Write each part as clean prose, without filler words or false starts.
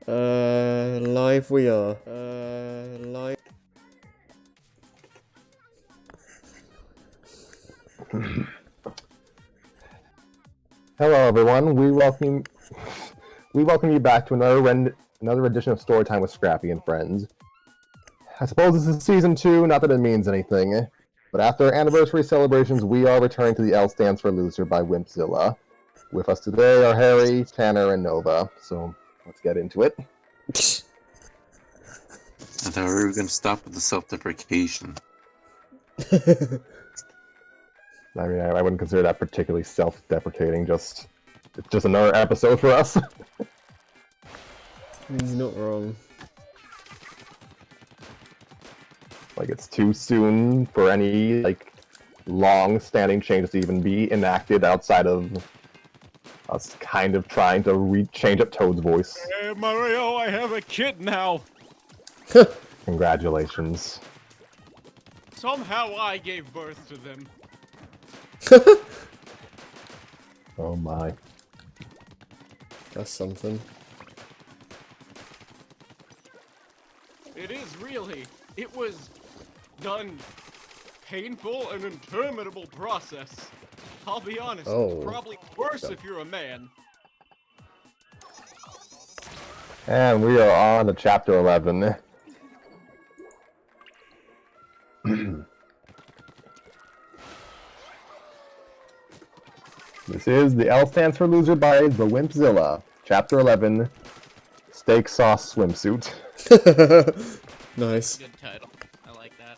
Live we are. Live. Hello, everyone. We welcome you back to another edition of Storytime with Scrappy and Friends. I suppose this is season 2, not that it means anything, but after anniversary celebrations, we are returning to the L stands for loser by Wimpzilla. With us today are Harry, Tanner, and Nova. So let's get into it. I thought we were going to stop with the self-deprecation. I mean, I wouldn't consider that particularly self-deprecating. It's just another episode for us. He's not wrong. Like, it's too soon for any, long-standing changes to even be enacted outside of us kind of trying to change up Toad's voice. Hey, Mario, I have a kid now. Congratulations. Somehow I gave birth to them. Oh my. That's something. It is really. It was done painful and interminable process. I'll be honest, Oh. probably worse if you're a man. And we are on to chapter 11. This is The L Stands for Loser by the Wimpzilla. Chapter 11, Steak Sauce Swimsuit. Nice. Good title. I like that.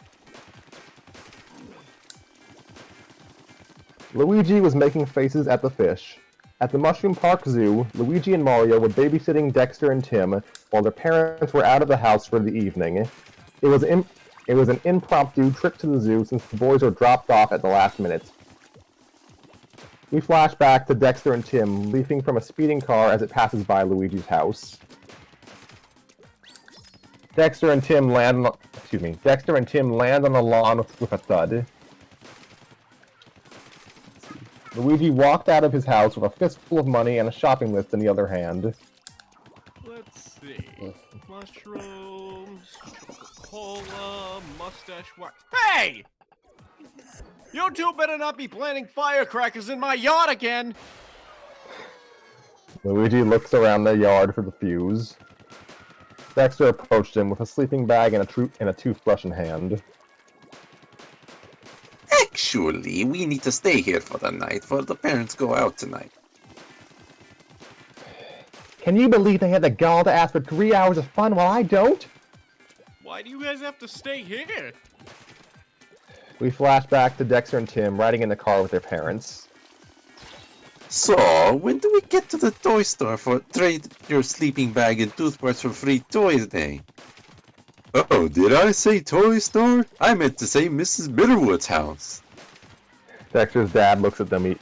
Luigi was making faces at the fish. At the Mushroom Park Zoo, Luigi and Mario were babysitting Dexter and Tim while their parents were out of the house for the evening. It was an impromptu trip to the zoo since the boys were dropped off at the last minute. We flash back to Dexter and Tim leaping from a speeding car as it passes by Luigi's house. Dexter and Tim land on the lawn with a thud. Luigi walked out of his house with a fistful of money and a shopping list in the other hand. Let's see. Mushrooms, Coca-Cola, mustache wax. Hey! You two better not be planting firecrackers in my yard again! Luigi looks around the yard for the fuse. Dexter approached him with a sleeping bag and a toothbrush in hand. Actually, we need to stay here for the night, for the parents go out tonight. Can you believe they had the gall to ask for 3 hours of fun while I don't? Why do you guys have to stay here? We flash back to Dexter and Tim riding in the car with their parents. So, when do we get to the toy store for trade your sleeping bag and toothbrush for free toys day? Oh, did I say toy store? I meant to say Mrs. Bitterwood's house. Dexter's dad looked at them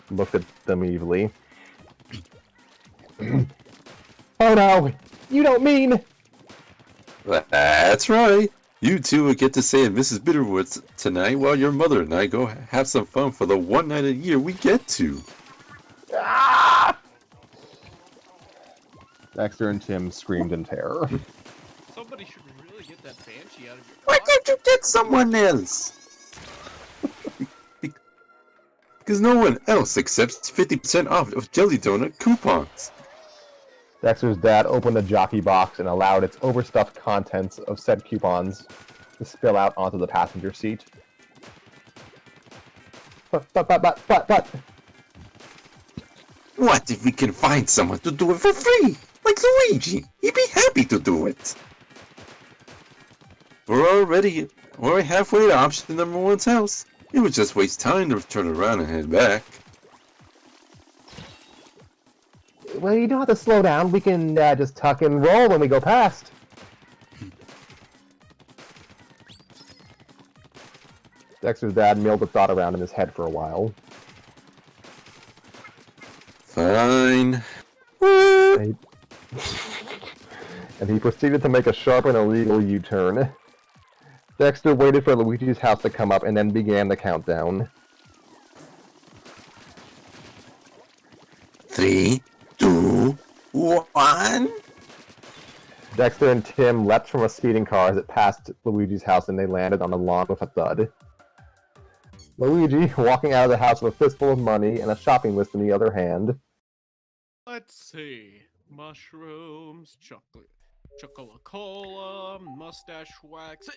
evilly. Oh no! You don't mean... That's right. You two will get to stay at Mrs. Bitterwood's tonight while your mother and I go have some fun for the one night a year we get to. Ah! Dexter and Tim screamed in terror. Somebody should really get that banshee out of your Why car. can't you get someone else? Because no one else accepts 50% off of Jelly Donut coupons. Dexter's dad opened the jockey box and allowed its overstuffed contents of said coupons to spill out onto the passenger seat. But... What if we can find someone to do it for free? Like Luigi. He'd be happy to do it. We're already halfway to option number one's house. It would just waste time to turn around and head back. Well, you don't have to slow down. We can just tuck and roll when we go past. Dexter's dad milled the thought around in his head for a while. Fine. And he proceeded to make a sharp and illegal U-turn. Dexter waited for Luigi's house to come up and then began the countdown. 3, 2, 1. Dexter and Tim leapt from a speeding car as it passed Luigi's house and they landed on the lawn with a thud. Luigi, walking out of the house with a fistful of money and a shopping list in the other hand. Let's see. Mushrooms, chocolate cola, mustache wax.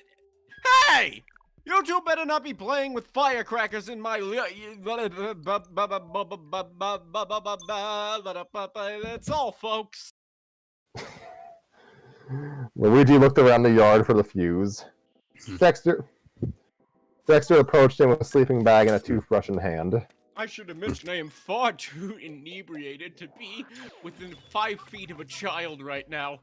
Hey! You two better not be playing with firecrackers in my. That's all, folks. Luigi looked around the yard for the fuse. Dexter approached him with a sleeping bag and a toothbrush in hand. I should have mentioned I am far too inebriated to be within 5 feet of a child right now.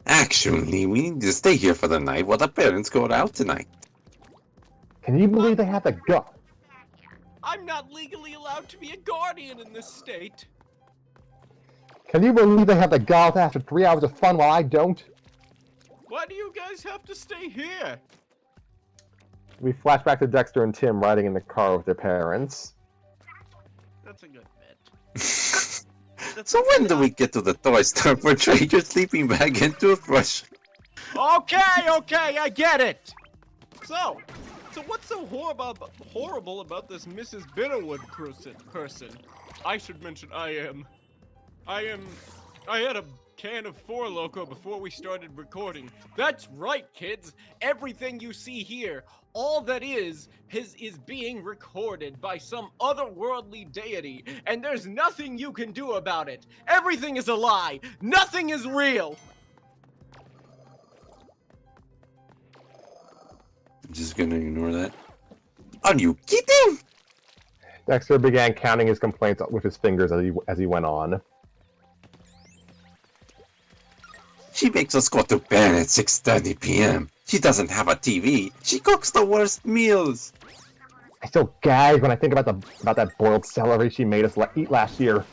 Actually, we need to stay here for the night while the parents go out tonight. Can you believe they have the gut? I'm not legally allowed to be a guardian in this state. Can you believe they have the gall after 3 hours of fun while I don't? Why do you guys have to stay here? We flash back to Dexter and Tim riding in the car with their parents. That's a good bit. So when do we get to the toy store for trade your sleeping bag and toothbrush? Okay, I get it. So what's so horrible about this Mrs. Bitterwood person? I should mention I had a can of Four Loko before we started recording. That's right, kids. Everything you see here, all that is being recorded by some otherworldly deity, and there's nothing you can do about it. Everything is a lie. Nothing is real. I'm just gonna ignore that. Are you kidding? Dexter began counting his complaints with his fingers as he went on. She makes us go to bed at 6:30 p.m. She doesn't have a TV. She cooks the worst meals. I still gag when I think about that boiled celery she made us eat last year.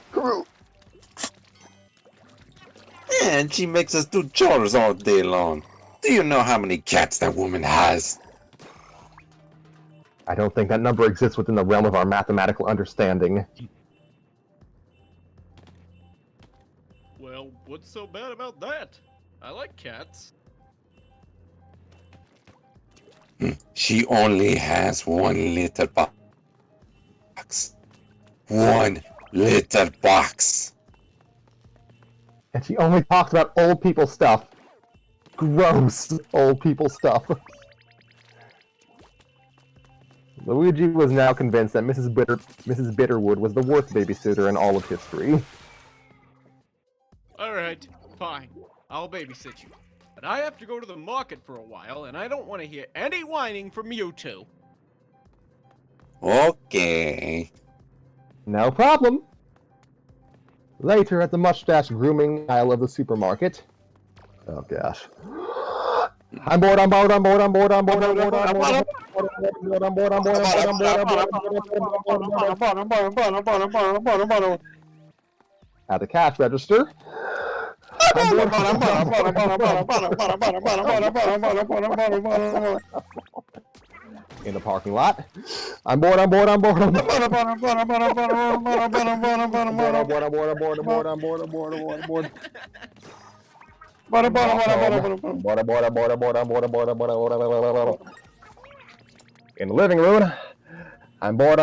And she makes us do chores all day long. Do you know how many cats that woman has? I don't think that number exists within the realm of our mathematical understanding. Well, what's so bad about that? I like cats. She only has 1 litter box. 1 litter box. And she only talks about old people stuff. Gross old people stuff. Luigi was now convinced that Mrs. Bitterwood was the worst babysitter in all of history. Alright, fine. I'll babysit you. But I have to go to the market for a while, and I don't want to hear any whining from you two. Okay. No problem. Later, at the mustache grooming aisle of the supermarket. Oh gosh. I'm bored. At the cash register. In the parking lot. I'm bored. In the living room. I'm bored.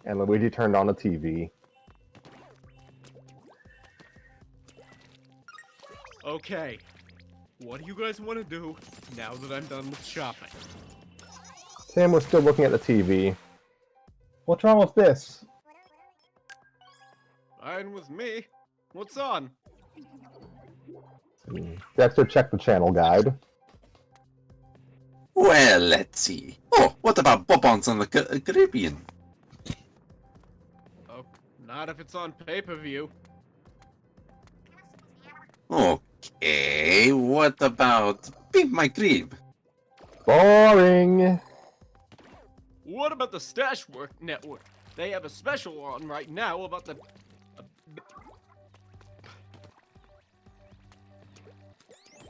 And Luigi turned on the TV. Okay. What do you guys want to do now that I'm done with shopping? Sam was still looking at the TV. What's wrong with this? Fine with me. What's on? Dexter checked the channel guide. Well, let's see. Oh, what about Bobons on the Caribbean? Oh, not if it's on pay-per-view. Okay, what about Pimp My Crib? Boring. What about the Stash Work Network? They have a special on right now about the...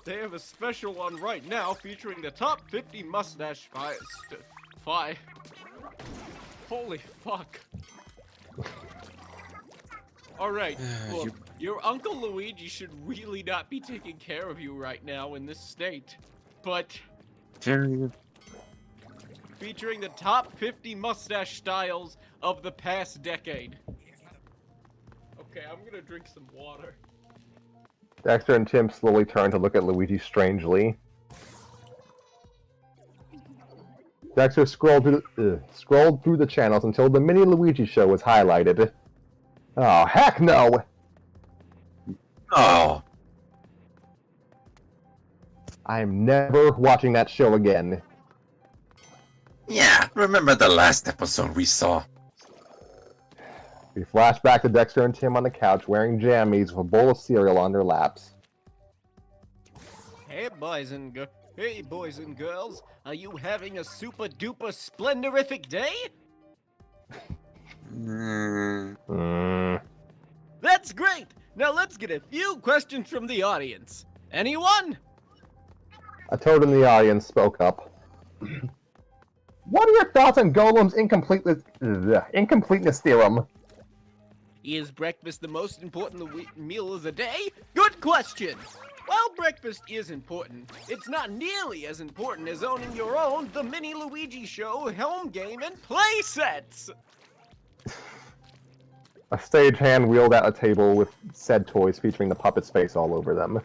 They have a special on right now featuring the top 50 mustache Holy fuck. All right, look, your Uncle Luigi should really not be taking care of you right now in this state. But featuring the top 50 mustache styles of the past decade. Okay, I'm gonna drink some water. Dexter and Tim slowly turn to look at Luigi strangely. Dexter scrolled through the channels until the Mini Luigi show was highlighted. Oh, heck no! Oh, I'm never watching that show again. yeah, remember the last episode we saw? We flash back to Dexter and Tim on the couch wearing jammies with a bowl of cereal on their laps. Hey boys and girls, are you having a super duper splendorific day? That's great! Now let's get a few questions from the audience. Anyone? A toad in the audience spoke up. What are your thoughts on Golem's incompleteness theorem? Is breakfast the most important meal of the day? Good question! While breakfast is important, it's not nearly as important as owning your own The Mini Luigi Show home game and play sets! A stagehand wheeled out a table with said toys featuring the puppet's face all over them.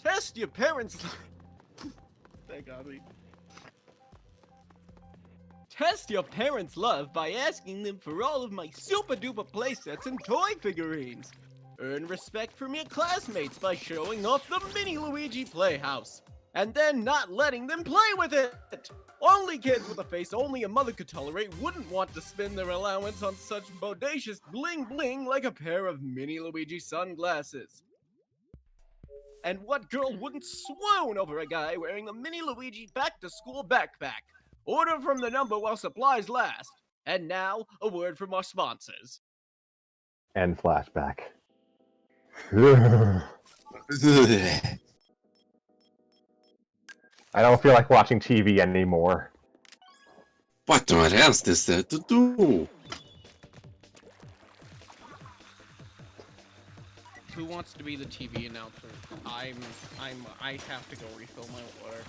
Test your parents... That got me. Test your parents' love by asking them for all of my super duper playsets and toy figurines. Earn respect from your classmates by showing off the Mini Luigi Playhouse, and then not letting them play with it. Only kids with a face only a mother could tolerate wouldn't want to spend their allowance on such bodacious bling bling like a pair of Mini Luigi sunglasses. And what girl wouldn't swoon over a guy wearing a Mini Luigi back-to-school backpack? Order from the number while supplies last. And now, a word from our sponsors. End flashback. I don't feel like watching TV anymore. What else is there to do? Who wants to be the TV announcer? I have to go refill my water.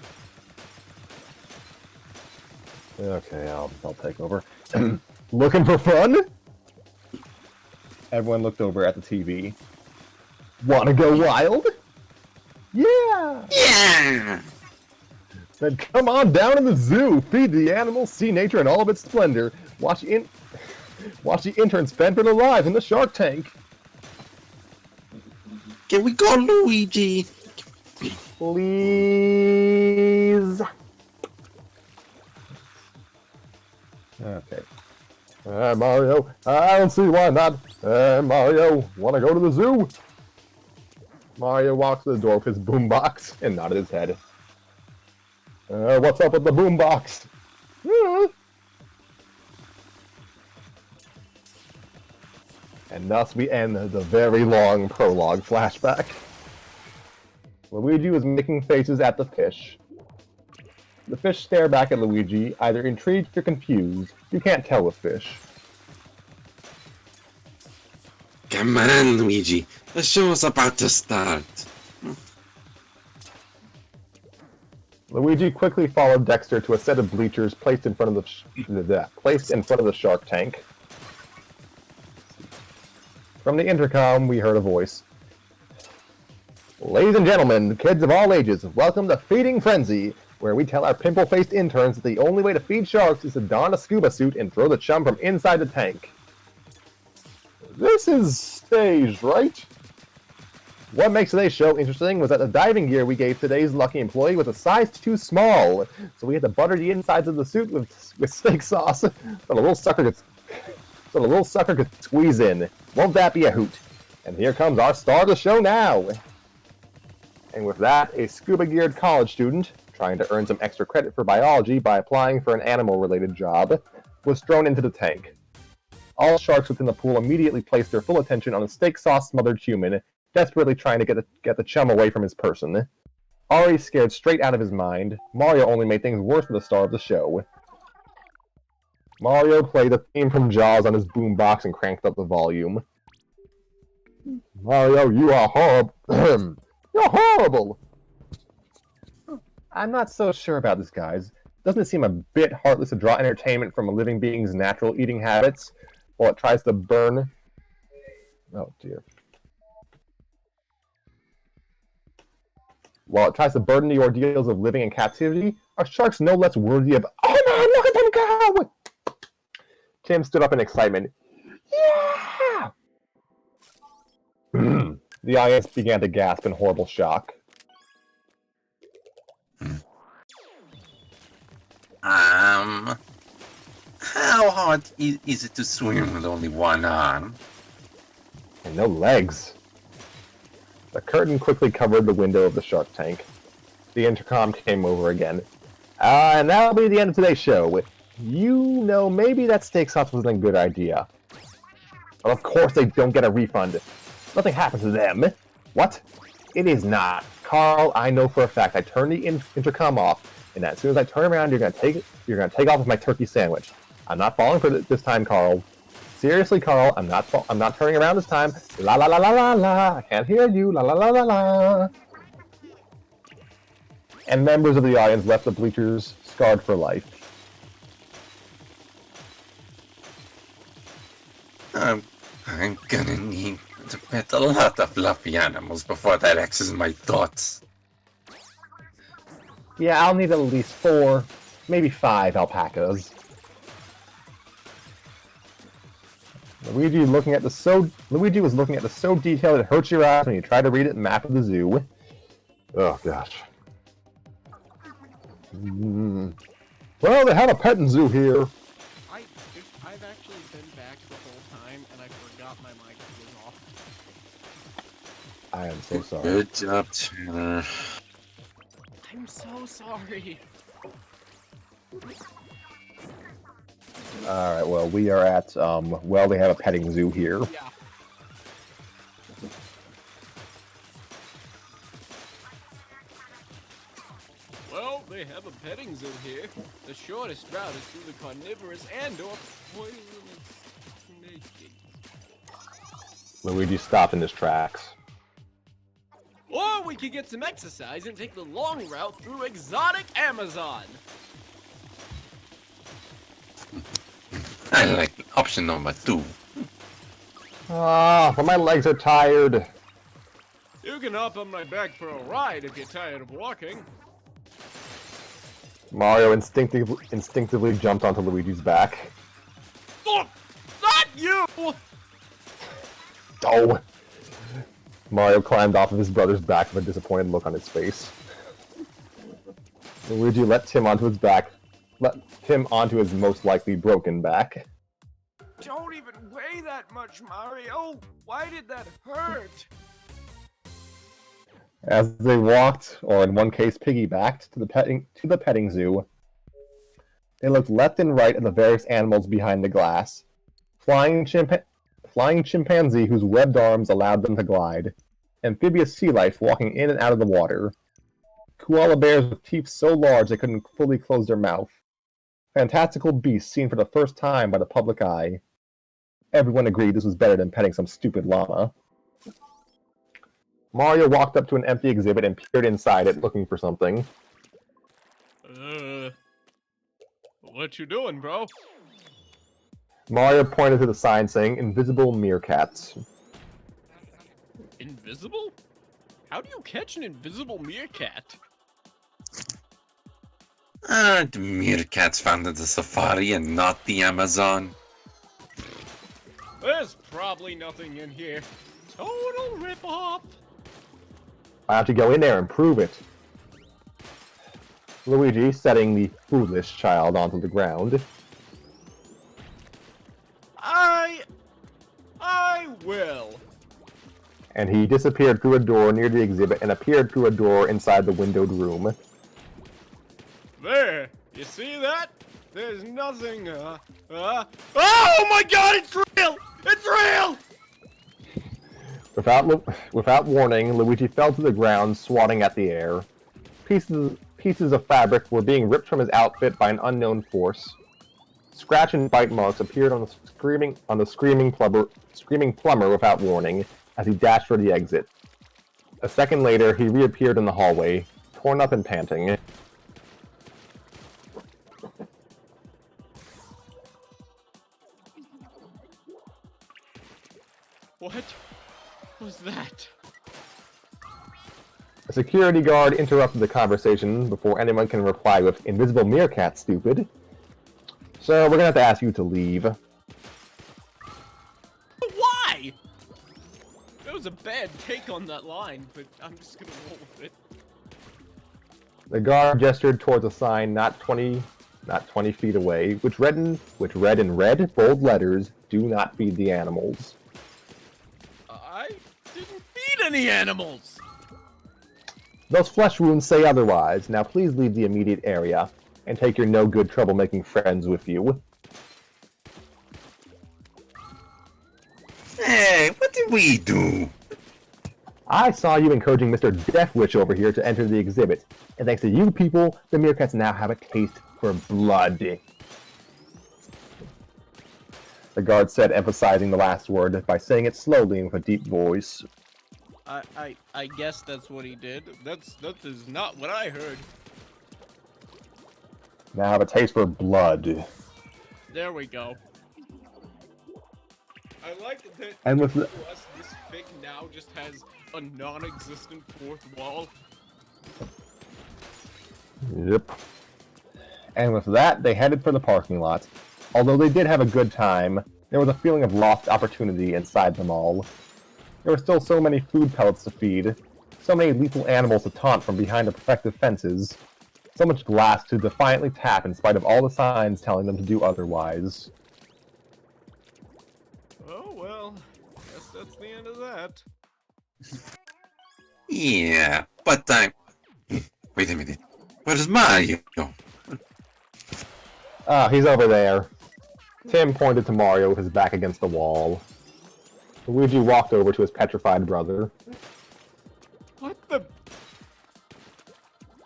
Okay, I'll take over. Looking for fun? Everyone looked over at the TV. Wanna go wild? Yeah! Yeah! Then come on down to the zoo, feed the animals, see nature in all of its splendor, watch the interns fend for their lives in the shark tank. Can we go, Luigi? Please. Okay. Mario, I don't see why not. Mario, wanna go to the zoo? Mario walks to the door with his boombox and nodded his head. What's up with the boombox? And thus we end the very long prologue flashback. Luigi was making faces at the fish. The fish stare back at Luigi, either intrigued or confused. You can't tell with fish. Come on, Luigi. The show's about to start. Luigi quickly followed Dexter to a set of bleachers placed in front of the shark tank. From the intercom, we heard a voice. Ladies and gentlemen, kids of all ages, welcome to Feeding Frenzy, where we tell our pimple-faced interns that the only way to feed sharks is to don a scuba suit and throw the chum from inside the tank. This is staged, right? What makes today's show interesting was that the diving gear we gave today's lucky employee was a size too small, so we had to butter the insides of the suit with steak sauce so the little sucker could squeeze in. Won't that be a hoot? And here comes our star of the show now. And with that, a scuba-geared college student, trying to earn some extra credit for biology by applying for an animal-related job, was thrown into the tank. All sharks within the pool immediately placed their full attention on a steak sauce-smothered human, desperately trying to get the chum away from his person. Already scared straight out of his mind, Mario only made things worse for the star of the show. Mario played a theme from Jaws on his boombox and cranked up the volume. Mario, you are horrible. You're horrible! I'm not so sure about this, guys. Doesn't it seem a bit heartless to draw entertainment from a living being's natural eating habits while it tries to burn... Oh, dear. While it tries to burden the ordeals of living in captivity, are sharks no less worthy of... Oh man, look at them go! Tim stood up in excitement. Yeah! The audience began to gasp in horrible shock. How hard is it to swim with only one arm? And no legs. The curtain quickly covered the window of the shark tank. The intercom came over again. And that'll be the end of today's show. You know, maybe that steak sauce wasn't a good idea. But of course they don't get a refund. Nothing happens to them. What? It is not. Carl, I know for a fact I turned the intercom off, and as soon as I turn around, you're gonna take off with my turkey sandwich. I'm not falling for this time, Carl. Seriously, Carl, I'm not turning around this time. La la la la la la. I can't hear you. La la la la la. And members of the audience left the bleachers scarred for life. I'm gonna need to pet a lot of fluffy animals before that X's my thoughts. Yeah, I'll need at least 4, maybe 5 alpacas. Luigi was looking at the so detailed it hurts your eyes when you try to read it map of the zoo. Oh gosh. Well, they have a petting zoo here. I've actually been back the whole time and I forgot my mic was off. I am so sorry. Good job, Tanner. I'm so sorry. Alright, well, we are at, well, they have a petting zoo here. Yeah. Well, they have a petting zoo here. The shortest route is through the carnivorous and/or poisonous snake. Luigi stopped in his tracks. Or we could get some exercise and take the long route through exotic Amazon. I like option number 2. Ah, but my legs are tired. You can hop on my back for a ride if you're tired of walking. Mario instinctively jumped onto Luigi's back. Oh, not you! Oh! Mario climbed off of his brother's back with a disappointed look on his face. Luigi let Tim onto his back. Let Tim onto his most likely broken back. Don't even weigh that much, Mario. Why did that hurt? As they walked, or in one case piggybacked, to the petting zoo, they looked left and right at the various animals behind the glass. Flying chimpanzee whose webbed arms allowed them to glide. Amphibious sea life walking in and out of the water. Koala bears with teeth so large they couldn't fully close their mouth. Fantastical beasts seen for the first time by the public eye. Everyone agreed this was better than petting some stupid llama. Mario walked up to an empty exhibit and peered inside it, looking for something. What you doing, bro? Mario pointed to the sign saying, "Invisible meerkats." Invisible? How do you catch an invisible meerkat? Aren't meerkats found in the safari and not the Amazon? There's probably nothing in here. Total rip-off. I have to go in there and prove it. Luigi setting the foolish child onto the ground. I will. And he disappeared through a door near the exhibit and appeared through a door inside the windowed room. There, you see that? There's nothing, oh my god, it's real! It's real! Without warning, Luigi fell to the ground, swatting at the air. Pieces of fabric were being ripped from his outfit by an unknown force. Scratch and bite marks appeared on the screaming plumber without warning as he dashed for the exit. A second later, he reappeared in the hallway, torn up and panting. What was that? A security guard interrupted the conversation before anyone can reply with "Invisible meerkat, stupid." So we're gonna have to ask you to leave. Why? That was a bad take on that line, but I'm just gonna roll with it. The guard gestured towards a sign not 20 feet away, which read in red, bold letters, "Do not feed the animals." I didn't feed any animals! Those flesh wounds say otherwise. Now please leave the immediate area, and take your no-good troublemaking friends with you. Hey, what did we do? I saw you encouraging Mr. Deathwitch over here to enter the exhibit, and thanks to you people, the meerkats now have a taste for blood. The guard said, emphasizing the last word by saying it slowly and with a deep voice. I guess that's what he did. That is not what I heard. Now have a taste for blood. There we go. I like that And with to us, this fig now just has a non-existent fourth wall. Yep. And with that, they headed for the parking lot. Although they did have a good time, there was a feeling of lost opportunity inside them all. There were still so many food pellets to feed, so many lethal animals to taunt from behind the protective fences, so much glass to defiantly tap in spite of all the signs telling them to do otherwise. Oh well, guess that's the end of that. Yeah, but wait a minute. Where's Mario? Ah, he's over there. Tim pointed to Mario with his back against the wall. Luigi walked over to his petrified brother. What the?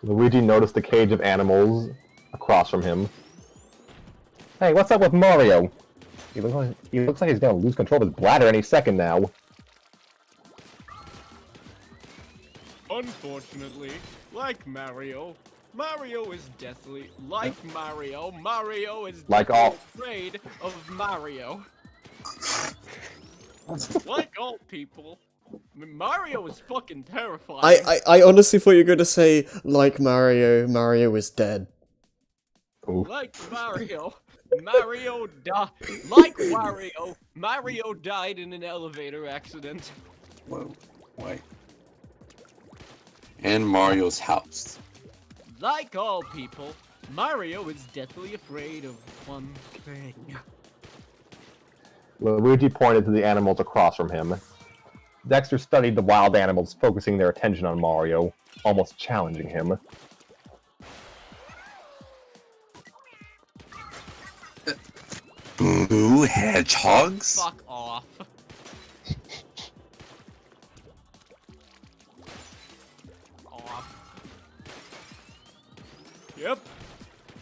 Luigi noticed the cage of animals across from him. Hey, what's up with Mario? He looks like he's gonna lose control of his bladder any second now. Unfortunately, like Mario is deathly Mario is Like all- afraid of Mario. Like all people, Mario is fucking terrifying. I honestly thought you were gonna say, like Mario is dead. Oof. Like Mario died in an elevator accident. Whoa, wait. And Mario's house. Like all people, Mario is deathly afraid of one thing. Luigi pointed to the animals across from him. Dexter studied the wild animals, focusing their attention on Mario, almost challenging him. Blue hedgehogs? Fuck off. Yep.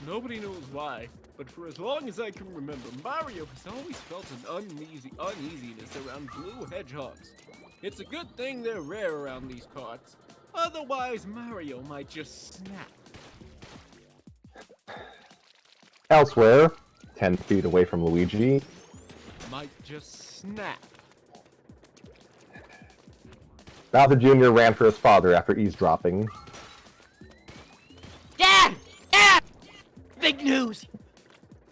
Nobody knows why, but for as long as I can remember, Mario has always felt an uneasiness around blue hedgehogs. It's a good thing they're rare around these parts. Otherwise, Mario might just snap. Elsewhere, 10 feet away from Luigi, Might just snap. Bowser Jr. ran for his father after eavesdropping. Dad! Dad! Big news!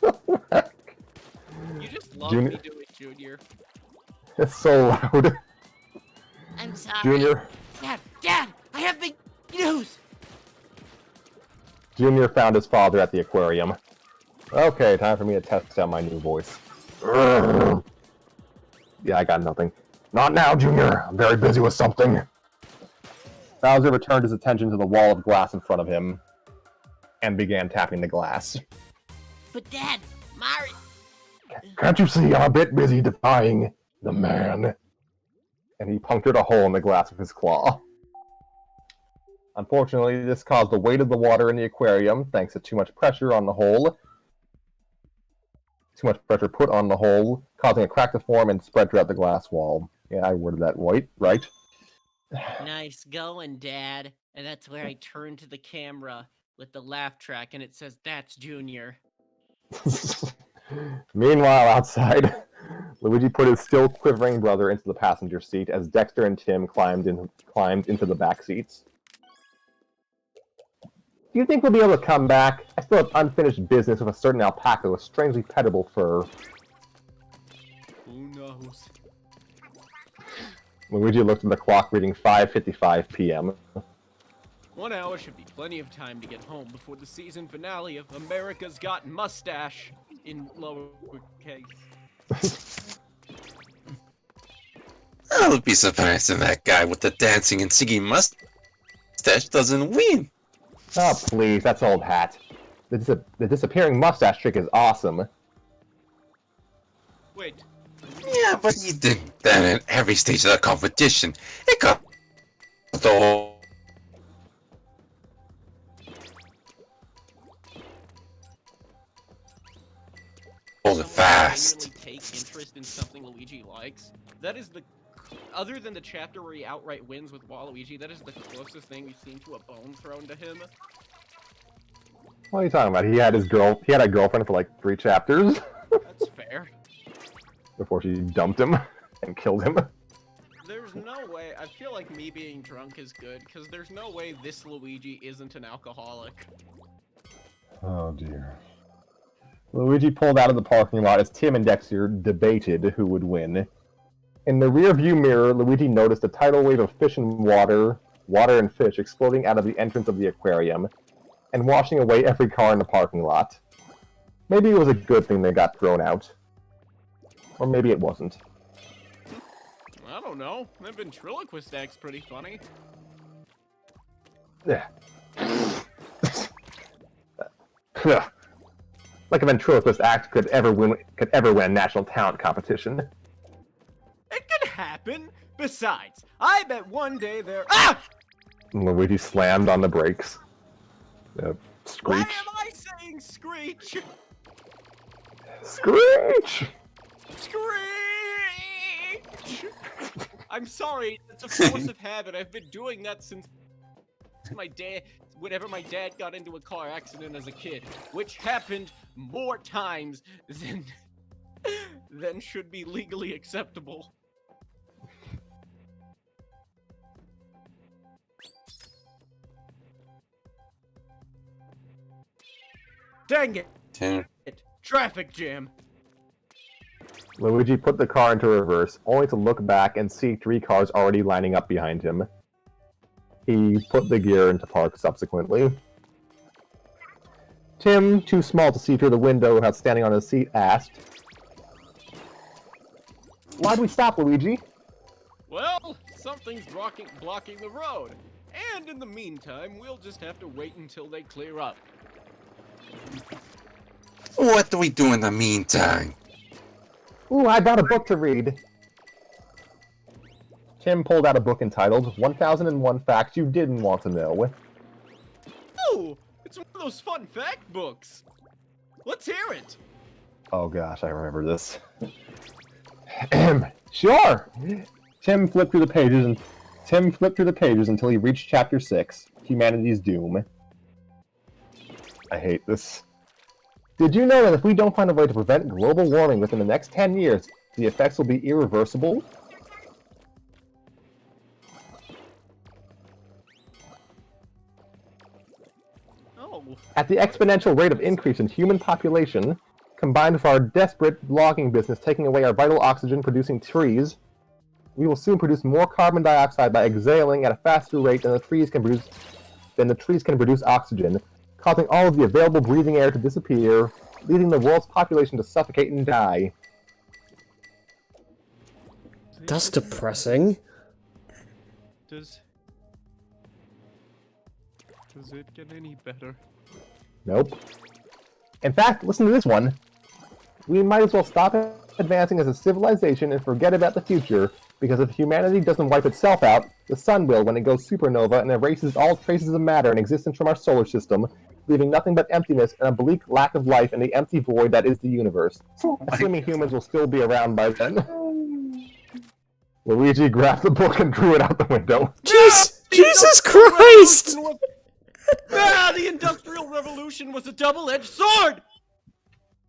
You just love Junior- me doing Junior. It's so loud. I'm sorry. Junior Dad, I have big news. Junior found his father at the aquarium. Okay, time for me to test out my new voice. Yeah, I got nothing. Not now, Junior. I'm very busy with something. Bowser returned his attention to the wall of glass in front of him and began tapping the glass. But Dad, Mario. Can't you see I'm a bit busy defying the man? And he punctured a hole in the glass with his claw. Unfortunately, this caused the weight of the water in the aquarium, thanks to too much pressure on the hole, Too much pressure put on the hole, causing a crack to form and spread throughout the glass wall. Yeah, I worded that right. Nice going, Dad. And that's where I turn to the camera with the laugh track and it says, "That's Junior." Meanwhile, outside, Luigi put his still quivering brother into the passenger seat as Dexter and Tim climbed into the back seats. Do you think we'll be able to come back? I still have unfinished business with a certain alpaca with strangely petable fur. Who knows? Luigi looked at the clock reading 5:55 p.m. 1 hour should be plenty of time to get home before the season finale of America's Got Mustache in lowercase. I'll be surprised if that guy with the dancing and singing mustache doesn't win. Oh, please, that's old hat. The disappearing mustache trick is awesome. Wait, Yeah, but he did that at every stage of the competition. It got the whole fast. Genuinely take interest in something Luigi likes. That is the, other than the chapter where he outright wins with Waluigi, that is the closest thing we've seen to a bone thrown to him. What are you talking about? He had a girlfriend for like 3 chapters That's fair. before she dumped him and killed him. There's no way, I feel like me being drunk is good, because there's no way this Luigi isn't an alcoholic. Oh dear. Luigi pulled out of the parking lot as Tim and Dexter debated who would win. In the rear-view mirror, Luigi noticed a tidal wave of fish and water and fish exploding out of the entrance of the aquarium, and washing away every car in the parking lot. Maybe it was a good thing they got thrown out. Or maybe it wasn't. I don't know, that ventriloquist act's pretty funny. Yeah. Like a ventriloquist act could ever win a national talent competition. It could happen! Besides, I bet one day there— Ah! Luigi slammed on the brakes. Why Screech. am I saying screech? Screech! Screech! I'm sorry, it's a force of habit. I've been doing that since whenever my dad got into a car accident as a kid, which happened more times than should be legally acceptable. Dang it! Traffic jam. Luigi put the car into reverse, only to look back and see 3 cars already lining up behind him. He put the gear into park subsequently. Tim, too small to see through the window without standing on his seat, asked, "Why'd we stop, Luigi?" Well, something's blocking the road. And in the meantime, we'll just have to wait until they clear up. What do we do in the meantime? Ooh, I brought a book to read. Tim pulled out a book entitled 1001 Facts You Didn't Want to Know. Oh, it's one of those fun fact books. Let's hear it. Oh gosh, I remember this. Sure! Tim flipped through the pages until he reached chapter 6, Humanity's Doom. I hate this. Did you know that if we don't find a way to prevent global warming within the next 10 years, the effects will be irreversible? Oh. At the exponential rate of increase in human population, combined with our desperate logging business taking away our vital oxygen-producing trees, we will soon produce more carbon dioxide by exhaling at a faster rate than the trees can produce oxygen, causing all of the available breathing air to disappear, leading the world's population to suffocate and die. That's depressing. Does it get any better? Nope. In fact, listen to this one. We might as well stop advancing as a civilization and forget about the future, because if humanity doesn't wipe itself out, the sun will when it goes supernova and erases all traces of matter in existence from our solar system, leaving nothing but emptiness and a bleak lack of life in the empty void that is the universe. Assuming humans will still be around by then. Luigi grabbed the book and threw it out the window. Jesus Christ! The Industrial Revolution was a double-edged sword!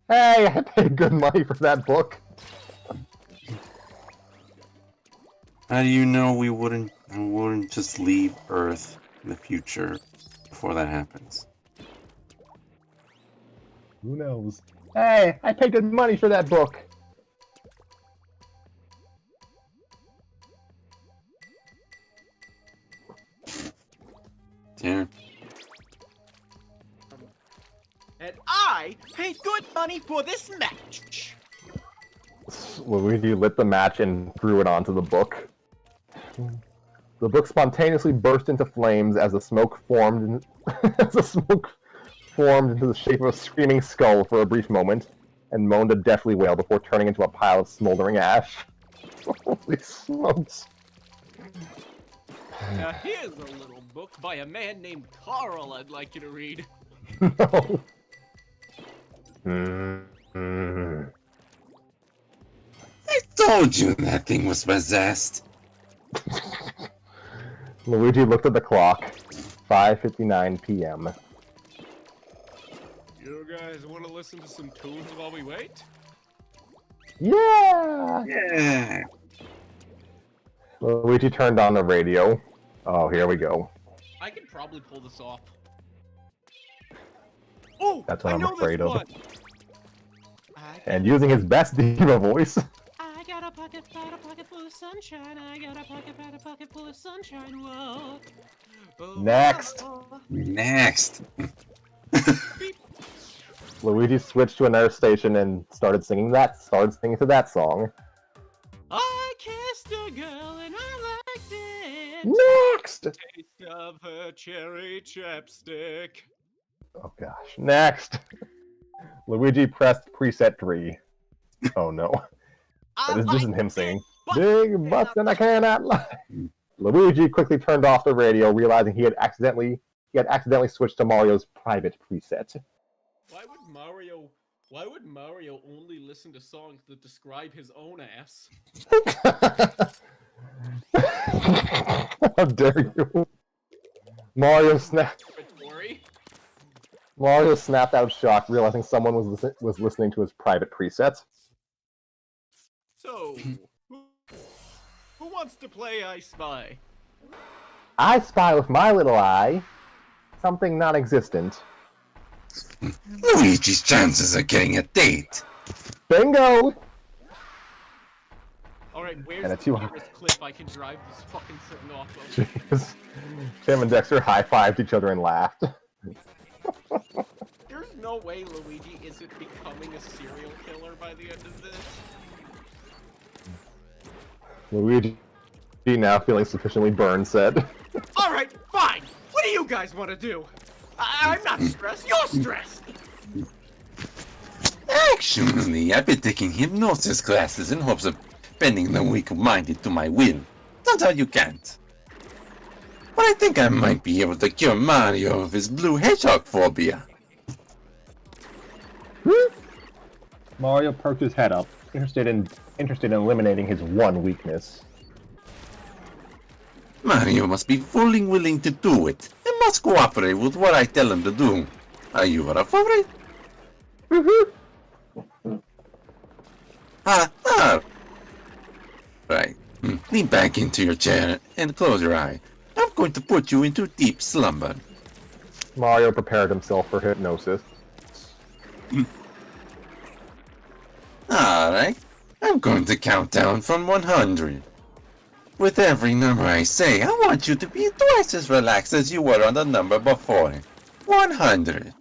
Hey, I paid good money for that book. How do you know we wouldn't just leave Earth in the future before that happens? Who knows? Hey, I paid good money for that book. Yeah. And I paid good money for this match! Luigi lit the match and threw it onto the book. The book spontaneously burst into flames as the smoke formed into the shape of a screaming skull for a brief moment, and moaned a deathly wail before turning into a pile of smoldering ash. Holy smokes. Now here's a little book by a man named Carl I'd like you to read. No. I told you that thing was possessed. Luigi looked at the clock. 5:59 p.m. You guys want to listen to some tunes while we wait? Yeah! Yeah. Luigi turned on the radio. Oh, here we go. I can probably pull this off. Oh, That's what I I'm know afraid this of. one. And using his best diva voice. I got a pocket full of sunshine. I got a pocket full of sunshine. Whoa. Next. Next. Luigi switched to another station and started singing to that song. I kissed a girl and I liked it. Next! Taste of her cherry chapstick. Oh gosh. Next! Luigi pressed preset 3. Oh no. This isn't him singing. Big butts and I cannot lie. Luigi quickly turned off the radio, realizing he had accidentally switched to Mario's private preset. Why would Mario only listen to songs that describe his own ass? How dare you? Mario snapped out of shock, realizing someone was listening to his private presets. So, who wants to play I Spy? I spy with my little eye something non-existent. Luigi's chances of getting a date. Bingo! Alright, where's And the a 200. nearest cliff I can drive this fucking thing off of? Jeez. Tim and Dexter high-fived each other and laughed. There's no way Luigi isn't becoming a serial killer by the end of this. Luigi, now feeling sufficiently burned, said, Alright, fine! What do you guys want to do? I'm not stressed, you're stressed! Actually, I've been taking hypnosis classes in hopes of bending the weak-minded to my will. Turns out you can't. But I think I might be able to cure Mario of his blue hedgehog phobia. Mario perked his head up, interested in eliminating his one weakness. Mario must be fully willing to do it, and must cooperate with what I tell him to do. Are you a favorite? Right. Lean back into your chair and close your eye. I'm going to put you into deep slumber. Mario prepared himself for hypnosis. Alright. I'm going to count down from 100. With every number I say, I want you to be twice as relaxed as you were on the number before. 100.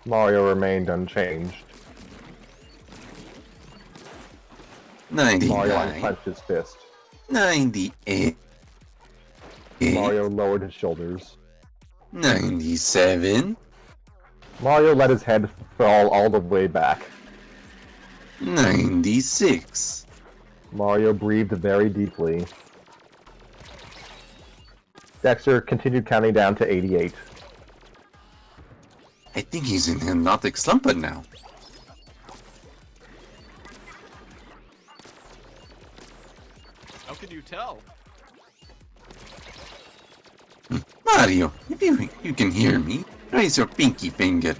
Mario remained unchanged. 99. Mario unclenched his fist. 98. Mario lowered his shoulders. 97. Mario let his head fall all the way back. 96. Mario breathed very deeply. Dexter continued counting down to 88. I think he's in hypnotic slumber now. How can you tell? Mario, if you can hear me, raise your pinky finger.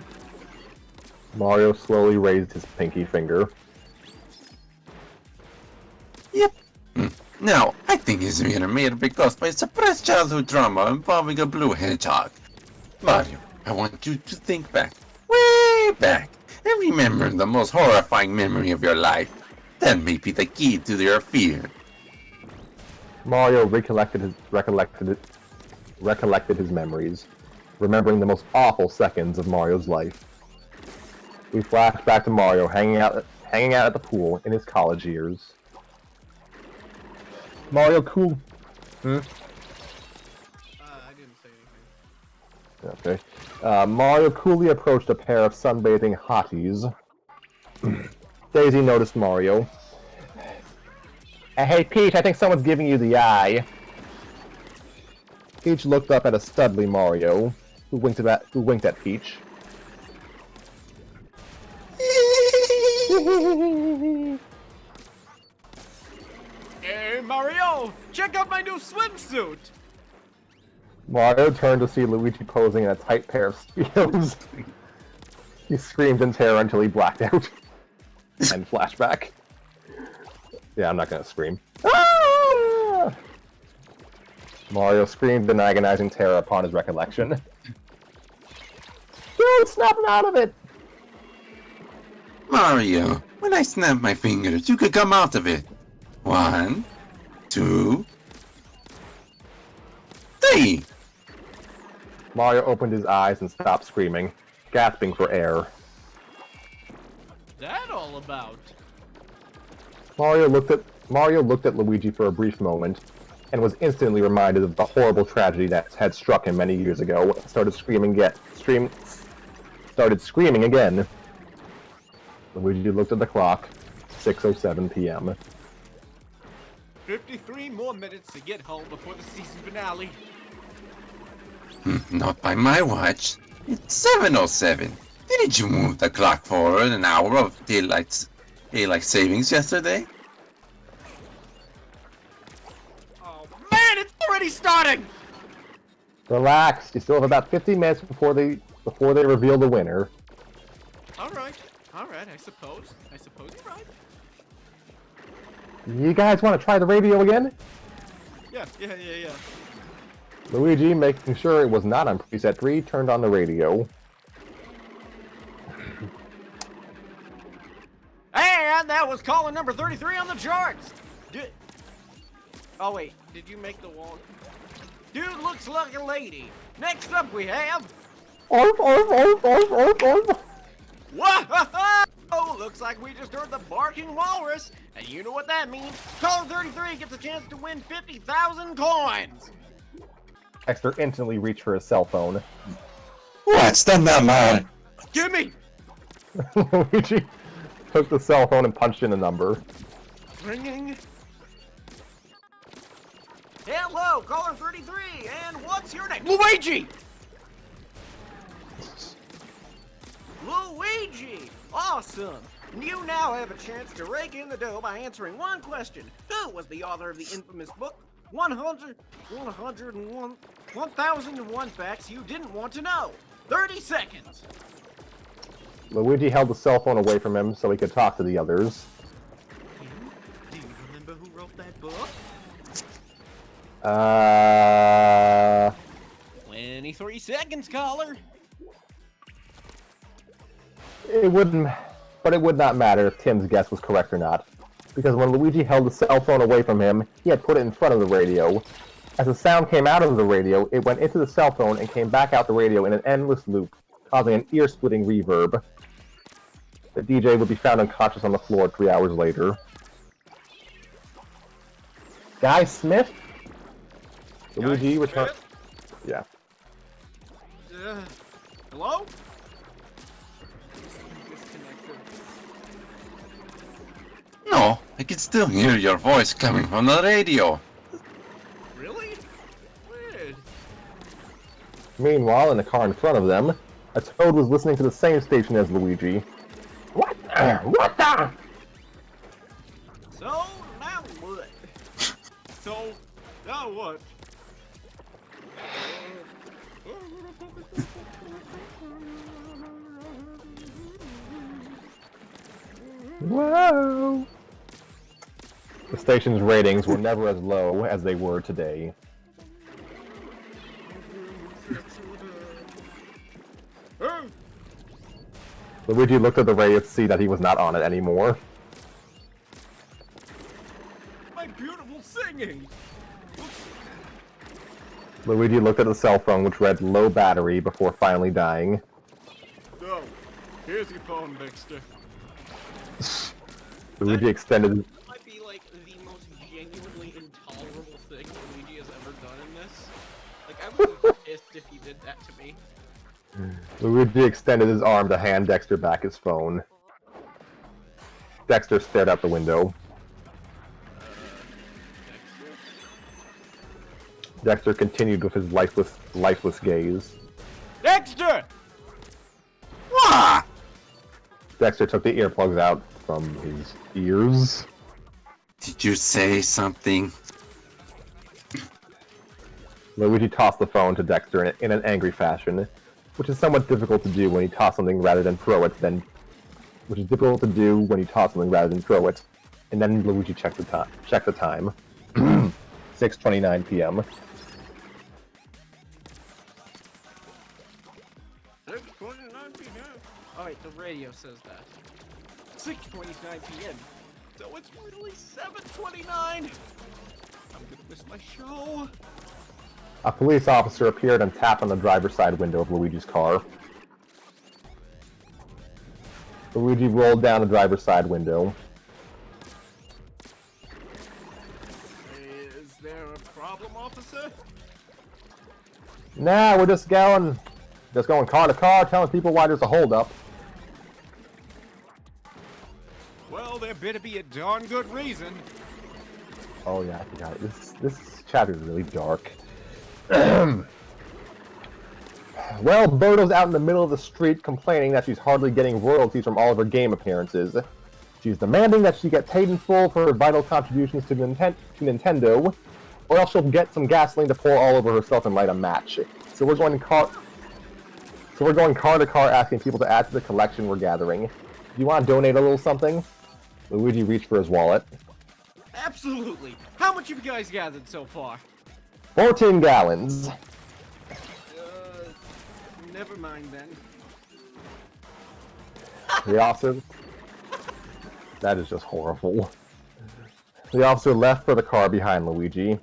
Mario slowly raised his pinky finger. Yep. Now, I think his ear made because by suppressed childhood trauma involving a blue hedgehog. Mario, I want you to think back, way back, and remember the most horrifying memory of your life. That may be the key to your fear. Mario recollected his memories, remembering the most awful seconds of Mario's life. We flash back to Mario hanging out at the pool in his college years. Mario cool. I didn't say anything. Okay. Mario coolly approached a pair of sunbathing hotties. Daisy noticed Mario. Hey Peach, I think someone's giving you the eye. Peach looked up at a studly Mario, who winked at Peach. Hey, Mario! Check out my new swimsuit! Mario turned to see Luigi posing in a tight pair of Speedos. He screamed in terror until he blacked out. And flashback. Yeah, I'm not gonna scream. Ah! Mario screamed in agonizing terror upon his recollection. Dude, snap him out of it! Mario, when I snap my fingers, you could come out of it. 1, 2, 3. Mario opened his eyes and stopped screaming, gasping for air. That all about? Mario looked at Luigi for a brief moment, and was instantly reminded of the horrible tragedy that had struck him many years ago. Started screaming again. Luigi looked at the clock. 6:07 p.m. 53 more minutes to get home before the season finale. Not by my watch. It's 7:07. Didn't you move the clock forward an hour of daylight savings yesterday? Oh man, it's already starting! Relax. You still have about 50 minutes before they reveal the winner. Alright, I suppose you're right. You guys want to try the radio again? Yeah. Luigi, making sure it was not on preset 3, turned on the radio. And that was caller number 33 on the charts! Oh wait, did you make the wall? Dude looks like a lady. Next up we have... Orf, orf, orf, orf, orf, orf. Whoa! Looks like we just heard the barking walrus, and you know what that means. Caller 33 gets a chance to win 50,000 coins! Dexter instantly reached for his cell phone. What's the number? Gimme! Luigi took the cell phone and punched in a number. Ringing. Hello, caller 33, and what's your name? Luigi! Luigi! Awesome! You now have a chance to rake in the dough by answering one question. Who was the author of the infamous book, 1001 Facts You Didn't Want to Know? 30 seconds! Luigi held the cell phone away from him so he could talk to the others. Do you remember who wrote that book? 23 seconds, caller! It would not matter if Tim's guess was correct or not, because when Luigi held the cell phone away from him, he had put it in front of the radio. As the sound came out of the radio, it went into the cell phone and came back out the radio in an endless loop, causing an ear-splitting reverb. The DJ would be found unconscious on the floor 3 hours later. Guy Smith? Luigi returned. Yeah. Hello? No, I can still hear your voice coming from the radio. Really? Weird. Meanwhile, in the car in front of them, A toad was listening to the same station as Luigi. What? What the? So now what? So now what? Whoa! The station's ratings were never as low as they were today. Luigi looked at the radio to see that he was not on it anymore. My beautiful singing! Luigi looked at the cell phone, which read low battery, before finally dying. So, here's your phone, Dexter. Luigi extended. That might be like the most genuinely intolerable thing Luigi has ever done in this. Like, I would be pissed if he did that to me. Luigi extended his arm to hand Dexter back his phone. Dexter stared out the window. Dexter continued with his lifeless gaze. Dexter! What? Dexter took the earplugs out from his ears. Did you say something? Luigi tossed the phone to Dexter in an angry fashion, which is somewhat difficult to do when you toss something rather than throw it. And then Luigi checked the time. 6:29 p.m. 6:29 p.m. Alright, the radio says that. 6:29 p.m. So it's really 7:29! I'm gonna miss my show! A police officer appeared and tapped on the driver's side window of Luigi's car. Luigi rolled down the driver's side window. Is there a problem, officer? Nah, we're just going car to car, telling people why there's a holdup. Well, there better be a darn good reason. Oh yeah, I forgot. This chapter is really dark. Well, Birdo's out in the middle of the street complaining that she's hardly getting royalties from all of her game appearances. She's demanding that she get paid in full for her vital contributions to Nintendo, or else she'll get some gasoline to pour all over herself and light a match. So we're going car to car asking people to add to the collection we're gathering. Do you want to donate a little something? Luigi reached for his wallet. Absolutely! How much have you guys gathered so far? 14 gallons. Never mind then. The officer... That is just horrible. The officer left for the car behind Luigi.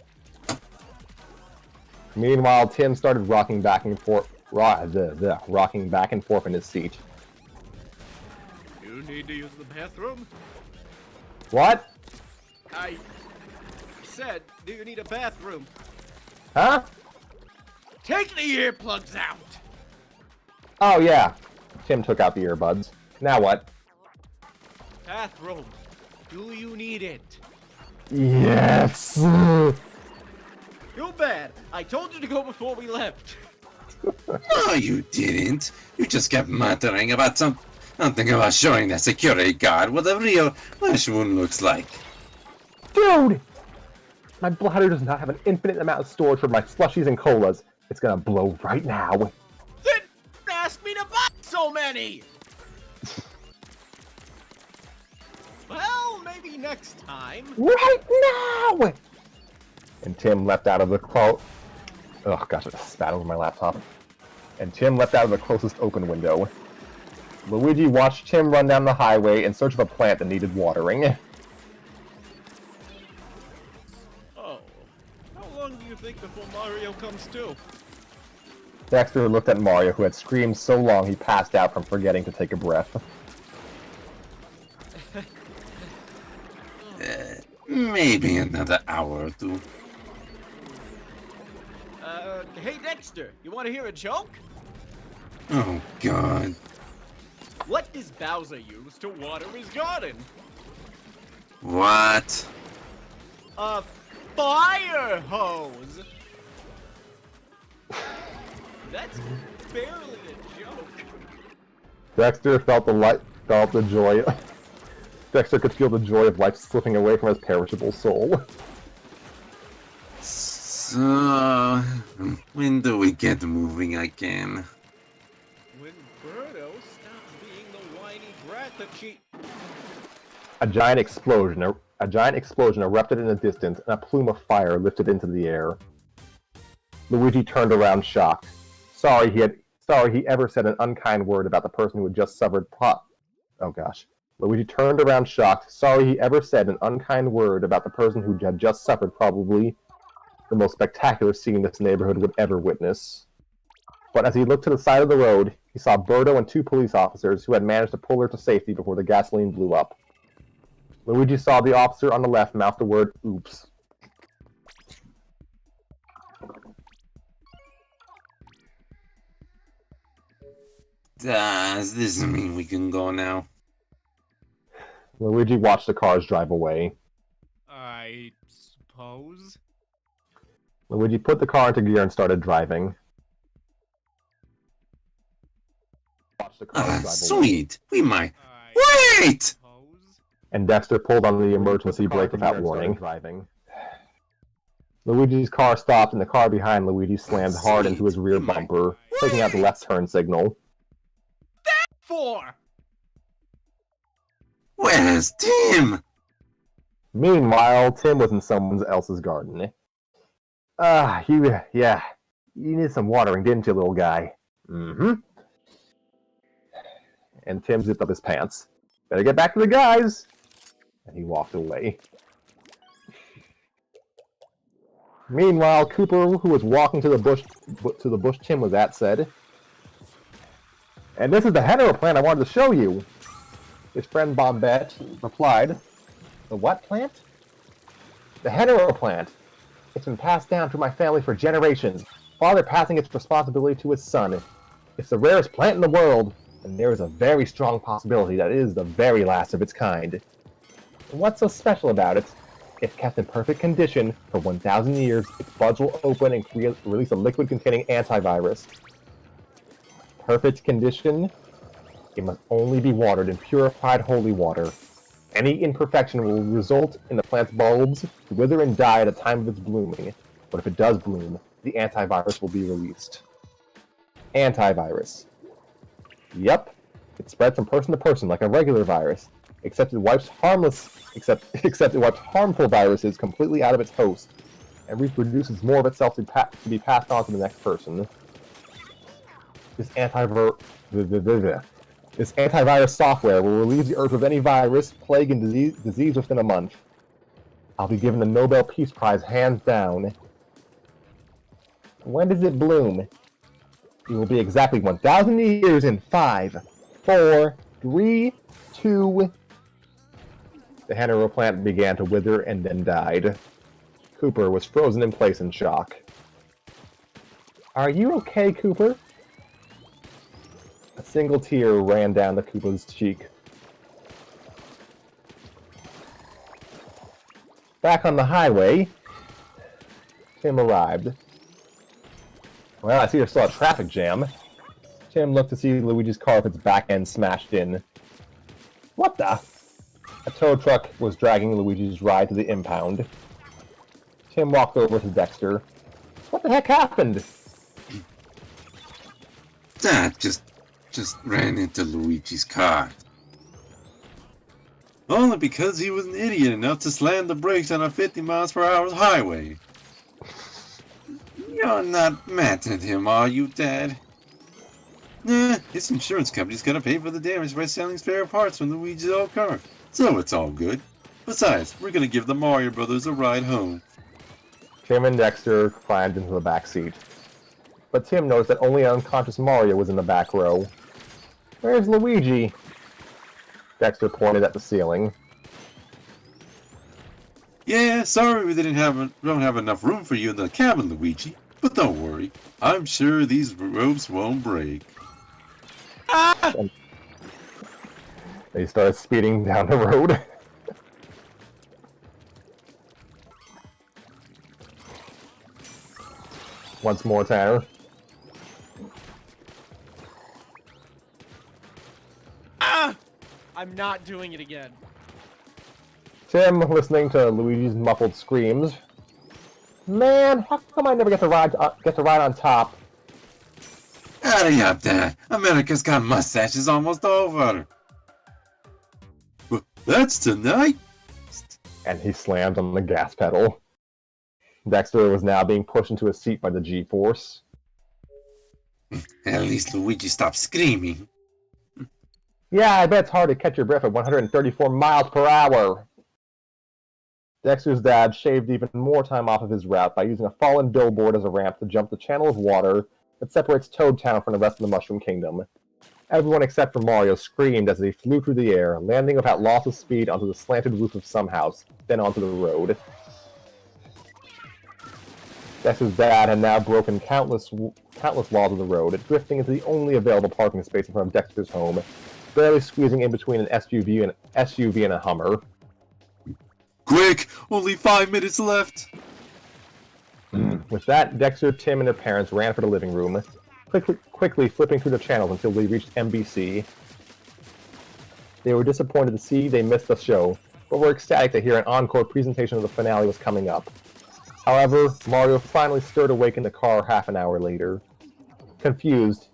Meanwhile, Tim started rocking back and forth in his seat. You need to use the bathroom? What? I said, do you need a bathroom? Huh? Take the earplugs out! Oh yeah. Tim took out the earbuds. Now what? Bathroom. Do you need it? Yes! Too bad. I told you to go before we left. No, you didn't. You just kept muttering about something about showing that security guard what a real flesh wound looks like. Dude! My bladder does not have an infinite amount of storage for my slushies and colas. It's gonna blow right now. Then ask me to buy so many! Well, maybe next time. Right now! And Tim leapt out of the Oh gosh, I just spat over my laptop. And Tim leapt out of the closest open window. Luigi watched Tim run down the highway in search of a plant that needed watering. Oh. How long do you think before Mario comes to? Dexter looked at Mario, who had screamed so long he passed out from forgetting to take a breath. Maybe another hour or two. Hey Dexter, you want to hear a joke? Oh, God. What does Bowser use to water his garden? What? A fire hose! That's barely a joke. Dexter felt the joy. Dexter could feel the joy of life slipping away from his perishable soul. So, when do we get moving again? When Birdo stops being the whiny brat that she... A giant explosion erupted in the distance, and a plume of fire lifted into the air. Luigi turned around shocked. Sorry he ever said an unkind word about the person who had just suffered Oh gosh. Luigi turned around shocked. Sorry he ever said an unkind word about the person who had just suffered probably the most spectacular scene this neighborhood would ever witness. But as he looked to the side of the road, he saw Birdo and 2 police officers who had managed to pull her to safety before the gasoline blew up. Luigi saw the officer on the left mouth the word, "Oops." Does this mean we can go now? Luigi watched the cars drive away. I suppose? Luigi put the car into gear and started driving. Watched the cars drive away. Sweet! We might... I Wait! suppose? And Dexter pulled on the emergency brake without warning. Luigi's car stopped, and the car behind Luigi slammed hard into his rear bumper, taking out the left turn signal. For? Where's Tim? Meanwhile, Tim was in someone else's garden. You needed some watering, didn't you, little guy? Mm-hmm. And Tim zipped up his pants. Better get back to the guys! And he walked away. Meanwhile, Cooper, who was walking to the bush Tim was at, said, "And this is the Hetero plant I wanted to show you." His friend Bombette replied, "The what plant?" "The Hetero plant. It's been passed down through my family for generations, father passing its responsibility to his son. It's the rarest plant in the world, and there is a very strong possibility that it is the very last of its kind. And what's so special about it? If kept in perfect condition for 1,000 years, its buds will open and release a liquid containing antivirus. Perfect condition? It must only be watered in purified holy water. Any imperfection will result in the plant's bulbs to wither and die at the time of its blooming. But if it does bloom, the antivirus will be released." Antivirus. Yep, it spreads from person to person like a regular virus, except it wipes harmful viruses completely out of its host, and reproduces more of itself to be passed on to the next person. This antivirus software will relieve the Earth of any virus, plague, and disease within a month. I'll be given the Nobel Peace Prize hands down. When does it bloom? It will be exactly 1,000 years in 5, 4, 3, 2... The Hetero plant began to wither and then died. Cooper was frozen in place in shock. "Are you okay, Cooper?" A single tear ran down the Koopa's cheek. Back on the highway, Tim arrived. "Well, I see there's still a traffic jam." Tim looked to see Luigi's car with its back end smashed in. "What the?" A tow truck was dragging Luigi's ride to the impound. Tim walked over to Dexter. "What the heck happened?" That just ran into Luigi's car. Only because he was an idiot enough to slam the brakes on a 50 miles per hour highway. You're not mad at him, are you, Dad? Nah, his insurance company's gonna pay for the damage by selling spare parts from Luigi's old car. So it's all good. Besides, we're gonna give the Mario Brothers a ride home. Tim and Dexter climbed into the back seat. But Tim noticed that only unconscious Mario was in the back row. "Where's Luigi?" Dexter pointed at the ceiling. Yeah, sorry we don't have enough room for you in the cabin, Luigi. But don't worry, I'm sure these ropes won't break. They started speeding down the road. Once more, Tanner. I'm not doing it again. Tim, listening to Luigi's muffled screams. Man, how come I never get to ride on top? Hurry up there! America's Got Mustache is almost over! That's tonight? And he slammed on the gas pedal. Dexter was now being pushed into a seat by the G-force. At least Luigi stopped screaming. Yeah, I bet it's hard to catch your breath at 134 miles per hour. Dexter's dad shaved even more time off of his route by using a fallen billboard as a ramp to jump the channel of water that separates Toad Town from the rest of the Mushroom Kingdom. Everyone except for Mario screamed as they flew through the air, landing without loss of speed onto the slanted roof of some house, then onto the road. Dexter's dad had now broken countless walls of the road, drifting into the only available parking space in front of Dexter's home, barely squeezing in between an SUV and a Hummer. Quick! Only 5 minutes left! With that, Dexter, Tim, and their parents ran for the living room, quickly flipping through the channels until they reached NBC. They were disappointed to see they missed the show, but were ecstatic to hear an encore presentation of the finale was coming up. However, Mario finally stirred awake in the car half an hour later. Confused,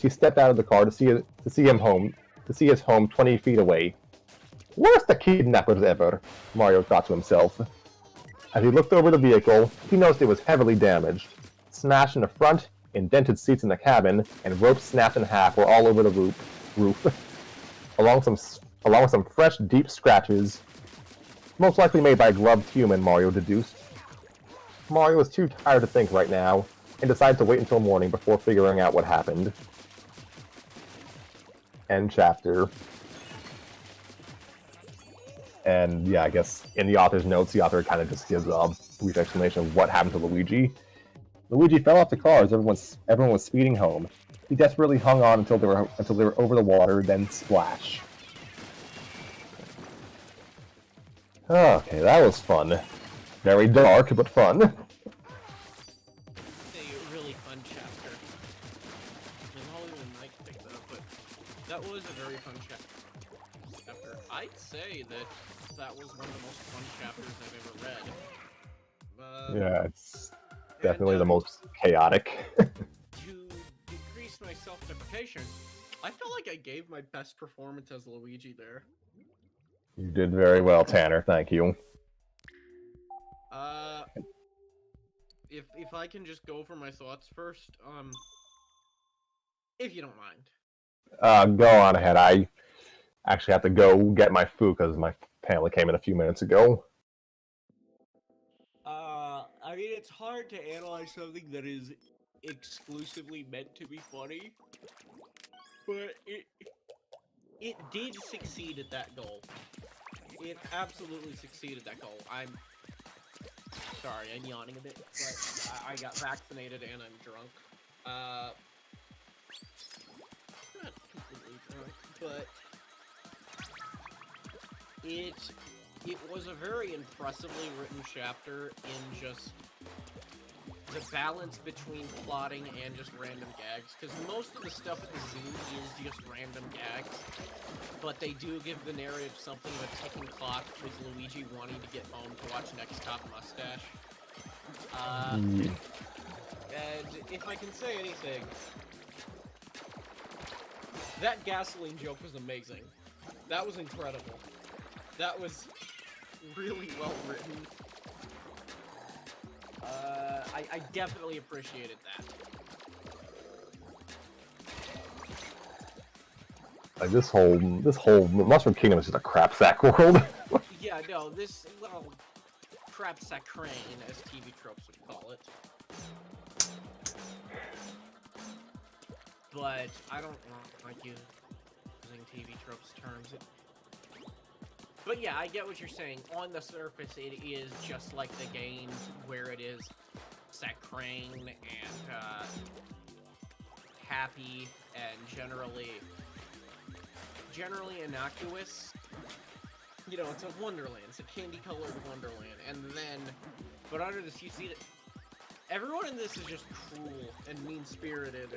he stepped out of the car to see his home 20 feet away. Worst the kidnappers ever, Mario thought to himself. As he looked over the vehicle, he noticed it was heavily damaged. Smashed in the front, indented seats in the cabin, and ropes snapped in half were all over the roof, along with some fresh, deep scratches, most likely made by a gloved human, Mario deduced. Mario was too tired to think right now, and decided to wait until morning before figuring out what happened. End chapter. And yeah, I guess in the author's notes, the author kind of just gives a brief explanation of what happened to Luigi. Luigi fell off the car as everyone was speeding home. He desperately hung on until they were over the water, then splash. Okay, that was fun. Very dark, but fun. A really fun chapter. And Hollywood and Mike picked that up, but that was a very fun chapter. I'd say that was one of the most fun chapters I've ever read. Yeah, it's definitely the most chaotic. To decrease my self-deprecation, I felt like I gave my best performance as Luigi there. You did very well, Tanner. Thank you. If I can just go for my thoughts first, if you don't mind. Go on ahead. I actually have to go get my food because my family came in a few minutes ago. I mean, it's hard to analyze something that is exclusively meant to be funny, but it did succeed at that goal. It absolutely succeed at that goal. I'm sorry, I'm yawning a bit, but I got vaccinated and I'm drunk. Not completely drunk, but it was a very impressively written chapter in just the balance between plotting and just random gags, because most of the stuff at the zoo is just random gags, but they do give the narrative something of a ticking clock with Luigi wanting to get home to watch Next Top Mustache. And if I can say anything, that gasoline joke was amazing. That was incredible. That was really well written. I definitely appreciated that. Like this whole Mushroom Kingdom is just a crap sack world. Yeah, no, this little crap sacrane, as TV tropes would call it. But I don't like using TV tropes terms. But yeah, I get what you're saying. On the surface, it is just like the games where it is saccharine and happy and generally innocuous. You know, it's a wonderland. It's a candy-colored wonderland. And then, but under this, you see that everyone in this is just cruel and mean-spirited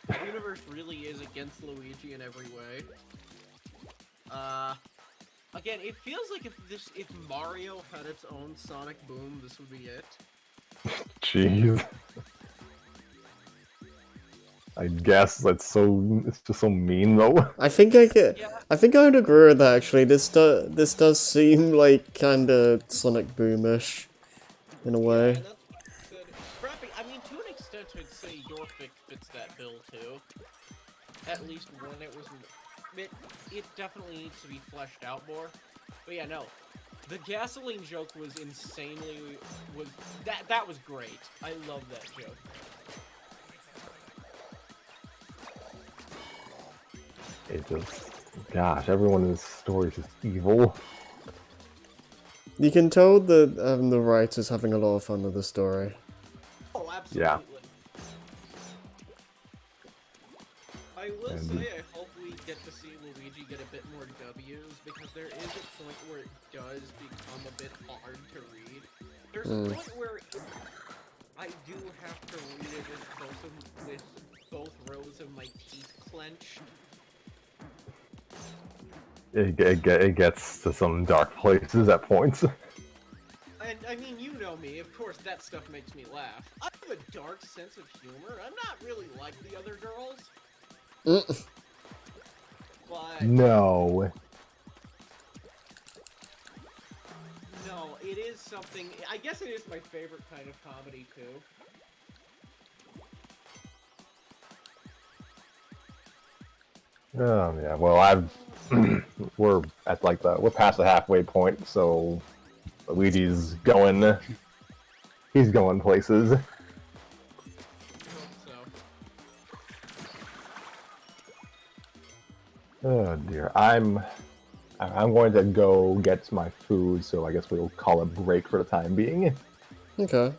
and The universe really is against Luigi in every way. Again, it feels like if Mario had its own Sonic Boom, this would be it. Jeez. I guess it's just so mean though. I think I would agree with that actually. This does seem like kinda Sonic Boomish in a way. Yeah, and that's what I said. Scrappy, I mean, to an extent, I'd say your fic fits that bill too. At least when it was, it definitely needs to be fleshed out more. But yeah, no, the gasoline joke was insanely that was great. I love that joke. It just, gosh, everyone in this story is just evil. You can tell that the writer's having a lot of fun with the story. Oh, absolutely. Yeah. I will And- say, I hope we get to see Luigi get a bit more W's, because there is a point where it does become a bit hard to read. There's a point where I do have to read it with both rows of my teeth clenched. It gets to some dark places at points. And, I mean, you know me, of course that stuff makes me laugh. I have a dark sense of humor. I'm not really like the other girls. But, No. no, it is something... I guess it is my favorite kind of comedy, too. Yeah, well, we're at we're past the halfway point, so Luigi's he's going places. So, Oh dear, I'm going to go get my food, so I guess we'll call it break for the time being. Okay.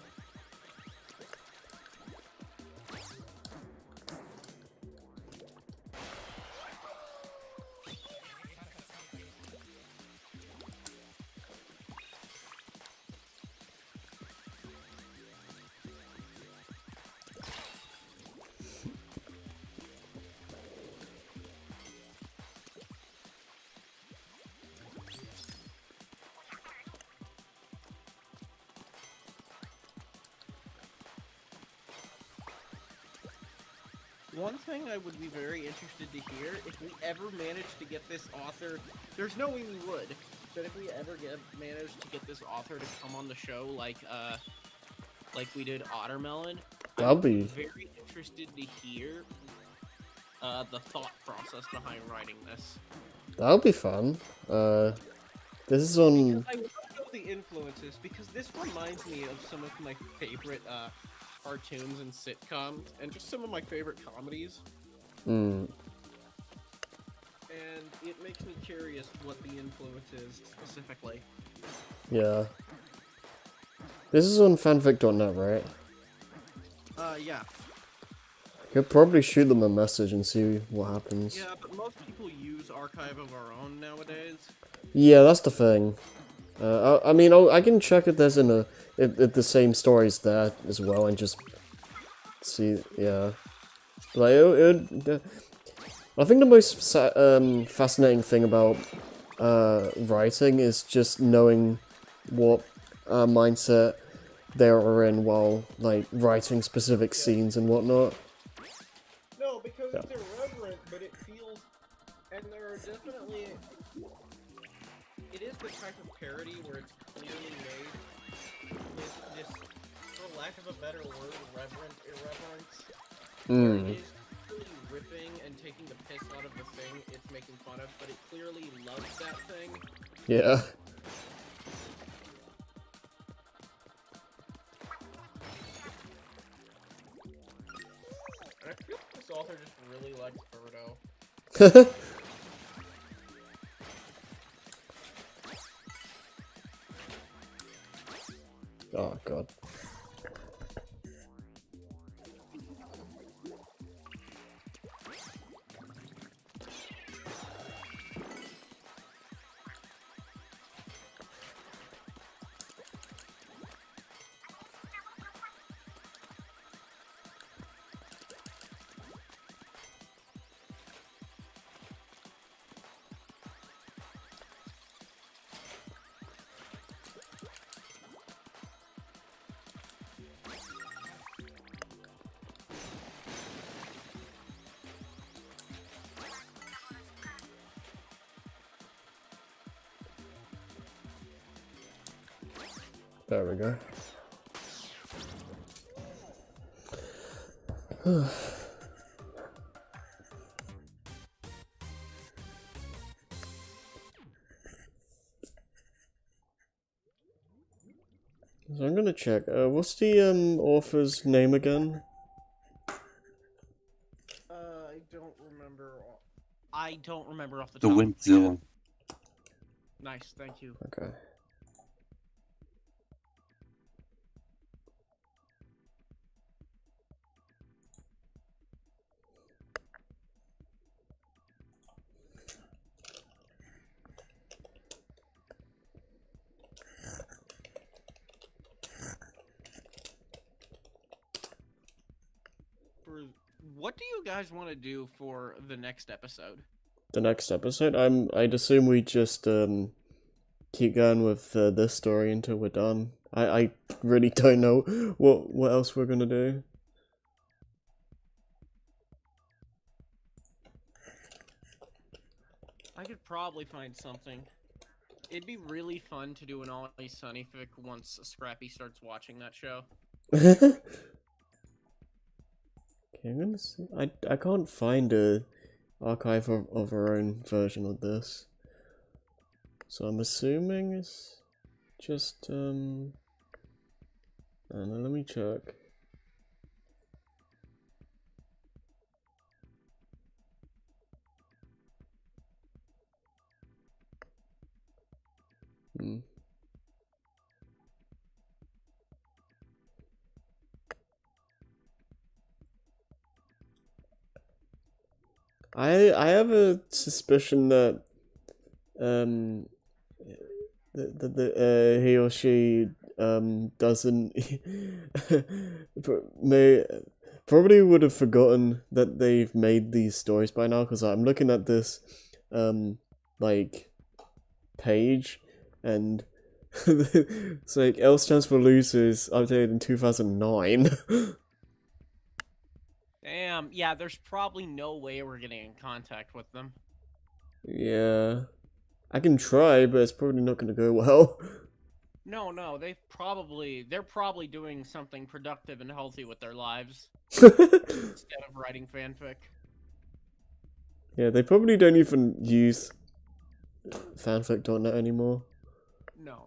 one thing I would be very interested to hear, if we ever manage to get this author, there's no way we would, but if we ever manage to get this author to come on the show like we did Ottermelon, That'll I'd be- very interested to hear the thought process behind writing this. That'll be fun. This is on. I want to know the influences, because this reminds me of some of my favorite cartoons and sitcoms, and just some of my favorite comedies. Mm. And it makes me curious what the influence is specifically. Yeah. This is on fanfic.net, right? Yeah. Could probably shoot them a message and see what happens. Yeah, but most people use Archive of Our Own nowadays. Yeah, that's the thing. I mean, I can check if there's if the same stories there as well, and just see. Yeah, like I think the most fascinating thing about writing is just knowing what mindset they are in while like writing specific scenes and whatnot. No, because it's irreverent, but it feels... And there are definitely... It is the type of parody where it's clearly made with this, for lack of a better word, reverent irreverence. Mm. It is clearly ripping and taking the piss out of the thing it's making fun of, but it clearly loves that thing. Yeah. And I feel like this author just really likes Birdo. Oh god. There we go. So I'm gonna check. What's the author's name again? I don't remember. I don't remember off the The top. Wimpzilla. Nice, thank you. Okay. What do you guys want to do for the next episode? The next episode, I'd assume we just keep going with this story until we're done. I really don't know what else we're gonna do. I could probably find something. It'd be really fun to do an Always Sunny fic once Scrappy starts watching that show. Okay, I'm gonna see. I can't find a archive of our own version of this, so I'm assuming it's just I don't know, let me check. I have a suspicion that he or she doesn't may probably would have forgotten that they've made these stories by now, because I'm looking at this like page, and it's like L stands for losers, updated in 2009. Damn, yeah, there's probably no way we're getting in contact with them. Yeah, I can try, but it's probably not going to go well. No, they're probably doing something productive and healthy with their lives instead of writing fanfic. Yeah, they probably don't even use fanfic.net anymore. No.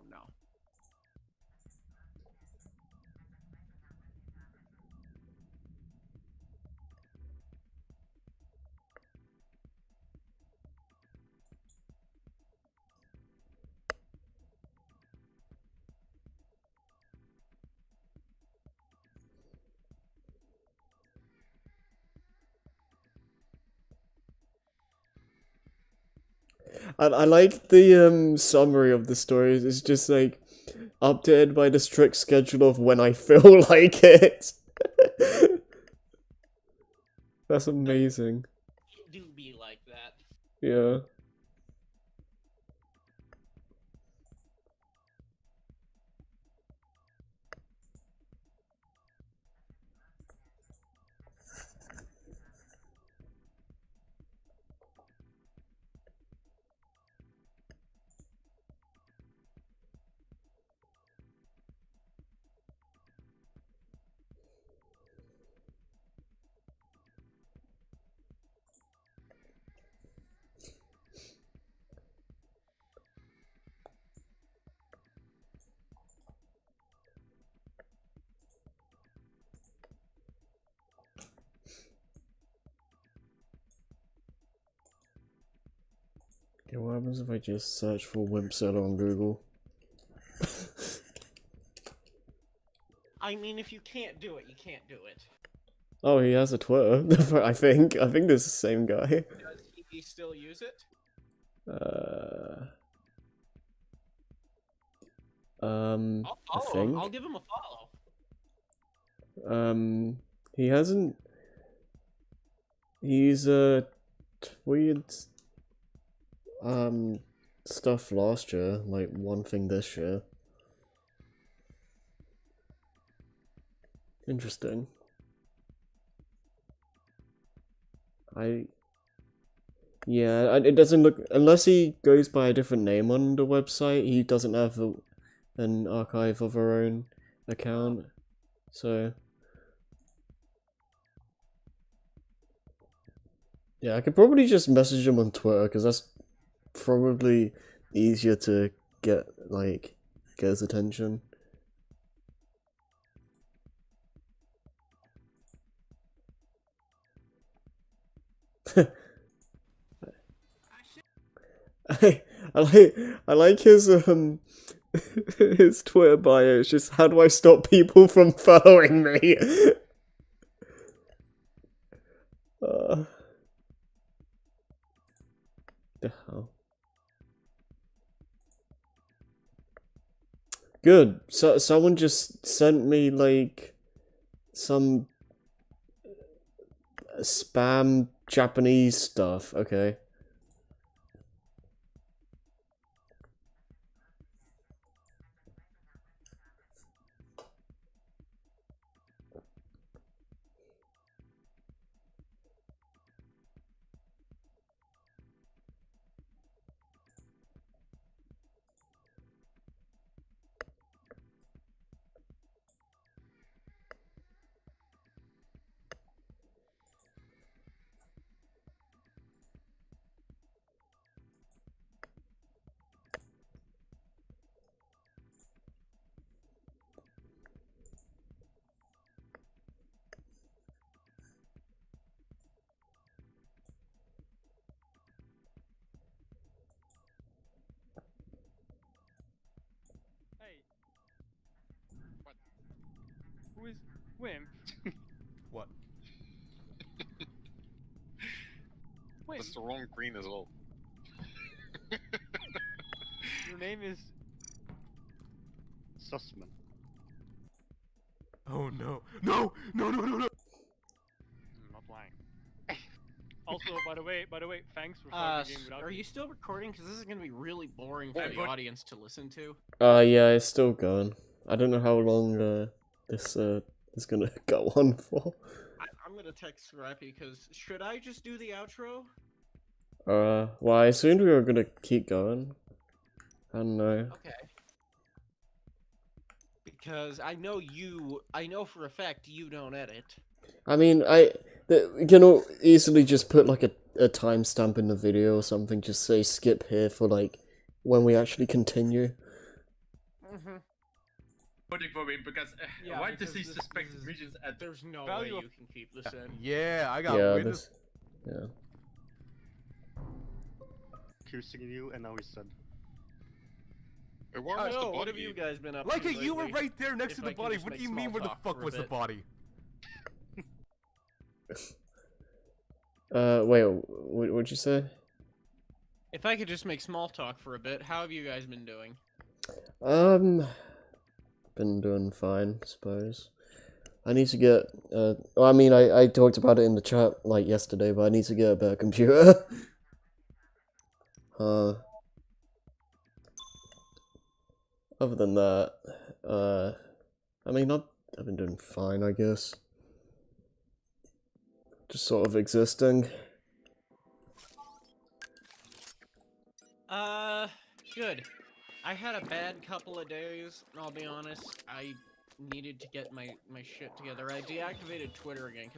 I like the summary of the stories. It's just like updated by the strict schedule of when I feel like it. That's amazing. It do be like that. Yeah. Okay, what happens if I just search for Wimpzilla on Google? I mean, if you can't do it, you can't do it. Oh, he has a Twitter. I think this is the same guy. Does he still use it? I'll I follow him. think. I'll give him a follow. He hasn't. He's tweeted stuff last year, like one thing this year. Interesting. Yeah, it doesn't look, unless he goes by a different name on the website, he doesn't have an archive of her own account. So yeah, I could probably just message him on Twitter because that's probably easier to get his attention. I like his his Twitter bio. It's just, how do I stop people from following me? The hell. Good. So someone just sent me like some spam Japanese stuff. Okay. Who is Wim? What? Wim, That's the wrong green as well. your name is Sussman. Oh no. No! No, no, no, no! I'm not lying. Also, by the way, thanks for starting the game without are me. you still recording? Because this is gonna be really boring for Yeah, the but- audience to listen to. Yeah, it's still going. I don't know how long this is gonna go on for. I'm gonna text Scrappy because should I just do the outro? Well, I assumed we were gonna keep going. I don't know. Okay. Because I know for a fact you don't edit. I mean, we can easily just put like a timestamp in the video or something. Just say skip here for like when we actually continue. Mm-hmm. Voting for me because Yeah, why does because he this suspect is- regions at There's no Value way of- you can keep this in. Yeah, I got Yeah, witness. yeah. Accusing you, and now he's dead. Hey, where was the Oh, body? what have you guys been up Like to you were lately? right there next If to I the can body. just What do make you mean? small Where the talk fuck for a was the bit. body? Wait, what'd you say? If I could just make small talk for a bit, how have you guys been doing? Been doing fine, I suppose. I need to get, well, I mean, I talked about it in the chat, like, yesterday, but I need to get a better computer. Other than that, I mean, I've been doing fine, I guess. Just sort of existing. Good. I had a bad couple of days, I'll be honest. I needed to get my shit together. I deactivated Twitter again,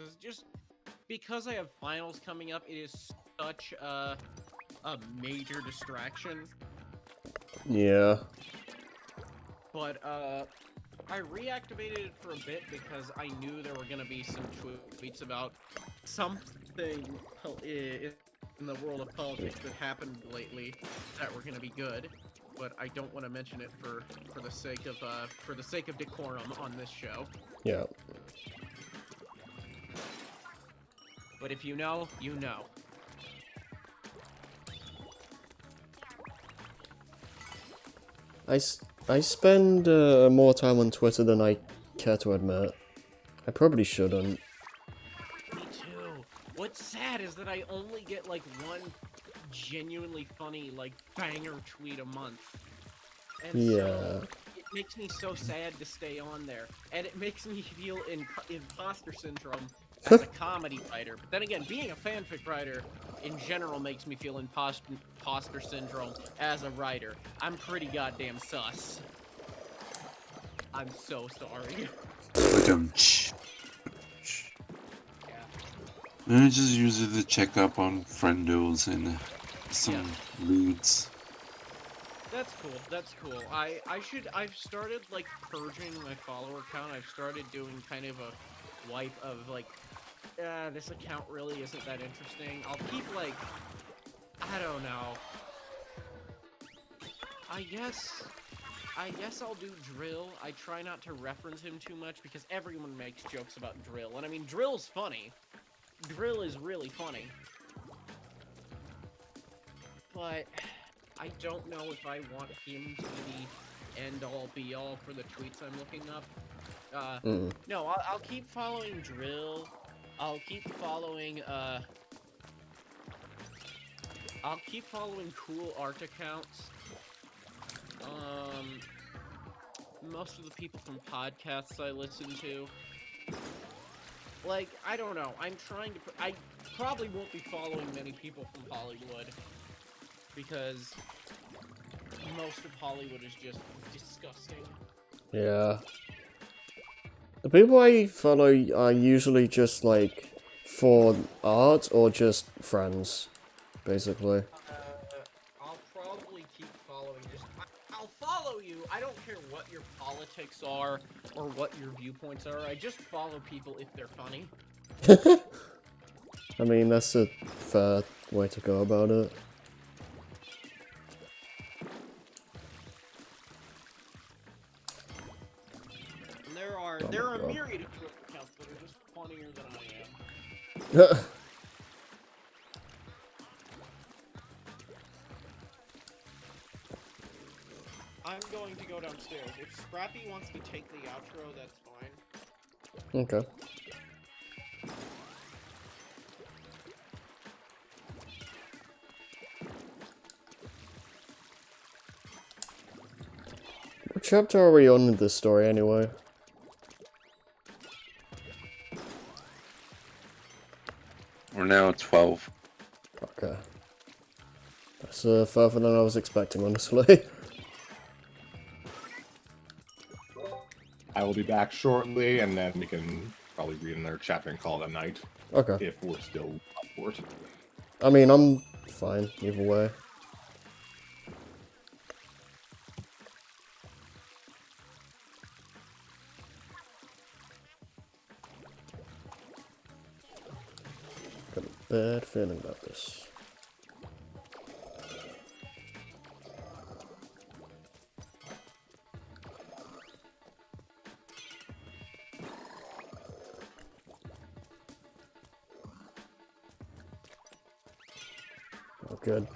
because I have finals coming up, it is such a major distraction. Yeah. But, I reactivated it for a bit because I knew there were gonna be some tweets about something in the world of politics that happened lately that were gonna be good. But I don't want to mention it for the sake of decorum on this show. Yeah. But if you know, you know. I spend more time on Twitter than I care to admit. I probably shouldn't. Me too. What's sad is that I only get like one genuinely funny like banger tweet a month. And Yeah. so it makes me so sad to stay on there. And it makes me feel imposter syndrome as a comedy writer. But then again, being a fanfic writer in general makes me feel imposter syndrome as a writer. I'm pretty goddamn sus. I'm so sorry. Ba-dum-tsh. Yeah. I just use it to check up on friendos and some leads. That's cool. That's cool. I've started like purging my follower count. I've started doing kind of a wipe of like, this account really isn't that interesting. I'll keep like, I don't know. I guess I'll do Drill. I try not to reference him too much because everyone makes jokes about Drill. And I mean, Drill's funny. Drill is really funny. But I don't know if I want him to be the end-all, be-all for the tweets I'm looking up. No, I'll keep following Drill. I'll keep following cool art accounts. Most of the people from podcasts I listen to. Like, I don't know. I'm trying to... I probably won't be following many people from Hollywood. Because most of Hollywood is just disgusting. Yeah. The people I follow are usually just, like, for art or just friends, basically. I'll probably keep following just... I'll follow you! I don't care what your politics are or what your viewpoints are. I just follow people if they're funny. I mean, that's a fair way to go about it. And there are a myriad of Twitter accounts that are just funnier than I am. I'm going to go downstairs. If Scrappy wants to take the outro, that's fine. Okay. What chapter are we on in this story, anyway? We're now at 12. Okay. That's further than I was expecting, honestly. I will be back shortly, and then we can probably read another chapter and call it a night. Okay. If we're still up for it. I mean, I'm fine, either way. Got a bad feeling about this. Oh, good.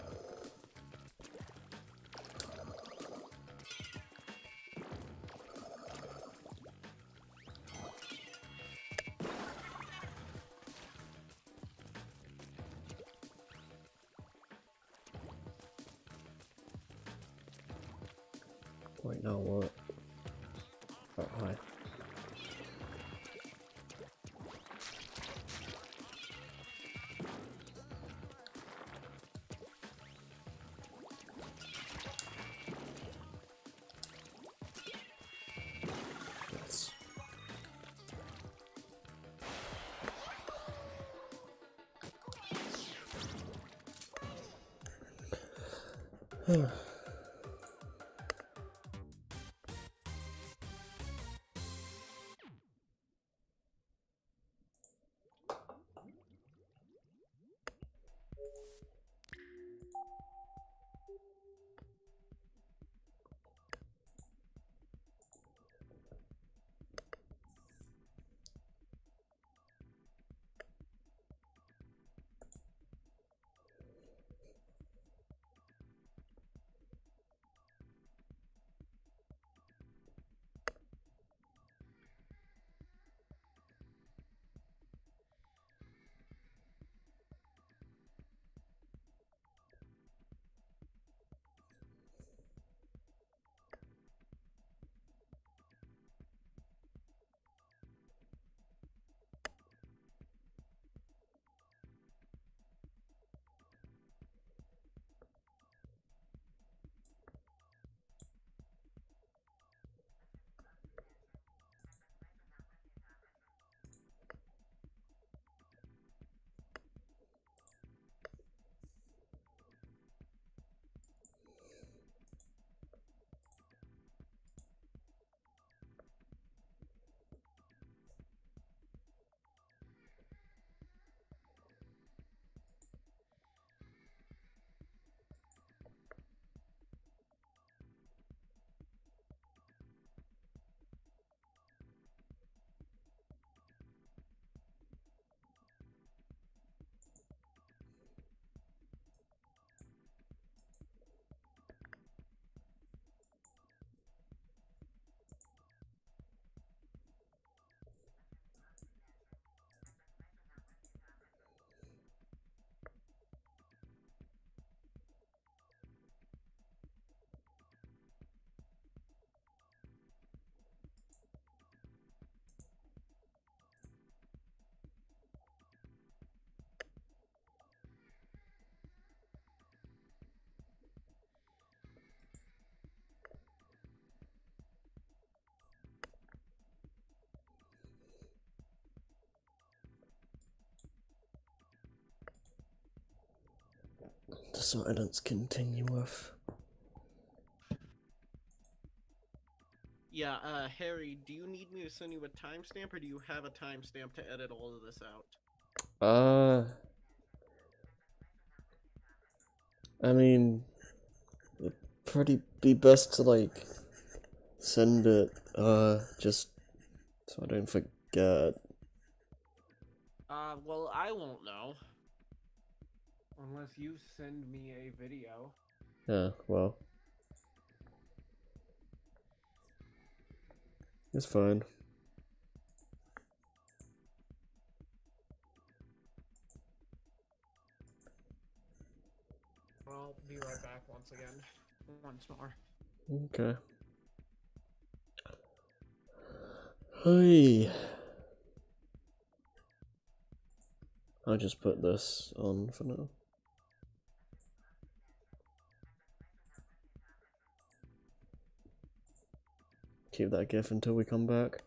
Wait, now what? Oh, hi. Yes. silence continueth. Yeah, Harry, do you need me to send you a timestamp, or do you have a timestamp to edit all of this out? I mean, it'd probably be best to, like, send it, just so I don't forget. Well, I won't know. Unless you send me a video. Yeah, well. It's fine. I'll be right back once again. Once more. Okay. Hey. I'll just put this on for now. Keep that GIF until we come back.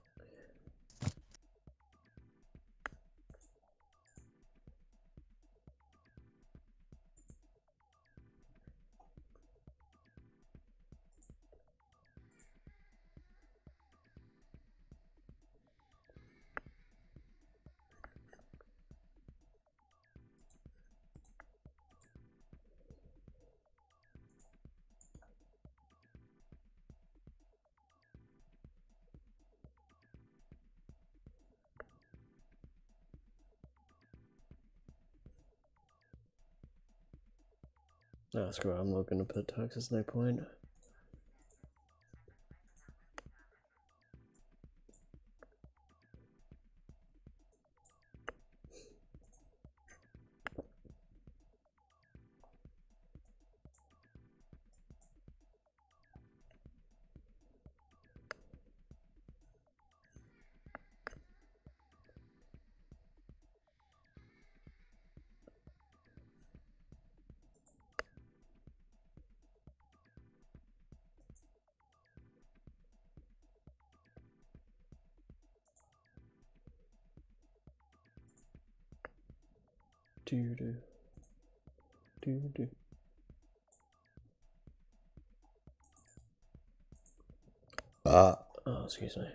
Ah, screw it, I'm not gonna put taxes, no point. Do do do do. Oh, excuse me.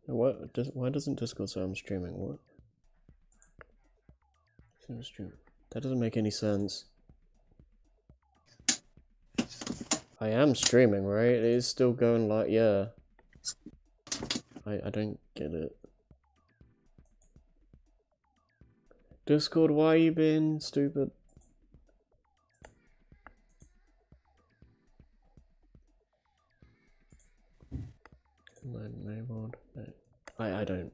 What? Why doesn't Discord say I'm streaming? What? Stream. That doesn't make any sense. I am streaming, right? It is still going like, yeah. I don't get it. Discord, why are you being stupid? Enabled. No. I don't.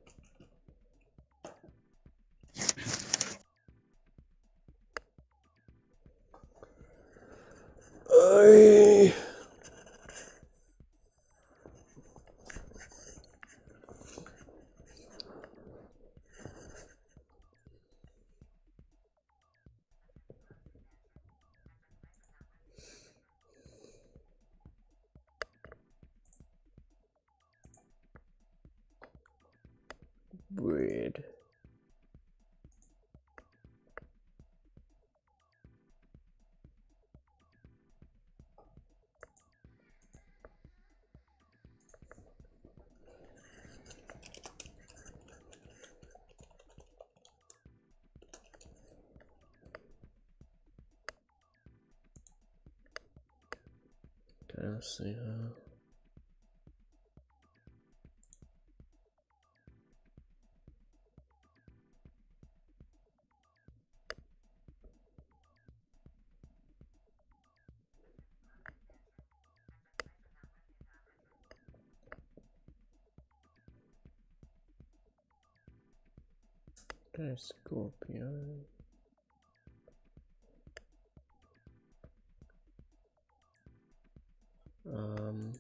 Weird. Okay, let's see. Okay, Scorpion. Um.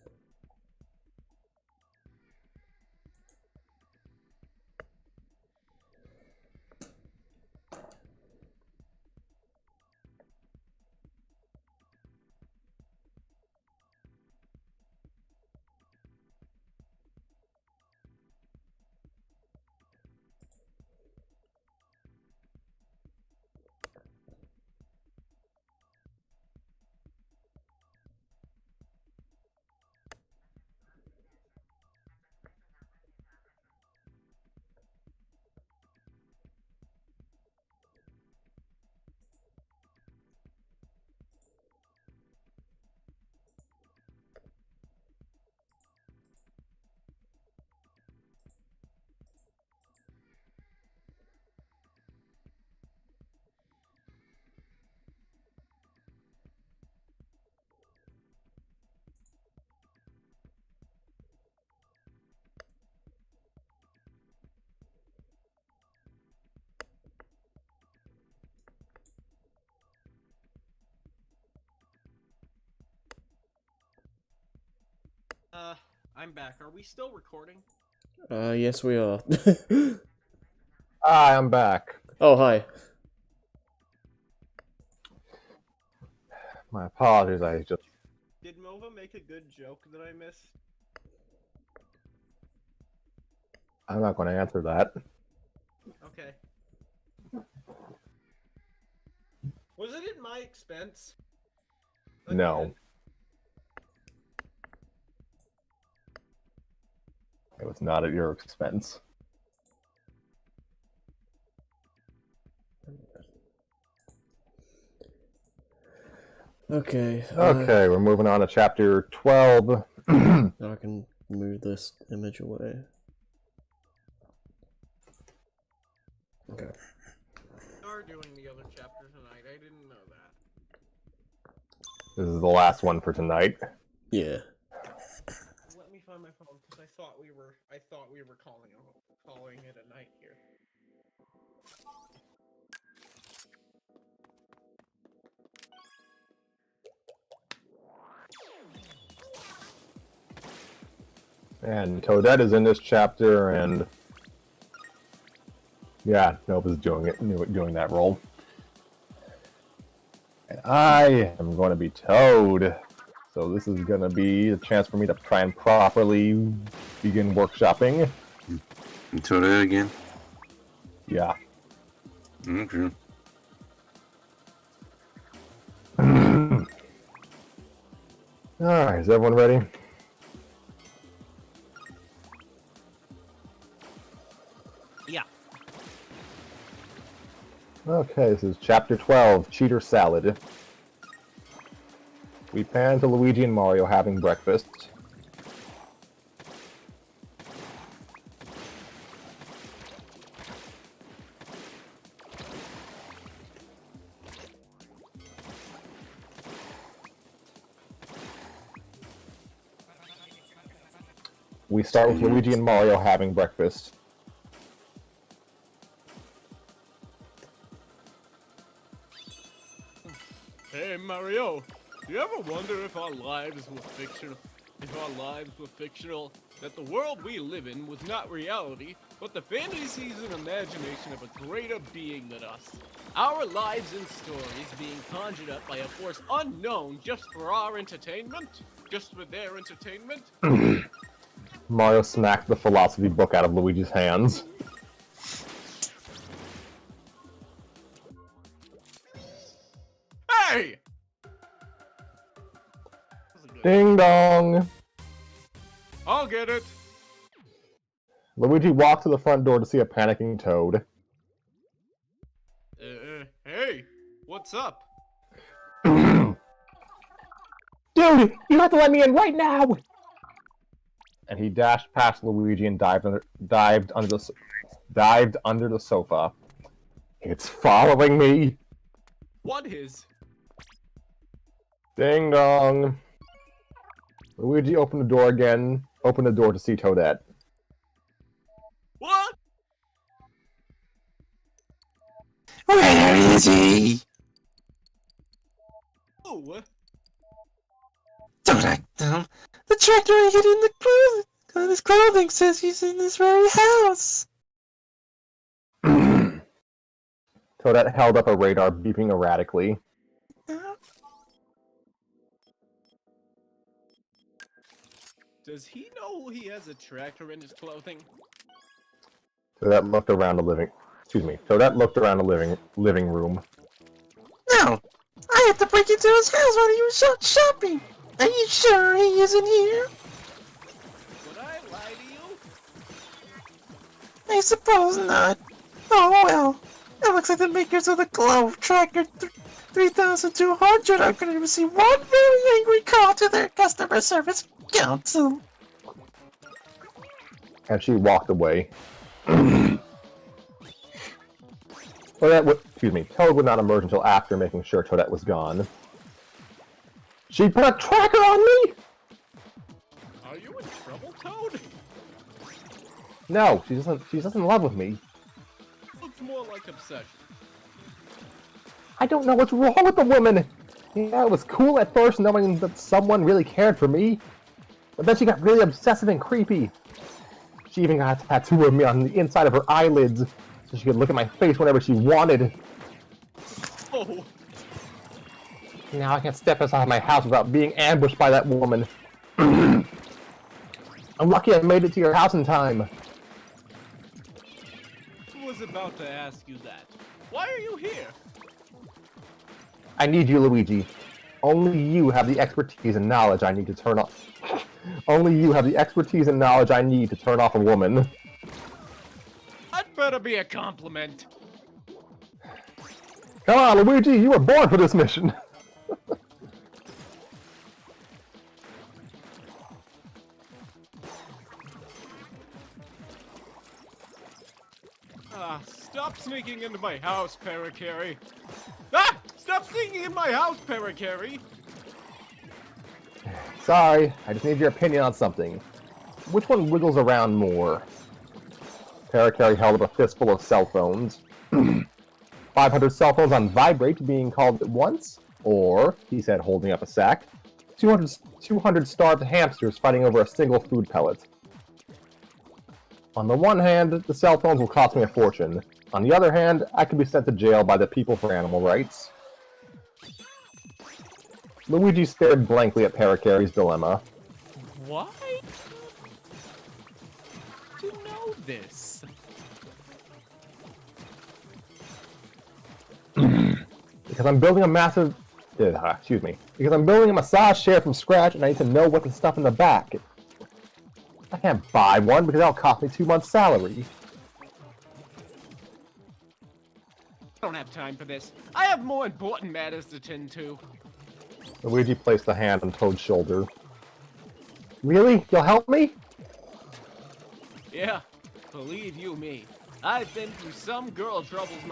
I'm back. Are we still recording? Yes, we are. Hi, I'm back. Oh, hi. My apologies, I just... Did Mova make a good joke that I missed? I'm not going to answer that. Okay. Was it at my expense? No. Again? It was not at your expense. Okay. Okay, we're moving on to chapter 12. Now I can move this image away. Okay. We are doing the other chapter tonight. I didn't know that. This is the last one for tonight. Yeah. Let me find my phone because I thought we were calling it a night here. And Toadette is in this chapter, and yeah, Nova's doing that role. And I am going to be Toad, so this is going to be a chance for me to try and properly begin workshopping. Toadette again? Yeah. Okay. Alright, is everyone ready? Yeah. Okay, this is chapter 12, Cheater Salad. We pan to Luigi and Mario having breakfast. We start with Luigi and Mario having breakfast. Hey Mario, do you ever wonder if our lives were fictional? That the world we live in was not reality, but the fantasies and imagination of a greater being than us. Our lives and stories being conjured up by a force unknown just for our entertainment? Just for their entertainment? Mario smacked the philosophy book out of Luigi's hands. Hey! Ding dong! I'll get it. Luigi walked to the front door to see a panicking Toad. Hey, what's up? Dude, you have to let me in right now! And he dashed past Luigi and dived under the sofa. It's following me. What is? Ding dong. Luigi opened the door again. Opened the door to see Toadette. What? Where is he? Oh, Don't act dumb. The tractor I hid in the clothing. On his clothing says he's in this very house. Toadette held up a radar, beeping erratically. does he know he has a tractor in his clothing? Toadette looked around the living. Excuse me. Toadette looked around the living room. No, I have to break into his house while he was out shopping. Are you sure he isn't here? Would I lie to you? I suppose not. Oh well. It looks like the makers of the Glove Tracker 3200 are going to receive one very angry call to their customer service council. And she walked away. Toad would not emerge until after making sure Toadette was gone. She put a tracker on me? Are you in trouble, Toad? No, she's just in love with me. Looks more like obsession. I don't know what's wrong with the woman. Yeah, it was cool at first knowing that someone really cared for me. But then she got really obsessive and creepy. She even got a tattoo of me on the inside of her eyelids so she could look at my face whenever she wanted. Oh, Now I can't step outside my house without being ambushed by that woman. I'm lucky I made it to your house in time. I was about to ask you that. Why are you here? I need you, Luigi. Only you have the expertise and knowledge I need to turn off. Only you have the expertise and knowledge I need to turn off a woman. That better be a compliment. Come on, Luigi, you were born for this mission. Stop sneaking into my house, Paracary. Ah! Stop sneaking in my house, Paracary. Sorry, I just need your opinion on something. Which one wiggles around more? Paracary held up a fistful of cell phones. 500 cell phones on vibrate being called at once? Or, he said holding up a sack, 200 starved hamsters fighting over a single food pellet. On the one hand, the cell phones will cost me a fortune. On the other hand, I could be sent to jail by the People for Animal Rights. Luigi stared blankly at Paracary's dilemma. Why? To know this. Because I'm building a massive... Because I'm building a massage chair from scratch and I need to know what the stuff in the back. I can't buy one because that'll cost me 2 months' salary. I don't have time for this. I have more important matters to tend to. Luigi placed a hand on Toad's shoulder. Really? You'll help me? Yeah, believe you me. I've been through some girl troubles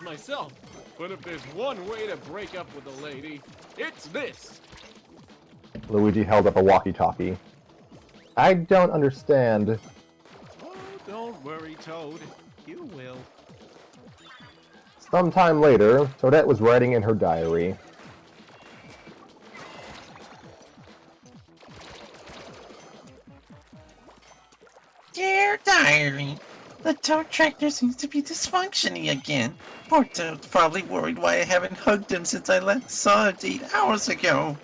myself. But if there's one way to break up with a lady, it's this. Luigi held up a walkie-talkie. I don't understand. Oh, don't worry, Toad. You will. Sometime later, Toadette was writing in her diary. Dear diary, the tow tractor seems to be dysfunctioning again. Poor Toad's probably worried why I haven't hugged him since I last saw it 8 hours ago.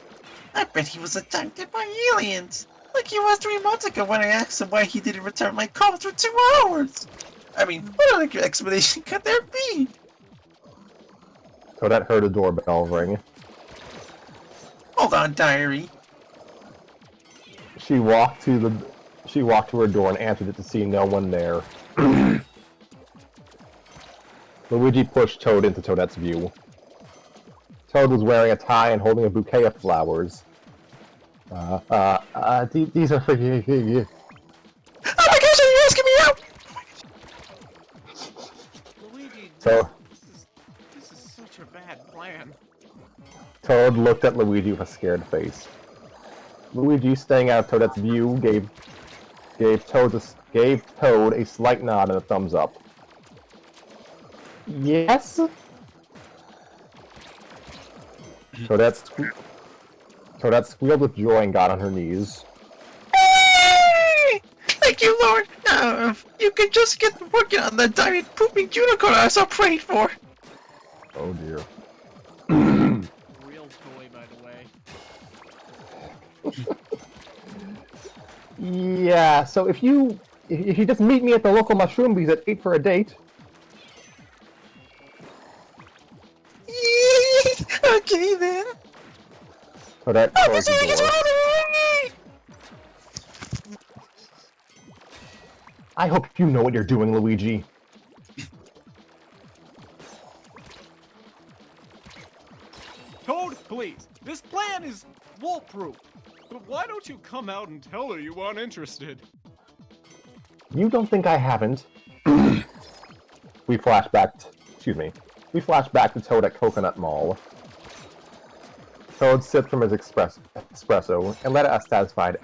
I bet he was abducted by aliens, like he was 3 months ago when I asked him why he didn't return my calls for 2 hours. I mean, what other explanation could there be? Toadette heard a doorbell ring. Hold on, diary. She walked to her door and answered it to see no one there. Luigi pushed Toad into Toadette's view. Toad was wearing a tie and holding a bouquet of flowers. These are for you. Oh my gosh, are you asking me out? Luigi, So, this is such a bad plan. Toad looked at Luigi with a scared face. Luigi, staying out of Toadette's view, gave Toad a slight nod and a thumbs up. Yes? Toadette squealed with joy and got on her knees. Hey! Thank you, Lord! You can just get working on that diamond pooping unicorn I so prayed for! Oh dear. Real toy, by the way. Yeah, so if you just meet me at the local mushroom bees at 8 for a date. Okay then. Toadette closed the door. I hope you know what you're doing, Luigi. Toad, please. This plan is foolproof. But why don't you come out and tell her you aren't interested? You don't think I haven't? We flash back to Toad at Coconut Mall. Toad sipped from his espresso and let out a satisfied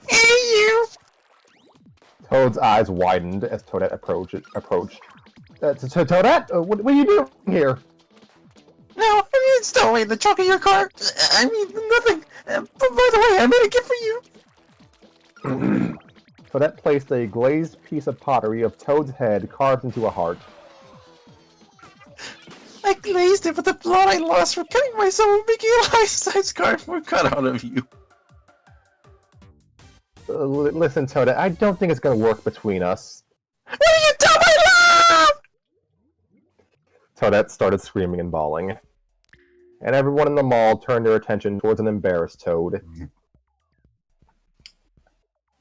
Hey you! Toad's eyes widened as Toadette approached. Toadette, what are you doing here? No, I mean, it's totally in the trunk of your car. I mean, nothing. But by the way, I made a gift for you. Toadette placed a glazed piece of pottery of Toad's head carved into a heart. I glazed it with the blood I lost from cutting myself and making a life-size scarf cut out of you. Listen, Toadette, I don't think it's gonna work between us. What are you doing, my love? Toadette started screaming and bawling. And everyone in the mall turned their attention towards an embarrassed Toad.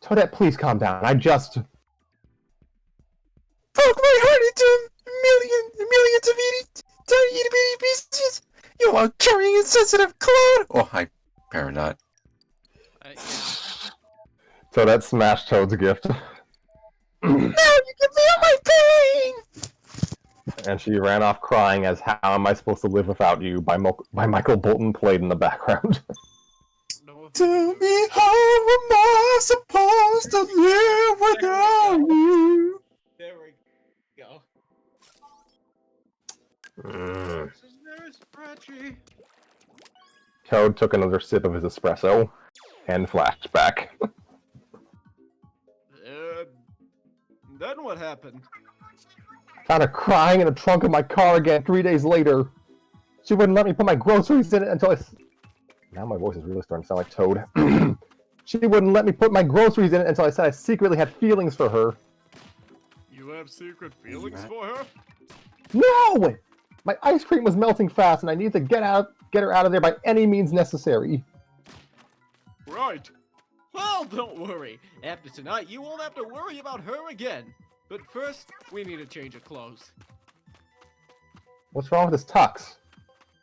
Toadette, please calm down. I just... Broke my heart into millions of tiny itty bitty pieces. You are carrying insensitive clown. Oh, I better not. Yeah. Toadette smashed Toad's gift. Now you can feel my pain. And she ran off crying as How Am I Supposed to Live Without You by Michael Bolton played in the background. No, Tell me, how am I supposed to live without you? there we go. Mm. This is very scratchy. Toad took another sip of his espresso and flashed back. Then what happened? Found her crying in the trunk of my car again 3 days later. She wouldn't let me put my groceries in it until Now my voice is really starting to sound like Toad. She wouldn't let me put my groceries in it until I said I secretly had feelings for her. You have secret feelings for her? No! My ice cream was melting fast and I needed to get her out of there by any means necessary. Right. Well, don't worry. After tonight, you won't have to worry about her again. But first, we need a change of clothes. What's wrong with this tux?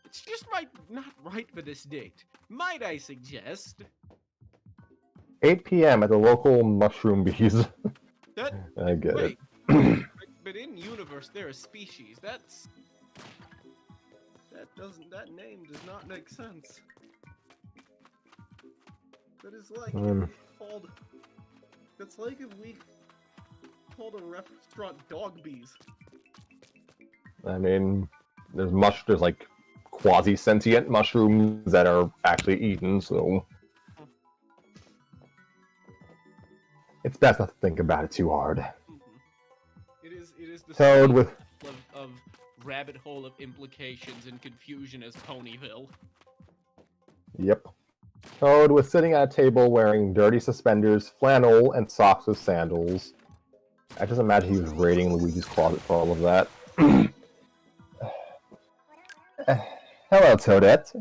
It's just not right for this date. Might I suggest? 8 p.m. at the local mushroom bees. That I get wait, it. but in universe there are species. That name does not make sense. That is like called. That's like if we called a restaurant dog bees. I mean, there's like quasi-sentient mushrooms that are actually eaten, so it's best not to think about it too hard. It is the Toad same with of rabbit hole of implications and confusion as Ponyville. Yep. Toad was sitting at a table wearing dirty suspenders, flannel, and socks with sandals. I just imagine he was raiding Luigi's closet for all of that. Hello, Toadette.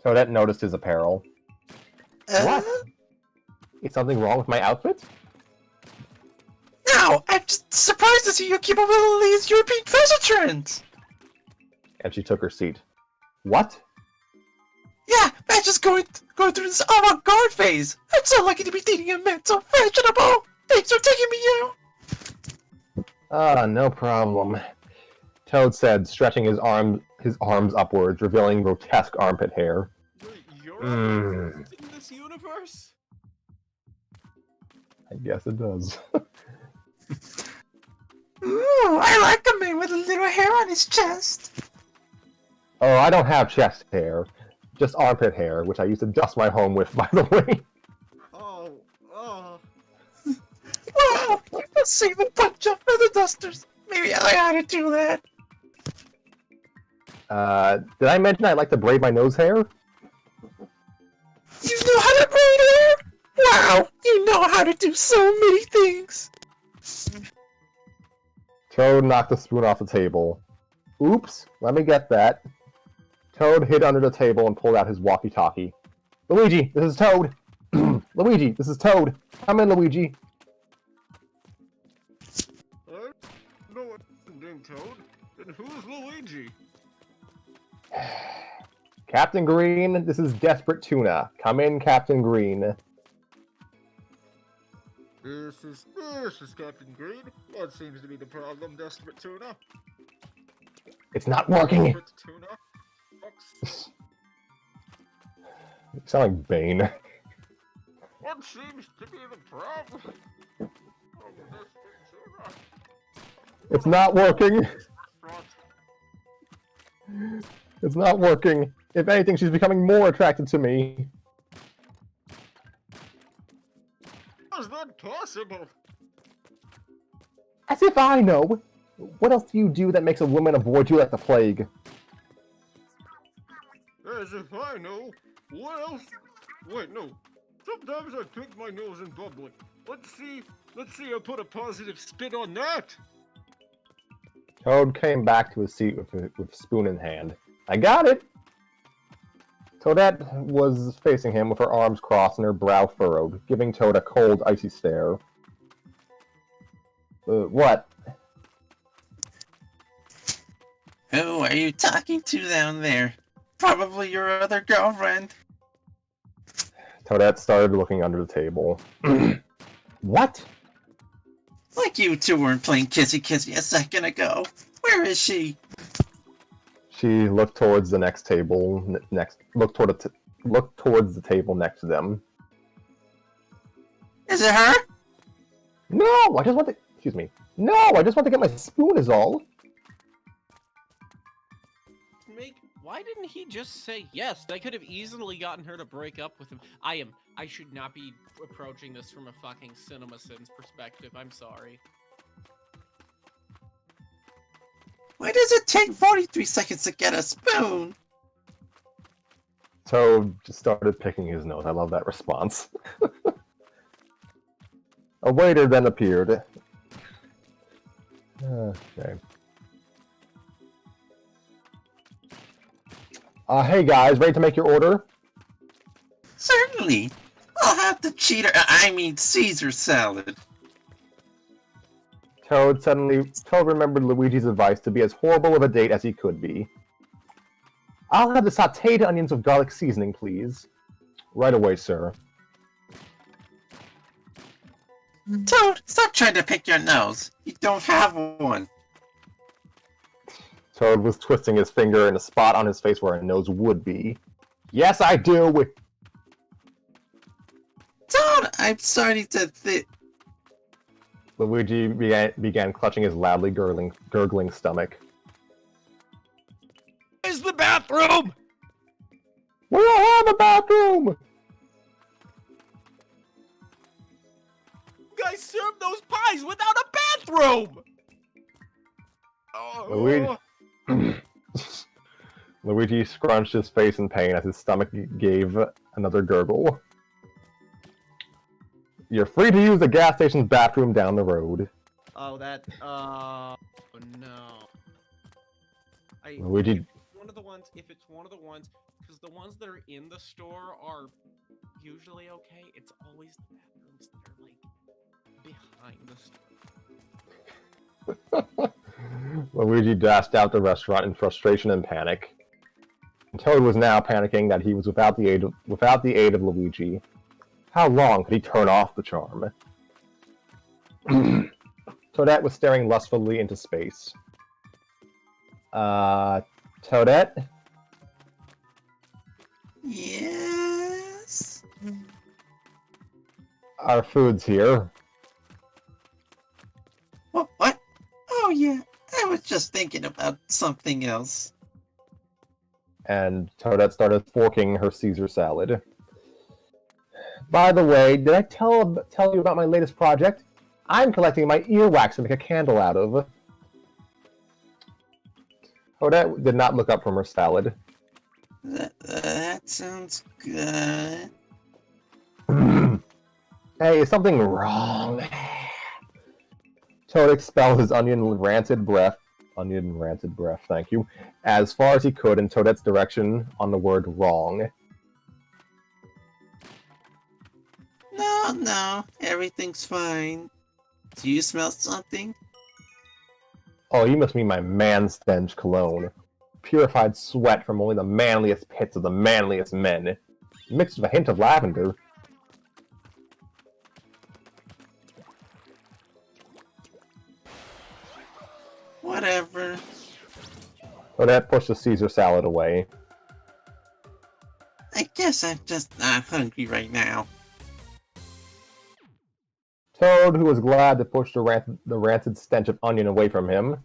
Toadette noticed his apparel. What? Is something wrong with my outfit? No, I'm just surprised to see you keep up with all these European fashion trends. And she took her seat. What? Yeah, I'm just going through this avant-garde phase. I'm so lucky to be dating a man so fashionable. Thanks for taking me out. No problem. Toad said, stretching his arms upwards, revealing grotesque armpit hair. Wait, you're Mm. in this universe? I guess it does. Ooh, I like a man with a little hair on his chest. Oh, I don't have chest hair. Just armpit hair, which I used to dust my home with, by the way. Oh. Wow, let's save a bunch of feather dusters. Maybe I ought to do that. Did I mention I like to braid my nose hair? You know how to braid hair? Wow, you know how to do so many things. Toad knocked the spoon off the table. Oops, let me get that. Toad hid under the table and pulled out his walkie-talkie. Luigi, this is Toad! Luigi, this is Toad! Come in, Luigi! I don't know what's named Toad. And who's Luigi? Captain Green, this is Desperate Tuna. Come in, Captain Green. This is Captain Green. What seems to be the problem, Desperate Tuna? It's not working! Desperate Tuna? Fox? You sound like Bane. What seems to be the problem? Oh, Desperate Tuna. It's not working! Restaurant. It's not working. If anything, she's becoming more attracted to me. How is that possible? As if I know! What else do you do that makes a woman avoid you like the plague? As if I know. What else? Wait, no. Sometimes I pick my nose in public. Let's see I put a positive spin on that. Toad came back to his seat with spoon in hand. I got it! Toadette was facing him with her arms crossed and her brow furrowed, giving Toad a cold, icy stare. What? Who are you talking to down there? Probably your other girlfriend. Toadette started looking under the table. What? Like you two weren't playing kissy kissy a second ago. Where is she? She looked towards the next table. Looked towards the table next to them. Is it her? No, I just want to. Excuse me. No, I just want to get my spoon. Is all. Why didn't he just say yes? That could have easily gotten her to break up with him. I should not be approaching this from a fucking CinemaSins perspective. I'm sorry. Why does it take 43 seconds to get a spoon? Toad just started picking his nose. I love that response. A waiter then appeared. Okay. Hey guys, ready to make your order? Certainly. I'll have the Caesar salad. Toad remembered Luigi's advice to be as horrible of a date as he could be. I'll have the sautéed onions with garlic seasoning, please. Right away, sir. Toad, stop trying to pick your nose. You don't have one. Toad was twisting his finger in a spot on his face where a nose would be. Yes, I do! Toad, I'm starting to think... Luigi began clutching his loudly gurgling stomach. Where's the bathroom? We don't have a bathroom! You guys served those pies without a bathroom! Luigi scrunched his face in pain as his stomach gave another gurgle. You're free to use the gas station's bathroom down the road. Oh, oh no. Luigi... If it's one of the ones, because the ones that are in the store are usually okay, it's always the bathrooms that are, like, behind the store. Luigi dashed out the restaurant in frustration and panic. And Toad was now panicking that he was without the aid of Luigi. How long could he turn off the charm? Toadette was staring lustfully into space. Toadette? Yes? Our food's here. What? Oh yeah, I was just thinking about something else. And Toadette started forking her Caesar salad. By the way, did I tell you about my latest project? I'm collecting my earwax to make a candle out of. Toadette did not look up from her salad. That sounds good. Hey, is something wrong? Toad expelled his rancid breath, thank you, as far as he could in Toadette's direction on the word wrong. No, everything's fine. Do you smell something? Oh, you must mean my man-stench cologne. Purified sweat from only the manliest pits of the manliest men, mixed with a hint of lavender. Whatever. Toadette pushed the Caesar salad away. I guess I'm just not hungry right now. Toad, who was glad to push the rancid stench of onion away from him,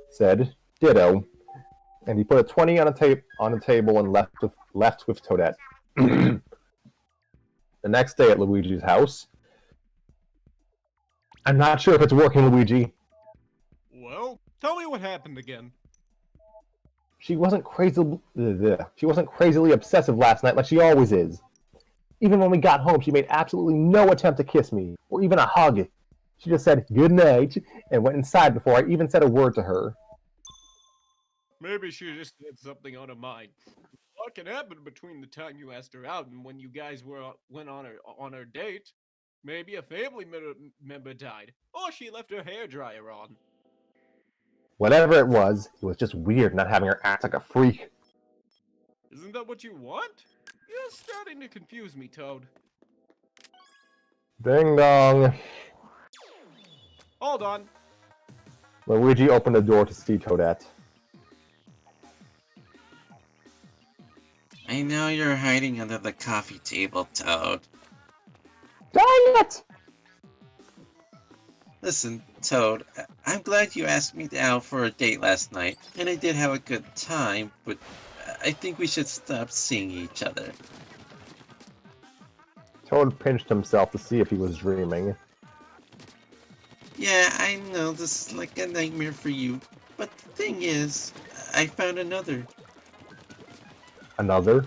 said, "Ditto," and he put a 20 on a table and left with Toadette. The next day at Luigi's house. I'm not sure if it's working, Luigi. Well, tell me what happened again. She wasn't crazily obsessive last night like she always is. Even when we got home, she made absolutely no attempt to kiss me, or even a hug. She just said, "Good night," and went inside before I even said a word to her. Maybe she just had something on her mind. What can happen between the time you asked her out and when you guys went on her date? Maybe a family member died, or she left her hairdryer on. Whatever it was just weird not having her act like a freak. Isn't that what you want? You're starting to confuse me, Toad. Ding dong. Hold on. Luigi opened the door to see Toadette. I know you're hiding under the coffee table, Toad. Dang it! Listen, Toad, I'm glad you asked me out for a date last night, and I did have a good time, but I think we should stop seeing each other. Toad pinched himself to see if he was dreaming. Yeah, I know this is like a nightmare for you, but the thing is, I found another. Another?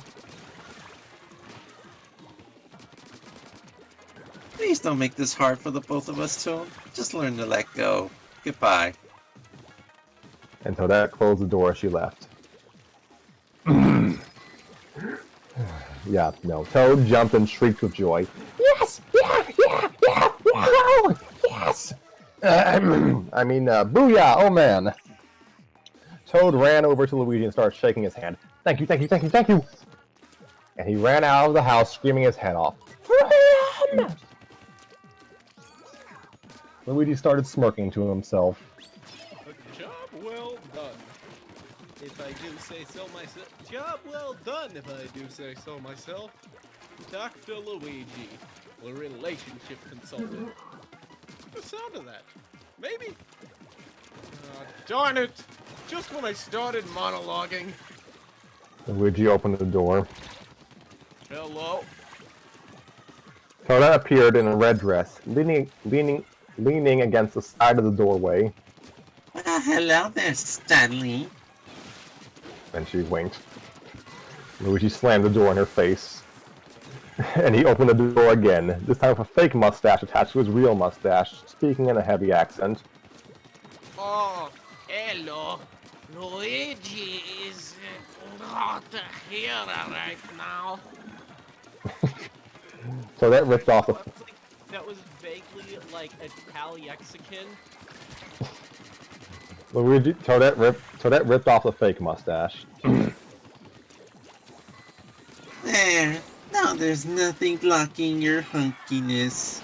Please don't make this hard for the both of us, Toad. Just learn to let go. Goodbye. And Toadette closed the door as she left. Yeah, no. Toad jumped and shrieked with joy. Yes! Yeah! Wow! Yes! Booyah! Oh man! Toad ran over to Luigi and started shaking his hand. Thank you! And he ran out of the house screaming his head off. Freedom! Luigi started smirking to himself. A job well done. If I do say so myself. Job well done, if I do say so myself. Dr. Luigi, the relationship consultant. The sound of that. Maybe. Darn it! Just when I started monologuing. Luigi opened the door. Hello. Toadette appeared in a red dress, leaning against the side of the doorway. Hello there, Stanley. And she winked. Luigi slammed the door in her face. And he opened the door again, this time with a fake mustache attached to his real mustache, speaking in a heavy accent. Oh, hello. Luigi is not here right now. So that ripped off the... That was vaguely like Italian-Mexican. Toadette ripped off the fake mustache. There. Now there's nothing blocking your hunkiness.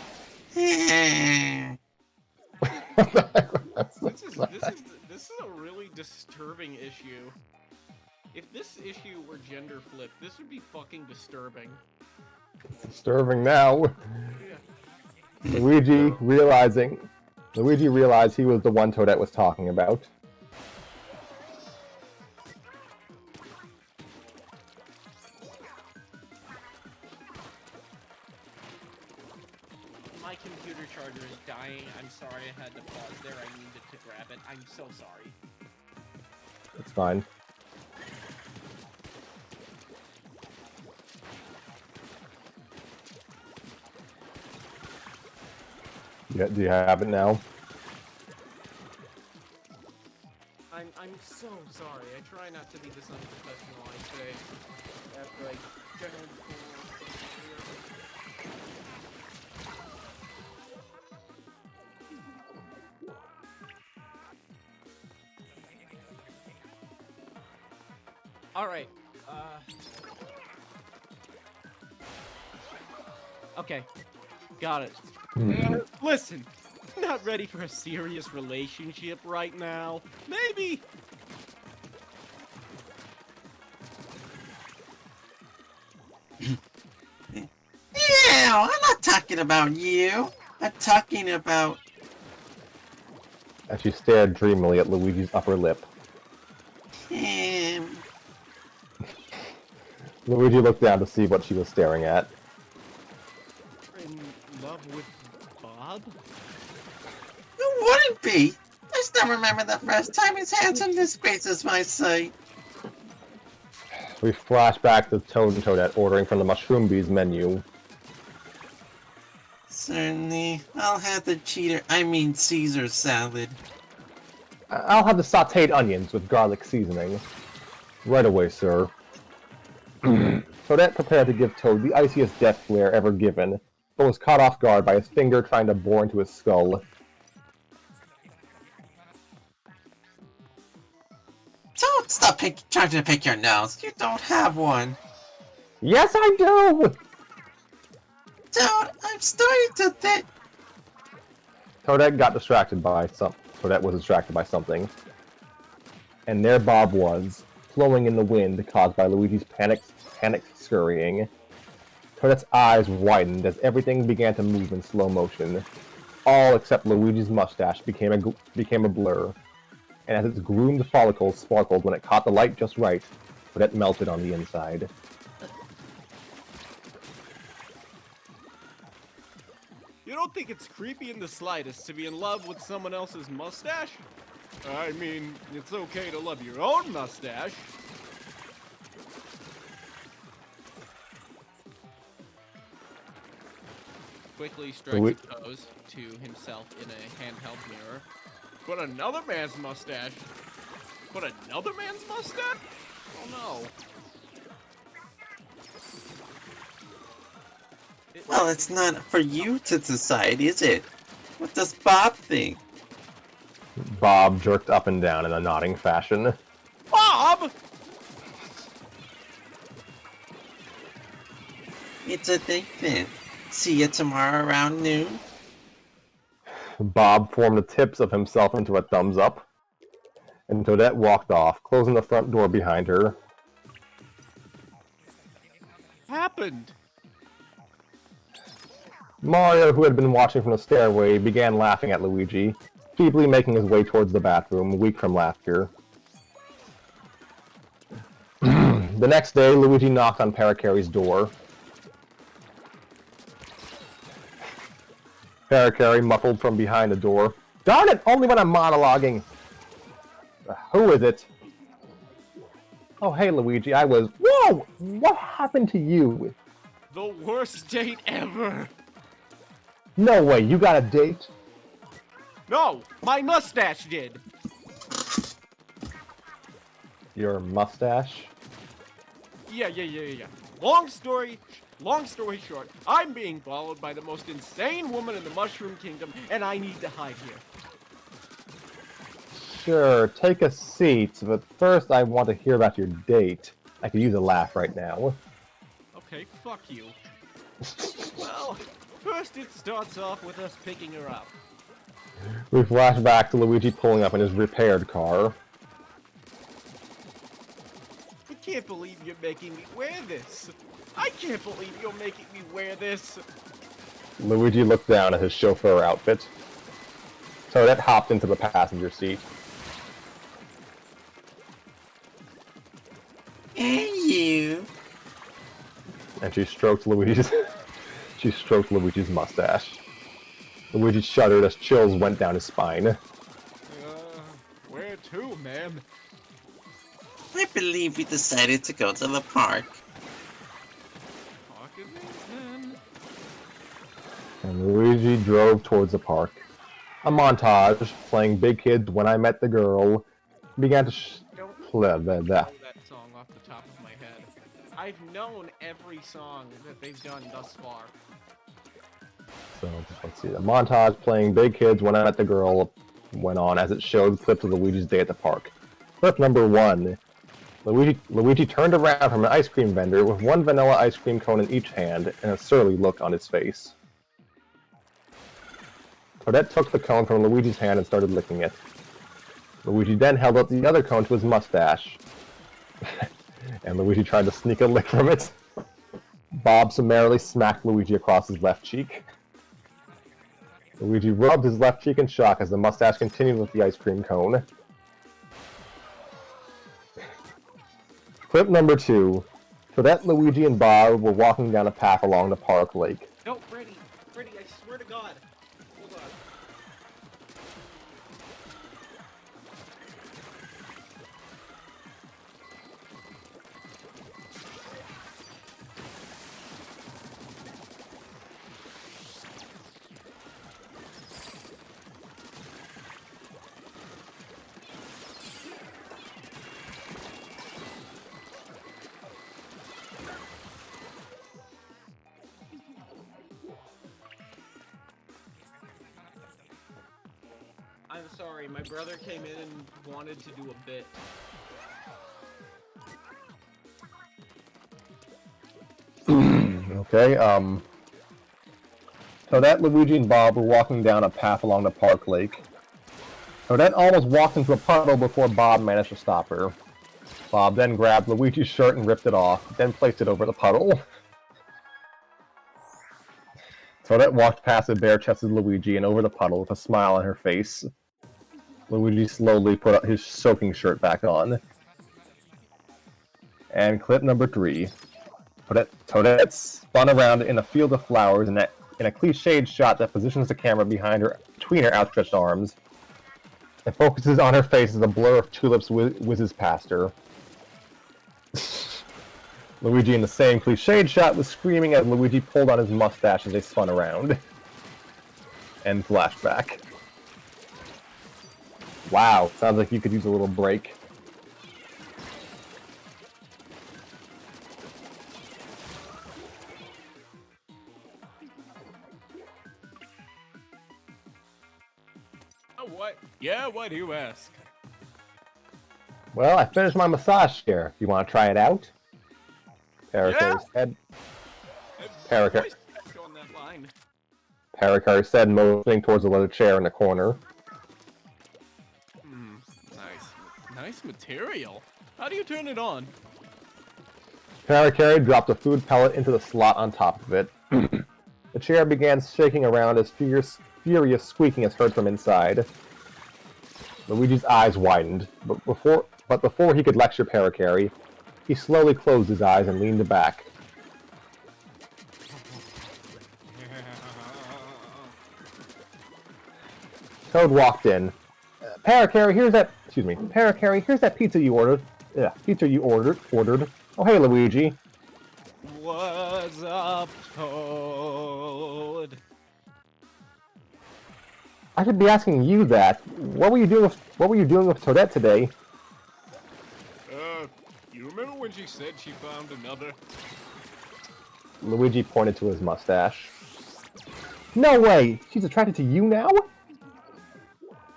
This This is a really disturbing issue. If this issue were gender flipped, this would be fucking disturbing. It's disturbing now. Luigi realized he was the one Toadette was talking about. My computer charger is dying. I'm sorry I had to pause there. I needed to grab it. I'm so sorry. It's fine. Yeah, do you have it now? I'm so sorry. I try not to be this unprofessional, I say. After I generally Alright, okay, got it. Listen, I'm not ready for a serious relationship right now. Maybe. Yeah, I'm not talking about you. I'm talking about... As she stared dreamily at Luigi's upper lip. him. Luigi looked down to see what she was staring at. In love with Bob? Who wouldn't be? I still remember the first time his handsome disgraces my sight. We flash back to Toad and Toadette ordering from the Mushroom Bees menu. Certainly. I'll have the Caesar salad. I'll have the sautéed onions with garlic seasoning. Right away, sir. Toadette prepared to give Toad the iciest death glare ever given, but was caught off guard by his finger trying to bore into his skull. Don't stop trying to pick your nose. You don't have one. Yes, I do! Dude, I'm starting to think... Toadette got distracted by Toadette was distracted by something. And there Bob was, flowing in the wind caused by Luigi's panicked scurrying. Toadette's eyes widened as everything began to move in slow motion. All except Luigi's mustache became a blur. And as its groomed follicles sparkled when it caught the light just right, Toadette melted on the inside. You don't think it's creepy in the slightest to be in love with someone else's mustache? I mean, it's okay to love your own mustache. Quickly strikes a pose to himself in a handheld mirror. But another man's mustache? But another man's mustache? Oh no. Well, it's not for you to decide, is it? What does Bob think? Bob jerked up and down in a nodding fashion. Bob! It's a thing then. See you tomorrow around noon. Bob formed the tips of himself into a thumbs up, and Toadette walked off, closing the front door behind her. Happened. Mario, who had been watching from the stairway, began laughing at Luigi, feebly making his way towards the bathroom, weak from laughter. The next day, Luigi knocked on Paracari's door. Paracari muffled from behind the door. Darn it! Only when I'm monologuing! Who is it? Oh, hey, Luigi, I was... Whoa! What happened to you? The worst date ever. No way, you got a date? No, my mustache did. Your mustache? Yeah. Long story short, I'm being followed by the most insane woman in the Mushroom Kingdom, and I need to hide here. Sure, take a seat, but first I want to hear about your date. I could use a laugh right now. Okay, fuck you. Well, first it starts off with us picking her up. We flash back to Luigi pulling up in his repaired car. I can't believe you're making me wear this. I can't believe you're making me wear this. Luigi looked down at his chauffeur outfit. Toadette hopped into the passenger seat. Hey, you. And she stroked Luigi's mustache. Luigi shuddered as chills went down his spine. Where to, ma'am? I believe we decided to go to the park. Park it is, then. And Luigi drove towards the park. A montage playing Big Kids When I Met the Girl began to Know that song off the top of my head. I've known every song that they've done thus far. So let's see. The montage playing Big Kids When I Met the Girl went on as it showed clips of Luigi's day at the park. Clip number 1. Luigi turned around from an ice cream vendor with one vanilla ice cream cone in each hand and a surly look on his face. Toadette took the cone from Luigi's hand and started licking it. Luigi then held up the other cone to his mustache. And Luigi tried to sneak a lick from it. Bob summarily smacked Luigi across his left cheek. Luigi rubbed his left cheek in shock as the mustache continued with the ice cream cone. Clip number 2. Toadette, Luigi, and Bob were walking down a path along the park lake. No, Freddy, I swear to God. Hold on. I'm sorry, my brother came in and wanted to do a bit. Okay, Toadette, Luigi, and Bob were walking down a path along the park lake. Toadette almost walked into a puddle before Bob managed to stop her. Bob then grabbed Luigi's shirt and ripped it off, then placed it over the puddle. Toadette walked past the bare-chested Luigi and over the puddle with a smile on her face. Luigi slowly put his soaking shirt back on. And clip number 3. Toadette spun around in a field of flowers in a cliched shot that positions the camera between her outstretched arms. It focuses on her face as a blur of tulips whizzes past her. Luigi, in the same cliched shot, was screaming as Luigi pulled on his mustache as they spun around. And flashback. Wow, sounds like you could use a little break. Oh, what? Yeah, what do you ask? Well, I finished my massage chair. You want to try it out? Parakarry said. Parakarry On that line. Parakarry said, motioning towards the leather chair in the corner. Nice material. How do you turn it on? Parakarry dropped a food pellet into the slot on top of it. The chair began shaking around as furious squeaking is heard from inside. Luigi's eyes widened, but before he could lecture Parakarry, he slowly closed his eyes and leaned back. Toad walked in. Parakarry, here's that pizza you ordered. Yeah, pizza you ordered. Oh, hey, Luigi. What's up, Toad? I should be asking you that. What were you doing with Toadette today? You remember when she said she found another? Luigi pointed to his mustache. No way! She's attracted to you now?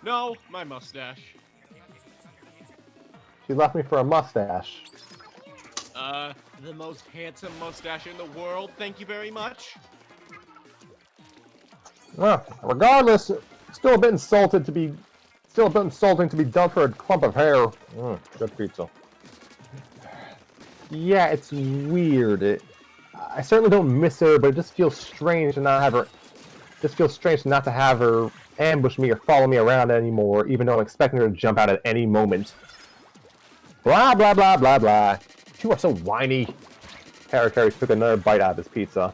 No, my mustache. She left me for a mustache. The most handsome mustache in the world, thank you very much. Regardless, Still a bit insulting to be dumped for a clump of hair. Good pizza. Yeah, it's weird. I certainly don't miss her, but it just feels strange to not have her. Just feels strange not to have her ambush me or follow me around anymore, even though I'm expecting her to jump out at any moment. Blah blah blah blah blah. You are so whiny. Harry took another bite out of his pizza.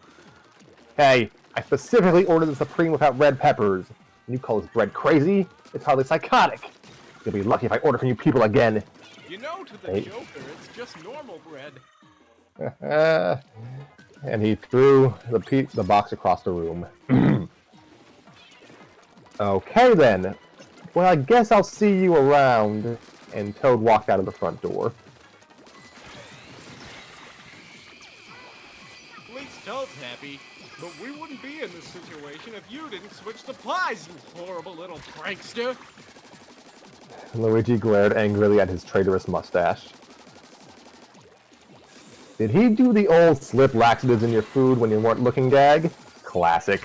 Hey, I specifically ordered the Supreme without red peppers. And you call this bread crazy? It's hardly psychotic. You'll be lucky if I order from you people again. You know, to the Joker, it's just normal bread. And he threw the box across the room. Okay then. Well, I guess I'll see you around. And Toad walked out of the front door. At least Toad's happy. But we wouldn't be in this situation if you didn't switch the pies, you horrible little prankster. Luigi glared angrily at his traitorous mustache. Did he do the old slip laxatives in your food when you weren't looking gag? Classic.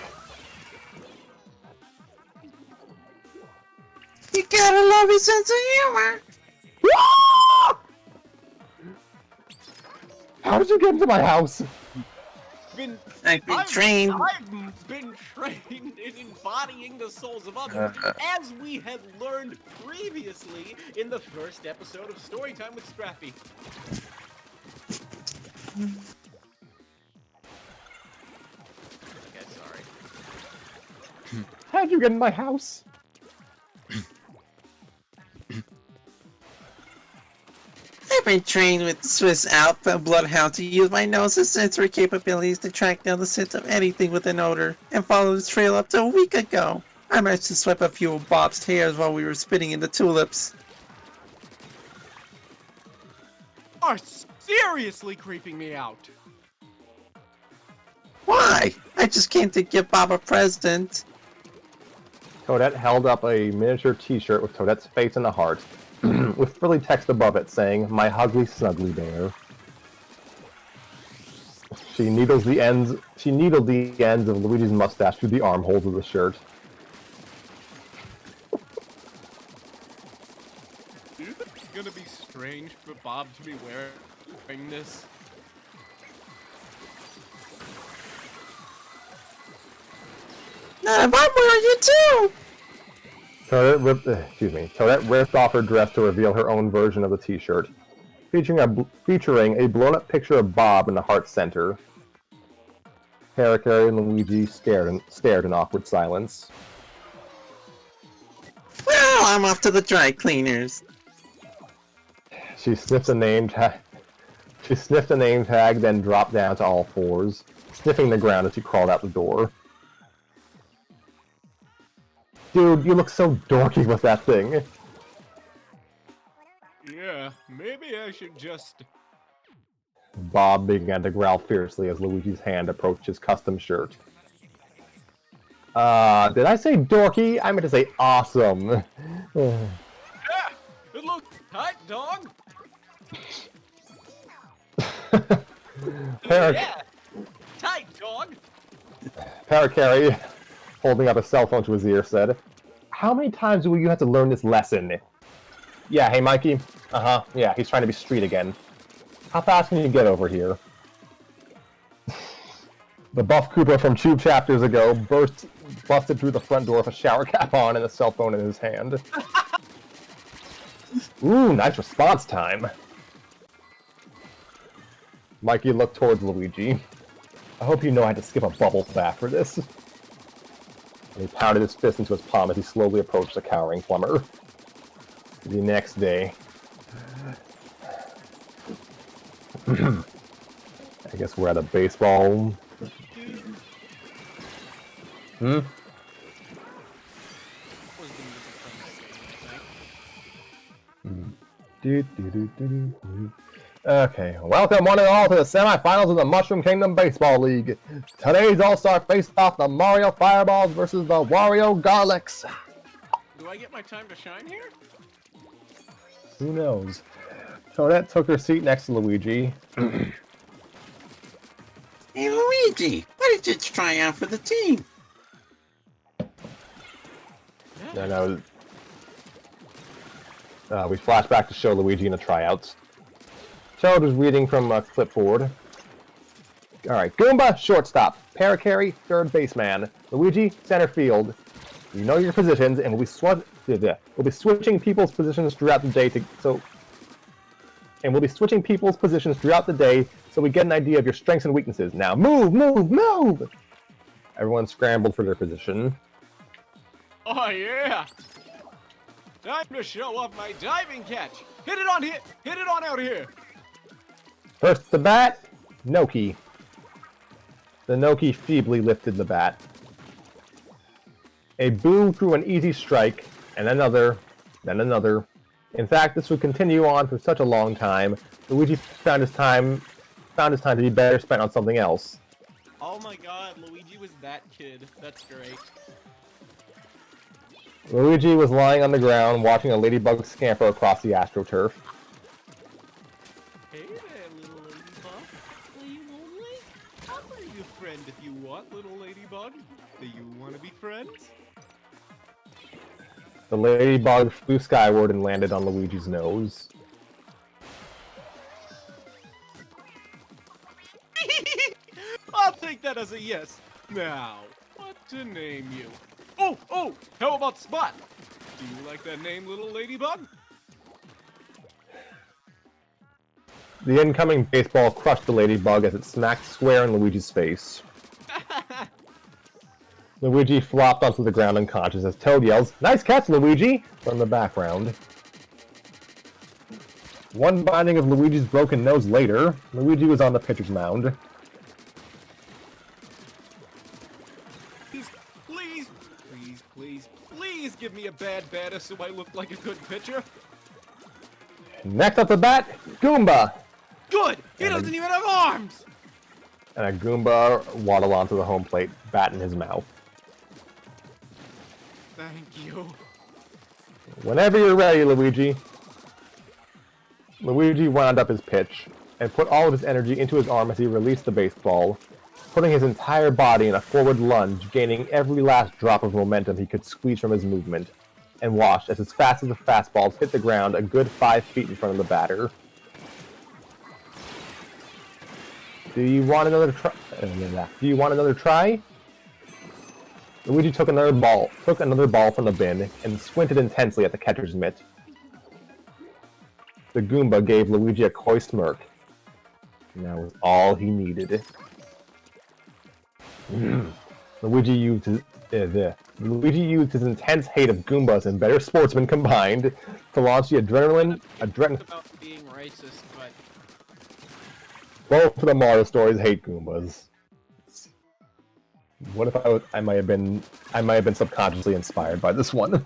You gotta love his sense of humor. How did you get into my house? I've been trained. I've been trained in embodying the souls of others, as we had learned previously in the first episode of Storytime with Scrappy. Okay, sorry. How'd you get in my house? I've been trained with Swiss Alpha Bloodhound to use my nose's sensory capabilities to track down the scent of anything with an odor, and follow the trail up to a week ago. I managed to swipe a few of Bob's hairs while we were spitting in the tulips. Are seriously creeping me out. Why? I just came to give Bob a present. Toadette held up a miniature t-shirt with Toadette's face in a heart, with frilly text above it saying, "My ugly snuggly bear." She needled the ends of Luigi's mustache through the armholes of the shirt. Do you think it's gonna be strange for Bob to be wearing this? Bob, where are you too? Toadette ripped off her dress to reveal her own version of the t-shirt, featuring a blown-up picture of Bob in the heart center. Harry and Luigi stared in awkward silence. Well, I'm off to the dry cleaners. She sniffed a name tag. Then dropped down to all fours, sniffing the ground as she crawled out the door. Dude, you look so dorky with that thing. Yeah, maybe I should just... Bob began to growl fiercely as Luigi's hand approached his custom shirt. Did I say dorky? I meant to say awesome. Yeah, it looks tight, dog. Yeah, tight, dog. Paracari, holding up a cell phone to his ear, said, "How many times will you have to learn this lesson?" Yeah, hey Mikey. Yeah, he's trying to be street again. How fast can you get over here? The buff Cooper from 2 chapters ago busted through the front door with a shower cap on and a cell phone in his hand. Ooh, nice response time. Mikey looked towards Luigi. I hope you know I had to skip a bubble bath for this. And he pounded his fist into his palm as he slowly approached the cowering plumber. The next day. I guess we're at a baseball. Okay, welcome one and all to the semifinals of the Mushroom Kingdom Baseball League. Today's All-Star face-off, the Mario Fireballs versus the Wario Garlics. Do I get my time to shine here? Who knows? Toadette took her seat next to Luigi. Hey Luigi, why did you try out for the team? No. We flash back to show Luigi in the tryouts. Child is reading from a clipboard. Alright, Goomba, shortstop. Paracarry, third baseman. Luigi, center field. You know your positions, and we'll be switching people's positions throughout the day so we get an idea of your strengths and weaknesses. Now move, move, move! Everyone scrambled for their position. Oh yeah! Time to show off my diving catch. Hit it on here. Hit it on out here. First the bat, Noki. The Noki feebly lifted the bat. A Boo threw an easy strike, and another, then another. In fact, this would continue on for such a long time. Luigi found his time to be better spent on something else. Oh my god, Luigi was that kid. That's great. Luigi was lying on the ground watching a ladybug scamper across the AstroTurf. Hey there, little ladybug. Are you lonely? I'll be your friend if you want, little ladybug. Do you want to be friends? The ladybug flew skyward and landed on Luigi's nose. I'll take that as a yes. Now, what to name you? Oh, how about Spot? Do you like that name, little ladybug? The incoming baseball crushed the ladybug as it smacked square in Luigi's face. Luigi flopped onto the ground unconscious as Toad yells, "Nice catch, Luigi!" from the background. One binding of Luigi's broken nose later, Luigi was on the pitcher's mound. Please give me a bad batter so I look like a good pitcher. Next up the bat, Goomba! Good! He doesn't even have arms! And a Goomba waddled onto the home plate, bat in his mouth. Thank you. Whenever you're ready, Luigi. Luigi wound up his pitch, and put all of his energy into his arm as he released the baseball, putting his entire body in a forward lunge, gaining every last drop of momentum he could squeeze from his movement, and watched as fast as the fastballs hit the ground a good 5 feet in front of the batter. Do you want another try? Luigi took another ball from the bin and squinted intensely at the catcher's mitt. The Goomba gave Luigi a coy smirk. And that was all he needed. Luigi used his intense hate of Goombas and better sportsmen combined to launch the adrenaline. About being racist, but Both of the Mario stories hate Goombas. What if I might have been subconsciously inspired by this one.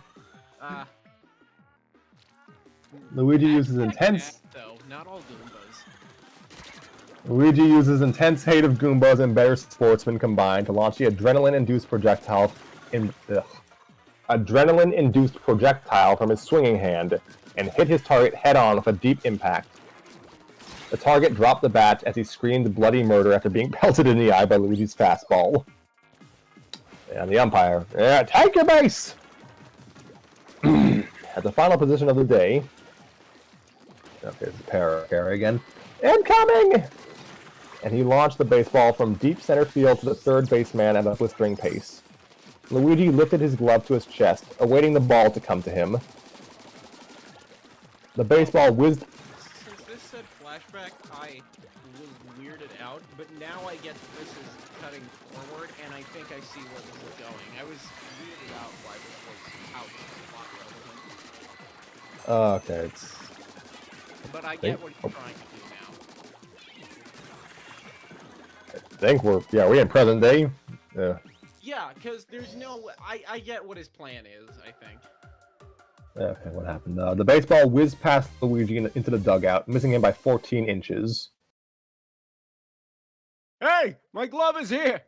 Luigi uses intense. though, not all Goombas. Luigi uses intense hate of Goombas and better sportsmen combined to launch the adrenaline-induced projectile from his swinging hand and hit his target head-on with a deep impact. The target dropped the bat as he screamed bloody murder after being pelted in the eye by Luigi's fastball. And the umpire, take your base! At the final position of the day, okay, it's Parry again. Incoming! And he launched the baseball from deep center field to the third baseman at a blistering pace. Luigi lifted his glove to his chest, awaiting the ball to come to him. The baseball whizzed. Since this said flashback, I was weirded out, but now I get that this is cutting forward, and I think I see where this is going. I was weirded out why this was out of the plot relevant. Okay, it's. But I get what you're trying to do now. I think we're in present day. Yeah, because there's no... I get what his plan is, I think. Okay, what happened? The baseball whizzed past Luigi into the dugout, missing him by 14 inches. Hey, my glove is here!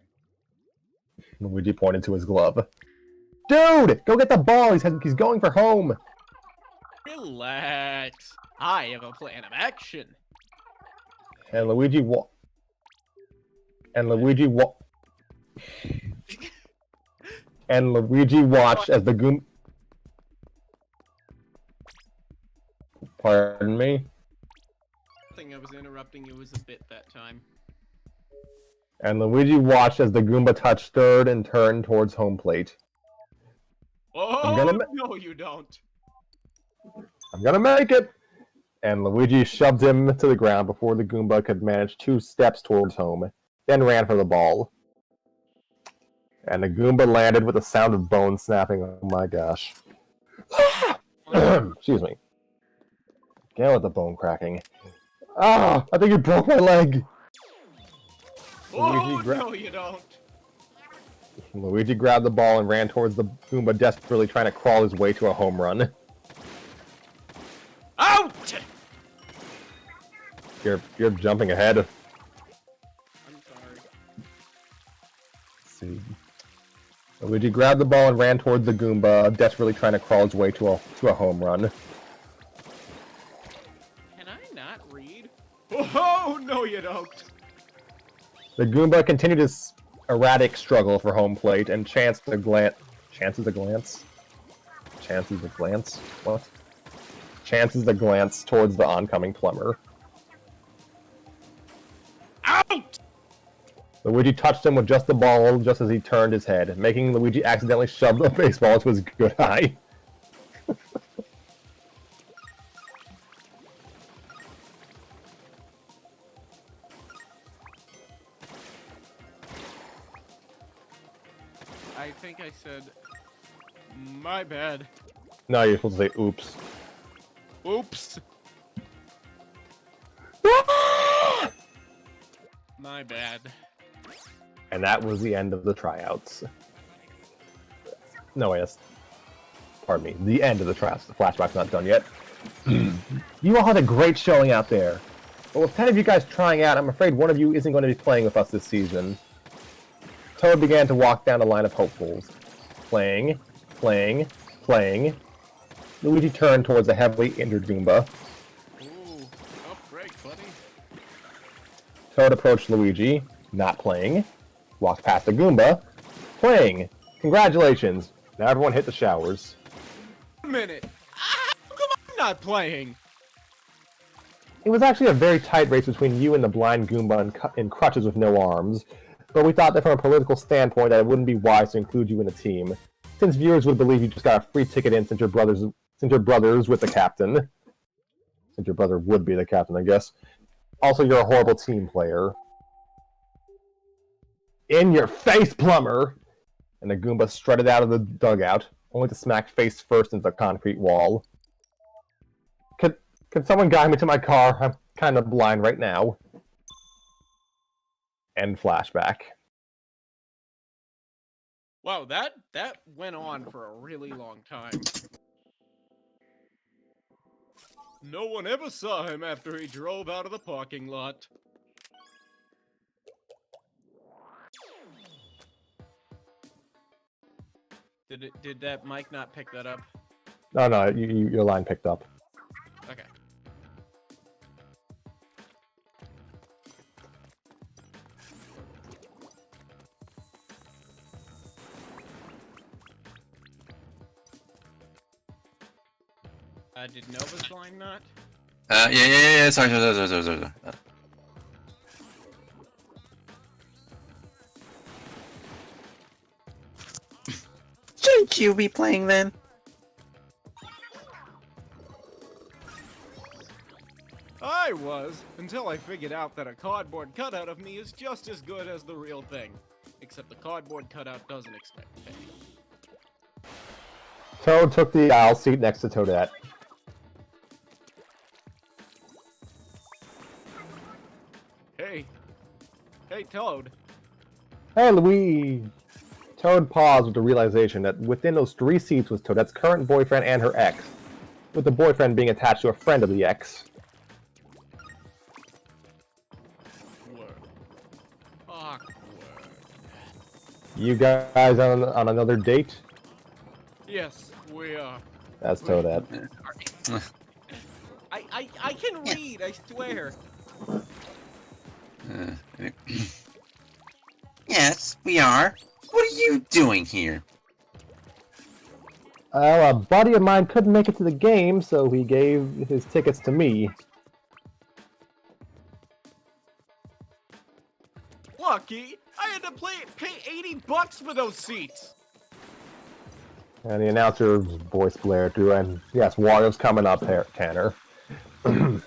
Luigi pointed to his glove. Dude, go get the ball! He's going for home! Relax. I have a plan of action. And Luigi watched as the Pardon me? I think I was interrupting you was a bit that time. And Luigi watched as the Goomba touched third and turned towards home plate. Oh, gonna ma- no, you don't. I'm gonna make it! And Luigi shoved him to the ground before the Goomba could manage 2 steps towards home, then ran for the ball. And the Goomba landed with a sound of bone snapping. Oh my gosh. Excuse me. Get with the bone cracking. Ah! I think you broke my leg! Oh, Luigi no, you don't. Luigi grabbed the ball and ran towards the Goomba, desperately trying to crawl his way to a home run. Out! You're jumping ahead. I'm sorry. Let's see. Luigi grabbed the ball and ran towards the Goomba, desperately trying to crawl his way to a home run. Can I not read? Oh, no, you don't. The Goomba continued his erratic struggle for home plate and chances a glance. What? Chances a glance towards the oncoming plumber. Out! Luigi touched him with just the ball just as he turned his head, making Luigi accidentally shove the baseball to his good eye. I think I said, my bad. No, you're supposed to say oops. Oops. My bad. And that was the end of the tryouts. No, yes. Pardon me. The end of the tryouts. The flashback's not done yet. You all had a great showing out there. But with 10 of you guys trying out, I'm afraid one of you isn't going to be playing with us this season. Toad began to walk down the line of hopefuls. Playing. Luigi turned towards the heavily injured Goomba. Ooh, tough break, buddy. Toad approached Luigi. Not playing. Walked past the Goomba. Playing. Congratulations. Now everyone hit the showers. A minute. How come I'm not playing? It was actually a very tight race between you and the blind Goomba in crutches with no arms, but we thought that from a political standpoint that it wouldn't be wise to include you in the team, since viewers would believe you just got a free ticket in since your brother's with the captain. Since your brother would be the captain, I guess. Also, you're a horrible team player. In your face, plumber! And the Goomba strutted out of the dugout, only to smack face first into the concrete wall. Can someone guide me to my car? I'm kind of blind right now. End flashback. Wow, that went on for a really long time. No one ever saw him after he drove out of the parking lot. Did that mic not pick that up? No, your line picked up. Okay. Did Nova's line not? Yeah. Sorry. Shouldn't you be playing then? I was, until I figured out that a cardboard cutout of me is just as good as the real thing. Except the cardboard cutout doesn't expect pay. Toad took the aisle seat next to Toadette. Hey, Toad. Hey, Louise! Toad paused with the realization that within those 3 seats was Toadette's current boyfriend and her ex, with the boyfriend being attached to a friend of the ex. Awkward. You guys on another date? Yes, we are. That's Toadette. I can read, I swear. Yes, we are. What are you doing here? A buddy of mine couldn't make it to the game, so he gave his tickets to me. Lucky! I had to pay $80 for those seats! And the announcer's voice blared through, and yes, Wario's coming up, Tanner. The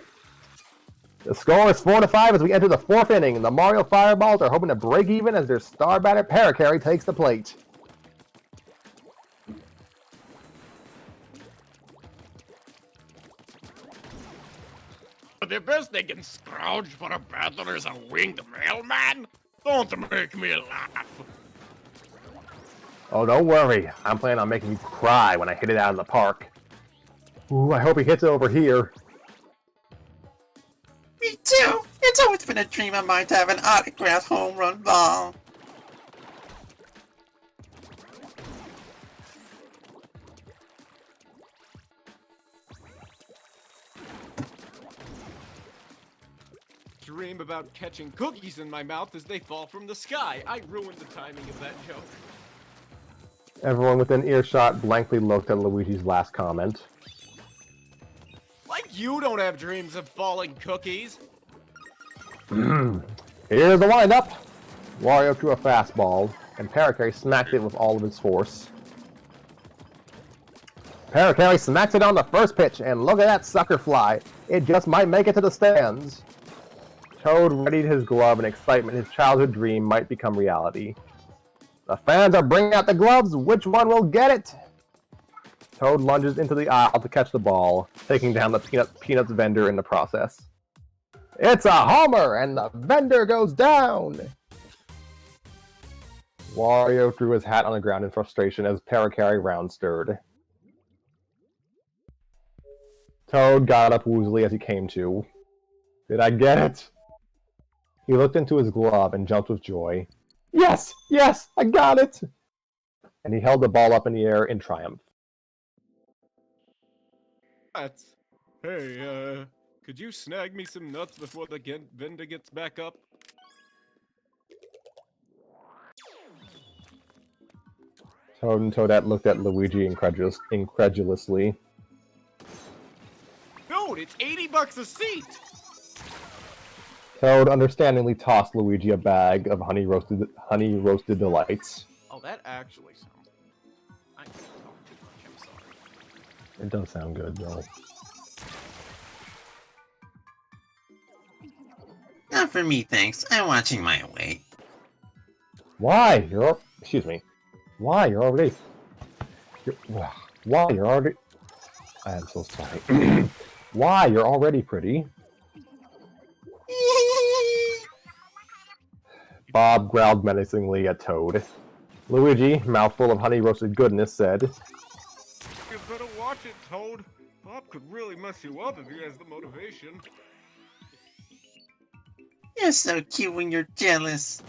score is 4-5 as we enter the 4th inning. The Mario Fireballs are hoping to break even as their star batter Parakarry takes the plate. The best they can scrouge for a battler is a winged mailman? Don't make me laugh. Oh, don't worry. I'm planning on making you cry when I hit it out of the park. Ooh, I hope he hits it over here. Me too! It's always been a dream of mine to have an autographed home run ball. Dream about catching cookies in my mouth as they fall from the sky. I ruined the timing of that joke. Everyone within earshot blankly looked at Luigi's last comment. Like you don't have dreams of falling cookies. Here's the windup. Wario threw a fastball, and Parakarry smacked it with all of his force. Parakarry smacks it on the first pitch, and look at that sucker fly. It just might make it to the stands. Toad readied his glove in excitement. His childhood dream might become reality. The fans are bringing out the gloves. Which one will get it? Toad lunges into the aisle to catch the ball, taking down the Peanuts vendor in the process. It's a homer, and the vendor goes down! Wario threw his hat on the ground in frustration as Parakarry round stirred. Toad got up woozily as he came to. Did I get it? He looked into his glove and jumped with joy. Yes! Yes! I got it! And he held the ball up in the air in triumph. Hey, could you snag me some nuts before the vendor gets back up? Toad and Toadette looked at Luigi incredulously. Dude, it's $80 a seat! Toad understandingly tossed Luigi a bag of honey roasted delights. Oh, that actually sounds... I can't talk too much, I'm sorry. It does sound good, though. Not for me, thanks. I'm watching my weight. Why? Excuse me. Why? You're already... Why? You're already... I am so sorry. Why? You're already pretty. Bob growled menacingly at Toad. Luigi, mouthful of honey-roasted goodness, said, You better watch it, Toad. Bob could really mess you up if he has the motivation. You're so cute when you're jealous.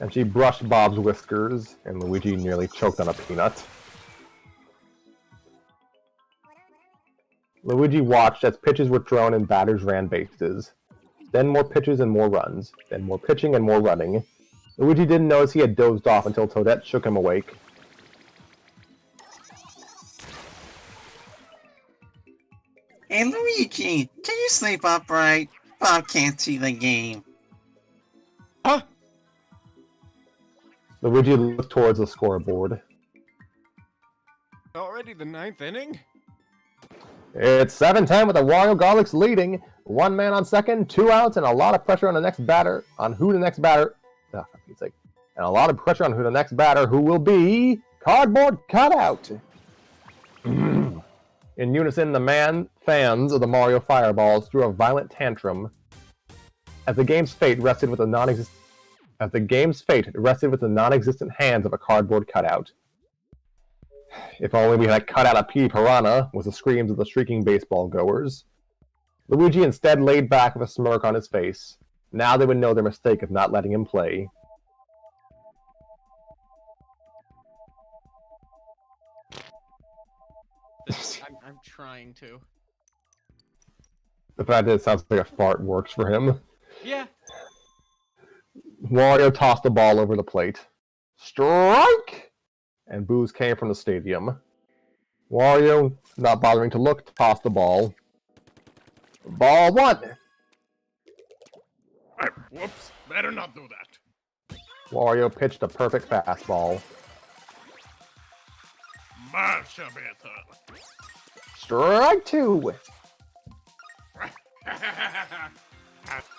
and she brushed Bob's whiskers, and Luigi nearly choked on a peanut. Luigi watched as pitches were thrown and batters ran bases. Then more pitches and more runs. Then more pitching and more running. Luigi didn't notice he had dozed off until Toadette shook him awake. Hey Luigi, can you sleep upright? Bob can't see the game. Huh? Luigi looked towards the scoreboard. Already the 9th inning? It's 7-10 with the Wario Garlics leading. 1 man on second, 2 outs, and a lot of pressure on the next batter. On who the next batter... Oh, for Pete's sake. And a lot of pressure on who the next batter, who will be... Cardboard Cutout! In unison, the fans of the Mario Fireballs threw a violent tantrum as the game's fate rested with the non-existent hands of a cardboard cutout. If only we had cut out a P Piranha, was the screams of the shrieking baseball goers. Luigi instead laid back with a smirk on his face. Now they would know their mistake of not letting him play. I'm trying to. The fact that it sounds like a fart works for him. Yeah. Wario tossed the ball over the plate. Strike! And boos came from the stadium. Wario, not bothering to look, tossed the ball. Ball 1! Whoops, better not do that. Wario pitched a perfect fastball. Much better. Strike 2!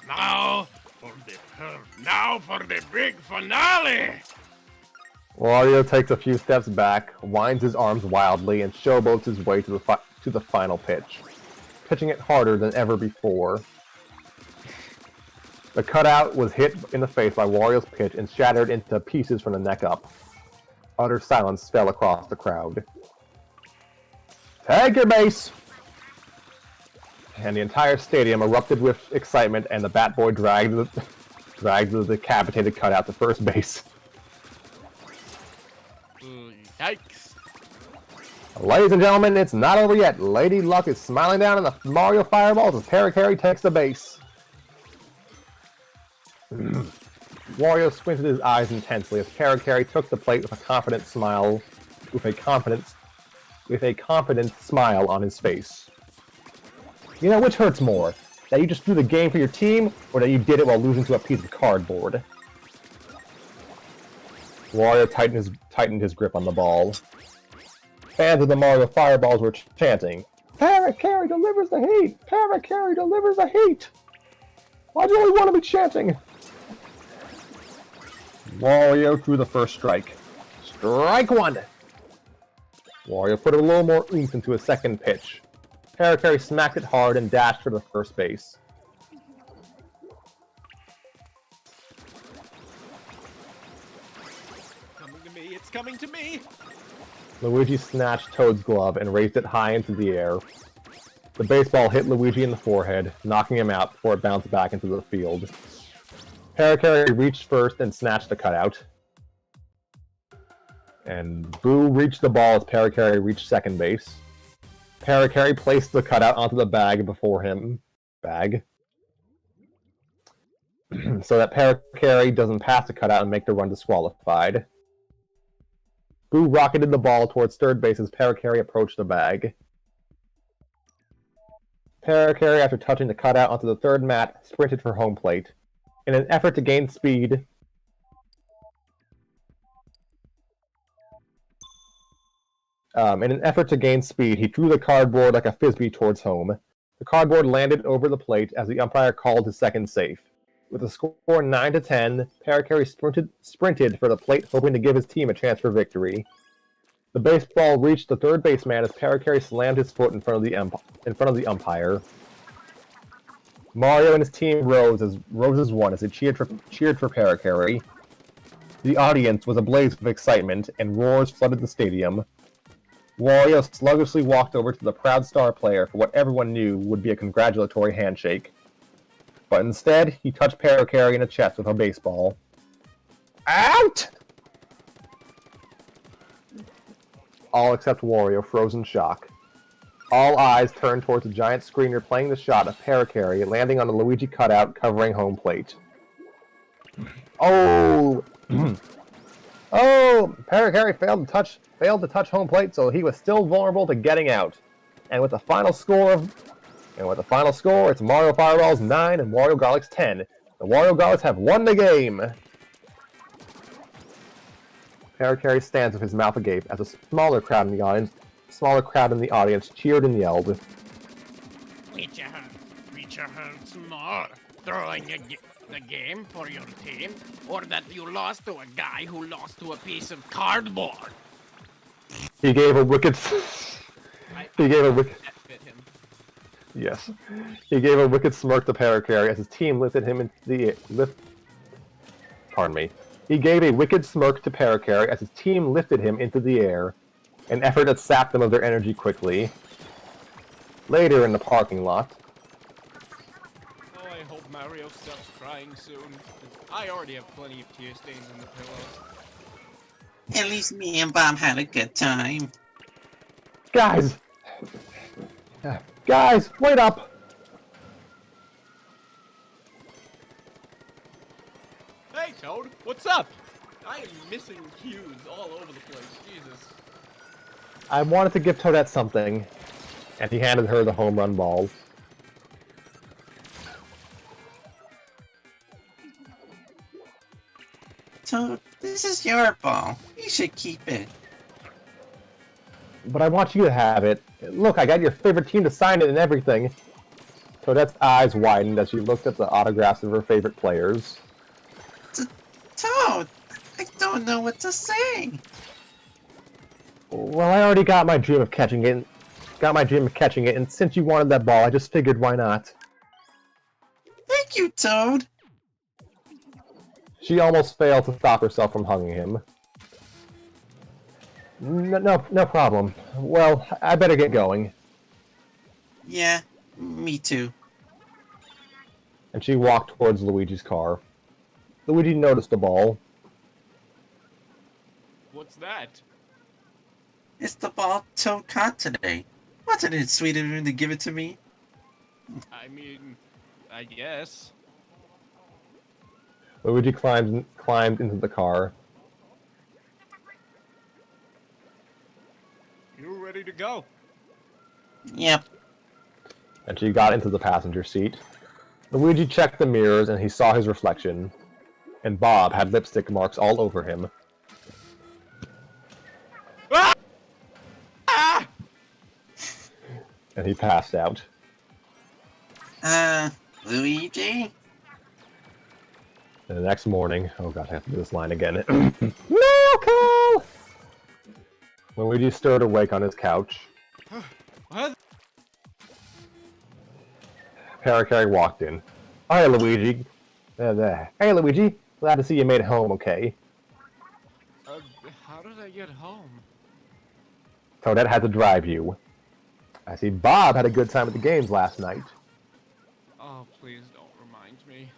Now for the big finale. Wario takes a few steps back, winds his arms wildly, and showboats his way to the final pitch, pitching it harder than ever before. The cutout was hit in the face by Wario's pitch and shattered into pieces from the neck up. Utter silence fell across the crowd. Tag your base! And the entire stadium erupted with excitement, and the Bat Boy dragged the decapitated cutout to first base. Yikes. Ladies and gentlemen, it's not over yet. Lady Luck is smiling down on the Mario Fireballs as Parakarry takes the base. Wario squinted his eyes intensely as Parakarry took the plate with a confident smile, with a confident smile on his face. You know, which hurts more? That you just threw the game for your team, or that you did it while losing to a piece of cardboard? Wario tightened his grip on the ball. Fans of the Mario Fireballs were chanting, "Parakarry delivers the heat! Parakarry delivers the heat!" Why do you only want to be chanting? Wario threw the first strike. Strike 1! Wario put a little more oomph into his second pitch. Parakarry smacked it hard and dashed for the first base. Coming to me, it's coming to me! Luigi snatched Toad's glove and raised it high into the air. The baseball hit Luigi in the forehead, knocking him out before it bounced back into the field. Parakarry reached first and snatched the cutout. And Boo reached the ball as Parakarry reached second base. Parakarry placed the cutout onto the bag before him. So that Parakarry doesn't pass the cutout and make the run disqualified. Boo rocketed the ball towards third base as Parakarry approached the bag. Parakarry, after touching the cutout onto the third mat, sprinted for home plate. In an effort to gain speed, he threw the cardboard like a frisbee towards home. The cardboard landed over the plate as the umpire called his second safe. With the score 9-10, Parakarry sprinted for the plate, hoping to give his team a chance for victory. The baseball reached the third baseman as Parakarry slammed his foot in front of the umpire. Mario and his team rose as one as they cheered for Parakarry. The audience was ablaze with excitement, and roars flooded the stadium. Wario sluggishly walked over to the proud star player for what everyone knew would be a congratulatory handshake. But instead, he touched Parakarry in the chest with a baseball. Out! All except Wario froze in shock. All eyes turned towards the giant screener playing the shot of Parakarry landing on the Luigi cutout covering home plate. Oh! Oh! Parakarry failed to touch home plate, so he was still vulnerable to getting out. And with the final score, it's Mario Fireballs 9 and Wario Garlics 10. The Wario Garlics have won the game! Parakarry stands with his mouth agape as a smaller crowd in the audience cheered and yelled. Reach your hands more. Throwing the game for your team, or that you lost to a guy who lost to a piece of cardboard. He gave a wicked smirk to Parakarry as his team lifted him into the He gave a wicked smirk to Parakarry as his team lifted him into the air, an effort that sapped them of their energy quickly. Later in the parking lot, Oh, I hope Mario stops crying soon. 'Cause I already have plenty of tear stains in the pillows. At least me and Bob had a good time. Guys, wait up! Hey, Toad, what's up? I am missing cues all over the place. Jesus. I wanted to give Toadette something. And he handed her the home run ball. Toad, this is your ball. You should keep it. But I want you to have it. Look, I got your favorite team to sign it and everything. Toadette's eyes widened as she looked at the autographs of her favorite players. Toad, I don't know what to say. Well, I already got my dream of catching it. And since you wanted that ball, I just figured why not. Thank you, Toad. She almost failed to stop herself from hugging him. No problem. Well, I better get going. Yeah, me too. And she walked towards Luigi's car. Luigi noticed the ball. What's that? It's the ball Toad caught today. Wasn't it sweet of him to give it to me? I mean, I guess. Luigi climbed into the car. You're ready to go. Yep. And she got into the passenger seat. Luigi checked the mirrors and he saw his reflection. And Bob had lipstick marks all over him. Ah! Ah! And he passed out. Luigi? And the next morning, oh god, I have to do this line again. Miracle! Luigi stirred awake on his couch. What? Paracari walked in. Oh, hey, Luigi. Hey, Luigi. Glad to see you made it home okay. How did I get home? Toadette had to drive you. I see Bob had a good time at the games last night. Oh, please don't remind me.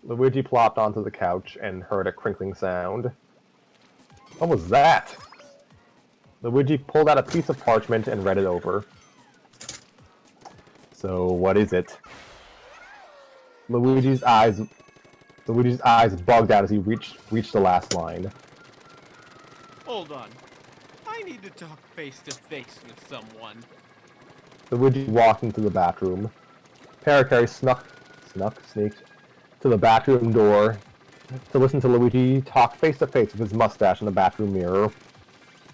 Luigi plopped onto the couch and heard a crinkling sound. What was that? Luigi pulled out a piece of parchment and read it over. So, what is it? Luigi's eyes bugged out as he reached the last line. Hold on. I need to talk face to face with someone. Luigi walked into the bathroom. Paracari sneaked to the bathroom door to listen to Luigi talk face to face with his mustache in the bathroom mirror.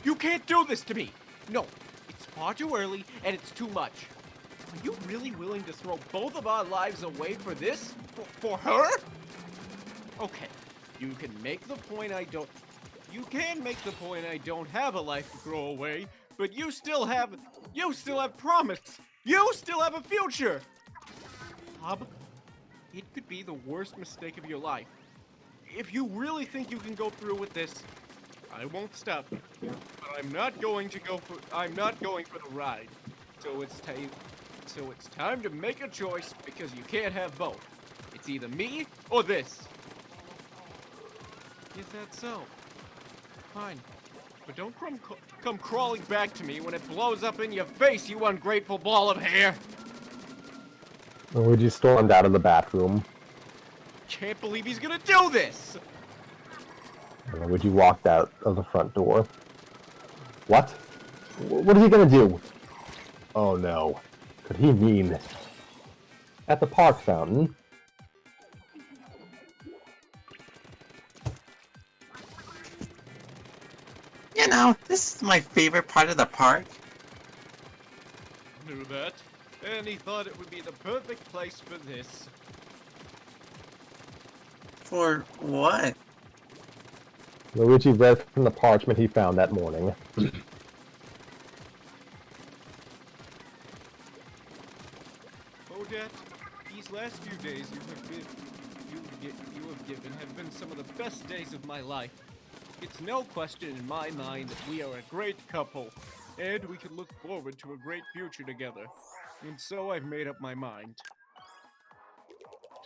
You can't do this to me! No, it's far too early and it's too much. Are you really willing to throw both of our lives away for this? For her? Okay, you can make the point I don't... You can make the point I don't have a life to throw away, but you still have promise! You still have a future! Bob, it could be the worst mistake of your life. If you really think you can go through with this, I won't stop you. But I'm not going for the ride. So it's time to make a choice because you can't have both. It's either me or this. Is that so? Fine. But don't come crawling back to me when it blows up in your face, you ungrateful ball of hair! Luigi stormed out of the bathroom. Can't believe he's gonna do this! And Luigi walked out of the front door. What? What is he gonna do? Oh no. Could he mean... At the park fountain. You know, this is my favorite part of the park. Knew that. And he thought it would be the perfect place for this. For what? Luigi read from the parchment he found that morning. Odette, these last few days you have given have been some of the best days of my life. It's no question in my mind that we are a great couple, and we can look forward to a great future together. And so I've made up my mind.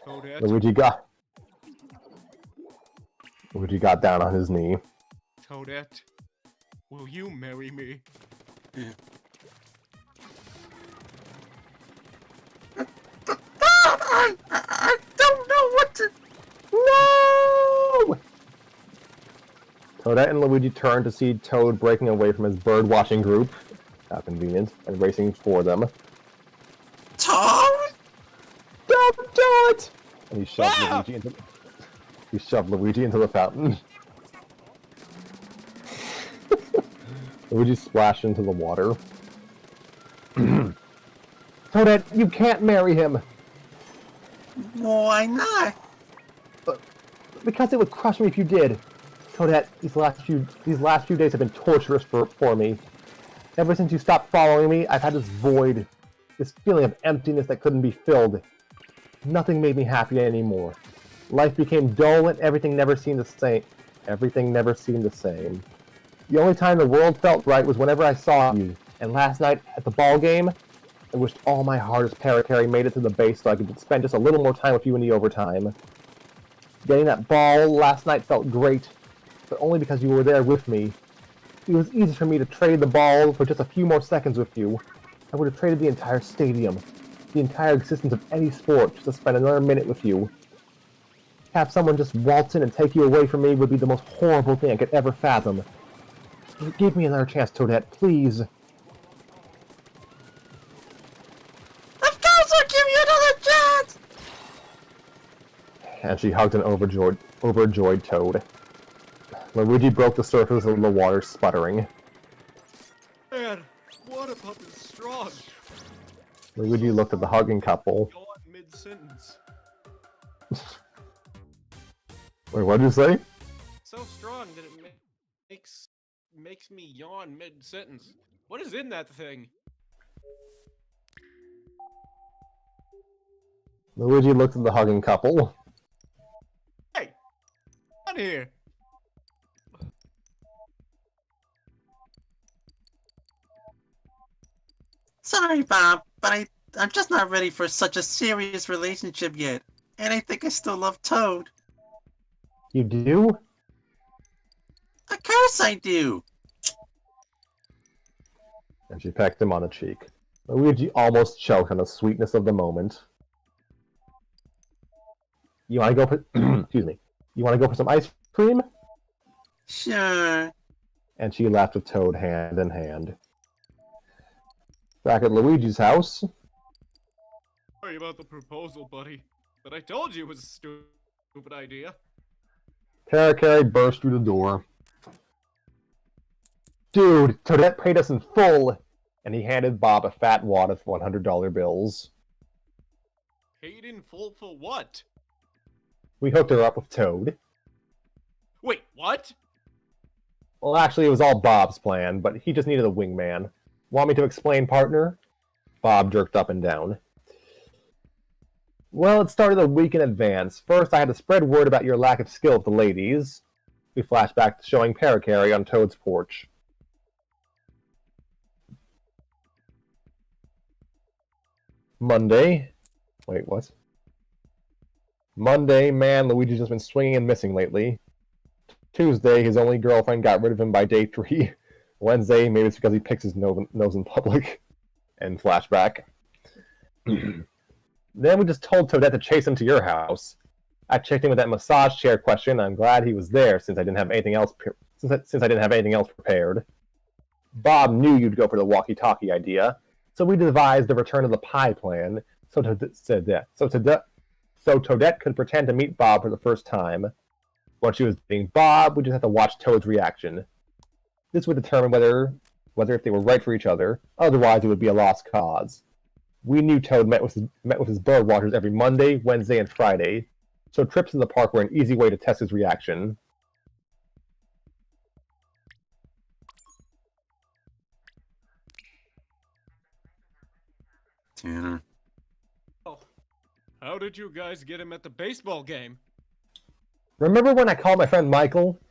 Toadette, Luigi got down on his knee. Toadette, will you marry me? I don't know what to... No! Toadette and Luigi turn to see Toad breaking away from his bird-watching group, how convenient, and racing for them. Toad? Don't do it! And he shoved Ah! Luigi into the fountain. Luigi splashed into the water. Toadette, you can't marry him! Why not? Because it would crush me if you did. Toadette, these last few days have been torturous for me. Ever since you stopped following me, I've had this void, this feeling of emptiness that couldn't be filled. Nothing made me happy anymore. Life became dull and everything never seemed the same. The only time the world felt right was whenever I saw you. And last night at the ball game, I wished all my heart as Parakarry made it to the base so I could spend just a little more time with you in the overtime. Getting that ball last night felt great, but only because you were there with me. It was easy for me to trade the ball for just a few more seconds with you. I would have traded the entire stadium, the entire existence of any sport, just to spend another minute with you. Have someone just waltz in and take you away from me would be the most horrible thing I could ever fathom. Give me another chance, Toadette, please. Of course I'll give you another chance! And she hugged an overjoyed Toad. Luigi broke the surface of the water, sputtering. Man, water pump is strong. Luigi looked at the hugging couple. Yawn mid-sentence. Wait, what did you say? So strong that it makes me yawn mid-sentence. What is in that thing? Luigi looked at the hugging couple. Hey! On here! Sorry, Bob, but I'm just not ready for such a serious relationship yet. And I think I still love Toad. You do? Of course I do! And she pecked him on the cheek. Luigi almost choked on the sweetness of the moment. You wanna go for excuse me. You wanna go for some ice cream? Sure. And she left with Toad hand in hand. Back at Luigi's house. Sorry about the proposal, buddy. But I told you it was a stupid idea. Parakarry burst through the door. Dude, Toadette paid us in full! And he handed Bob a fat wad of $100 bills. Paid in full for what? We hooked her up with Toad. Wait, what? Well, actually, it was all Bob's plan, but he just needed a wingman. Want me to explain, partner? Bob jerked up and down. Well, it started a week in advance. First, I had to spread word about your lack of skill with the ladies. We flashed back to showing Parakarry on Toad's porch. Monday. Wait, what? Monday, man, Luigi's just been swinging and missing lately. Tuesday, his only girlfriend got rid of him by day 3. Wednesday, maybe it's because he picks his nose in public. And flashback. Then we just told Toadette to chase him to your house. I checked in with that massage chair question. I'm glad he was there since I didn't have anything else prepared. Bob knew you'd go for the walkie-talkie idea, so we devised the return of the pie plan. So Toadette could pretend to meet Bob for the first time. Once she was dating Bob, we just had to watch Toad's reaction. This would determine whether if they were right for each other. Otherwise, it would be a lost cause. We knew Toad met with his bird watchers every Monday, Wednesday, and Friday, so trips to the park were an easy way to test his reaction. Tanner. Oh, how did you guys get him at the baseball game? Remember when I called my friend Michael?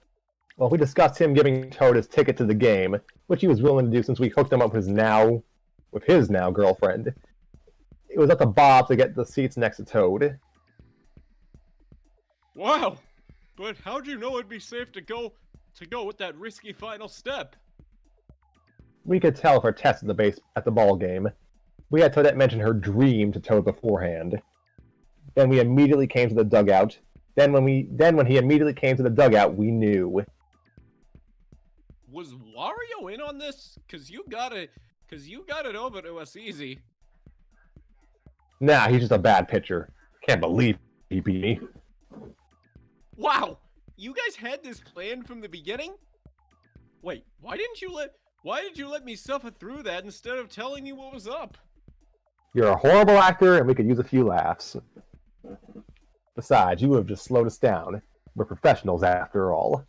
Well, we discussed him giving Toad his ticket to the game, which he was willing to do since we hooked him up with his now girlfriend. It was up to Bob to get the seats next to Toad. Wow! But how'd you know it'd be safe to go with that risky final step? We could tell if her test at the ball game. We had Toadette mention her dream to Toad beforehand. Then we immediately came to the dugout. Then when he immediately came to the dugout, we knew. was Wario in on this? Cause you got it over to us easy. Nah, he's just a bad pitcher. Can't believe he beat me. Wow, you guys had this plan from the beginning? Wait, why did you let me suffer through that instead of telling me what was up? You're a horrible actor, and we could use a few laughs. Besides, you have just slowed us down. We're professionals after all.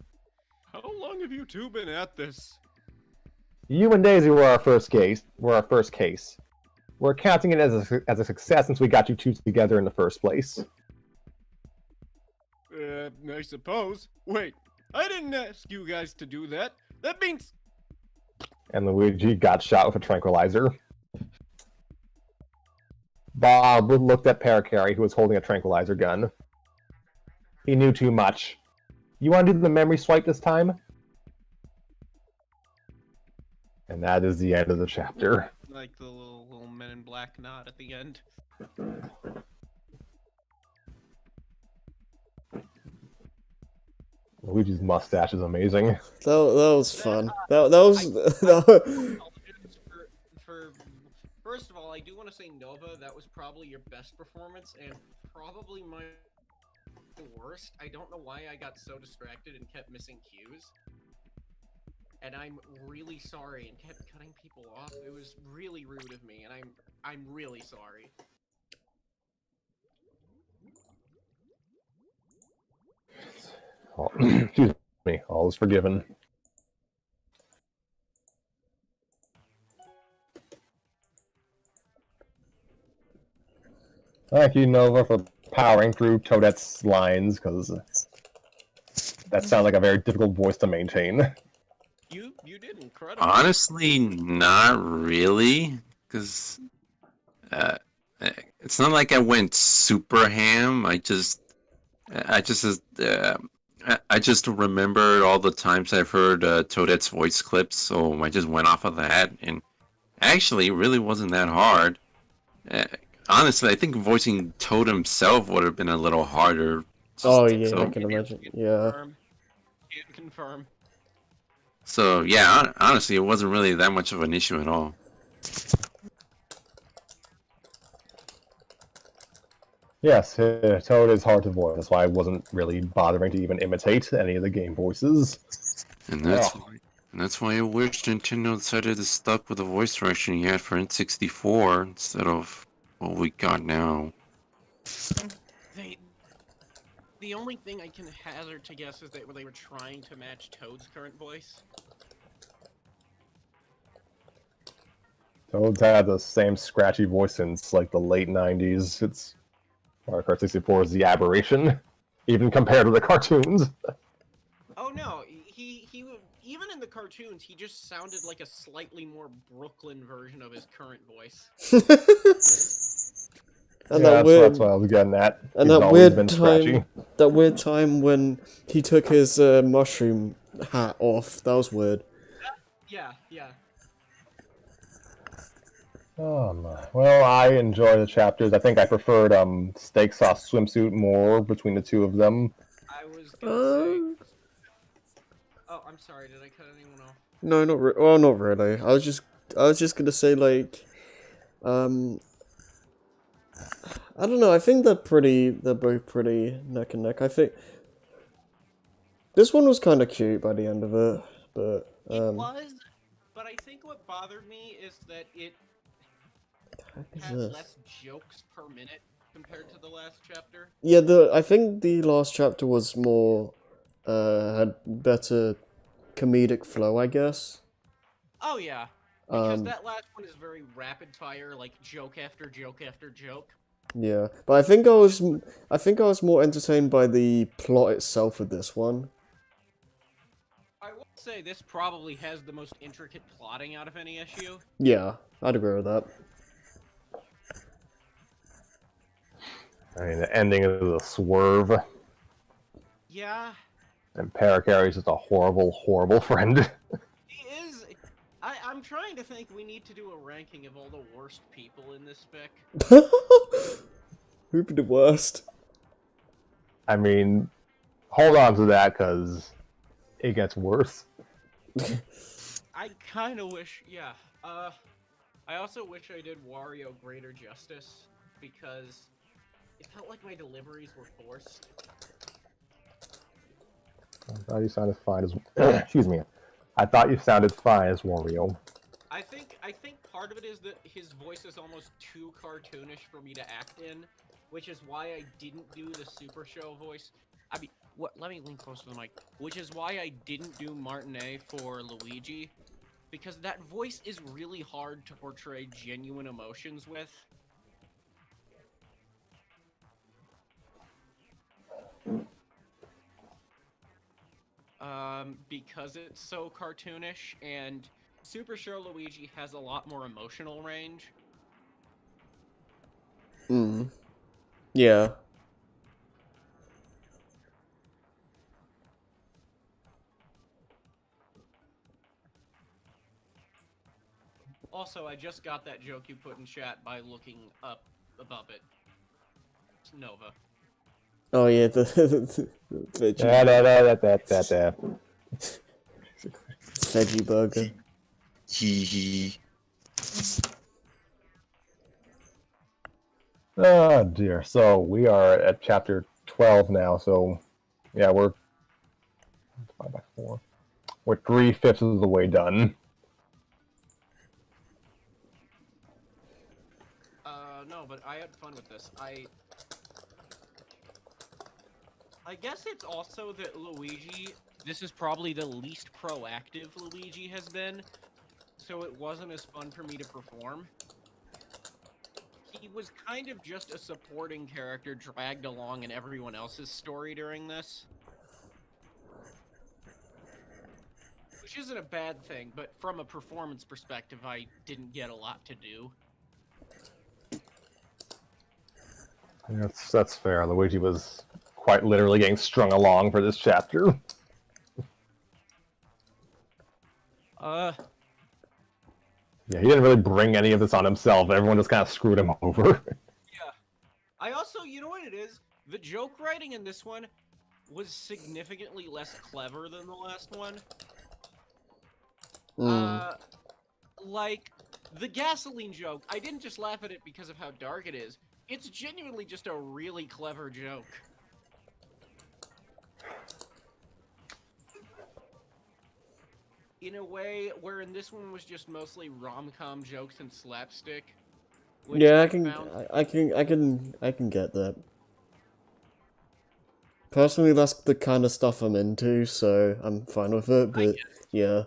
How long have you two been at this? You and Daisy were our first case. We're counting it as a success since we got you two together in the first place. I suppose. Wait, I didn't ask you guys to do that. That means... And Luigi got shot with a tranquilizer. Bob looked at Parakarry, who was holding a tranquilizer gun. He knew too much. You want to do the memory swipe this time? And that is the end of the chapter. Like the little Men in Black nod at the end. Luigi's mustache is amazing. That was fun. That was... First of all, I do want to say, Nova, that was probably your best performance, and probably my worst. I don't know why I got so distracted and kept missing cues. And I'm really sorry and kept cutting people off. It was really rude of me, and I'm really sorry. Excuse me, all is forgiven. Thank you, Nova, for powering through Toadette's lines, because that sounds like a very difficult voice to maintain. You did incredible. Honestly, not really, because it's not like I went super ham. I just remembered all the times I've heard Toadette's voice clips, so I just went off of that, and actually, it really wasn't that hard. Honestly, I think voicing Toad himself would have been a little harder. Oh yeah, So- I can imagine. Yeah. Confirm. So yeah, honestly, it wasn't really that much of an issue at all. Yes, Toad is hard to voice. That's why I wasn't really bothering to even imitate any of the game voices. And that's why I wish Nintendo decided to stuck with the voice direction you had for N64 instead of what we got now. The only thing I can hazard to guess is that they were trying to match Toad's current voice. Toad's had the same scratchy voice since like the late 90s. It's Mario Kart 64 is the aberration, even compared to the cartoons. Oh no, he even in the cartoons, he just sounded like a slightly more Brooklyn version of his current voice. And Yeah, that weird, that's what I was getting at. and He's that always weird been time, scratchy. that weird time when he took his mushroom hat off. That was weird. Yeah. Well, I enjoy the chapters. I think I preferred Steak Sauce Swimsuit more between the two of them. I was gonna say. Oh, I'm sorry. Did I cut anyone off? No, not really. I was just gonna say like, I don't know. I think they're both pretty neck and neck. I think this one was kind of cute by the end of it, but It was, but I think what bothered me is that it had less jokes per minute compared to the last chapter. Yeah, I think the last chapter was more had better comedic flow, I guess. Oh yeah, because that last one is very rapid fire, like joke after joke after joke. Yeah, but I think I was more entertained by the plot itself with this one. I will say this probably has the most intricate plotting out of any issue. Yeah, I'd agree with that. I mean, the ending is a swerve, Yeah, and Parakarry's just a horrible, horrible friend. he is. I'm trying to think. We need to do a ranking of all the worst people in this fic. Who'd be the worst? I mean, hold on to that, because it gets worse. I kind of wish, yeah. I also wish I did Wario greater justice because it felt like my deliveries were forced. I thought you sounded fine as. Excuse me. I thought you sounded fine as Wario. I think part of it is that his voice is almost too cartoonish for me to act in, which is why I didn't do the Super Show voice. I mean, what? Let me lean close to the mic. Which is why I didn't do Martinet for Luigi, because that voice is really hard to portray genuine emotions with. Because it's so cartoonish, and Super Show Luigi has a lot more emotional range. Yeah. Also, I just got that joke you put in chat by looking up above it. It's Nova. Oh yeah, the veggie burger. Hee hee. Oh dear. So we are at chapter 12 now. So yeah, we're 5 by 4. We're 3/5 of the way done. No, but I had fun with this. I guess it's also that Luigi, this is probably the least proactive Luigi has been, so it wasn't as fun for me to perform. He was kind of just a supporting character dragged along in everyone else's story during this. Which isn't a bad thing, but from a performance perspective, I didn't get a lot to do. That's fair. Luigi was quite literally getting strung along for this chapter. Yeah, he didn't really bring any of this on himself. Everyone just kind of screwed him over. Yeah. I also, you know what it is? The joke writing in this one was significantly less clever than the last one. Like, the gasoline joke, I didn't just laugh at it because of how dark it is. It's genuinely just a really clever joke. In a way, where in this one was just mostly rom-com jokes and slapstick. Yeah, I can get that. Personally, that's the kind of stuff I'm into, so I'm fine with it, but yeah.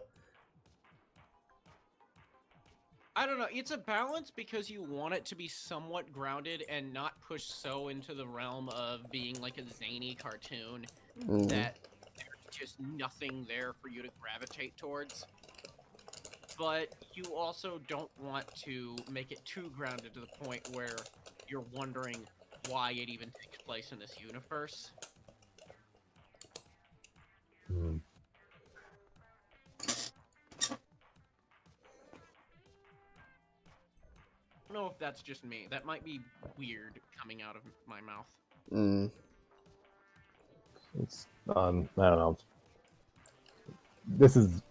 I don't know, it's a balance because you want it to be somewhat grounded and not push so into the realm of being like a zany cartoon that there's just nothing there for you to gravitate towards. But you also don't want to make it too grounded to the point where you're wondering why it even takes place in this universe. I don't know if that's just me. That might be weird coming out of my mouth. It's, I don't know. This is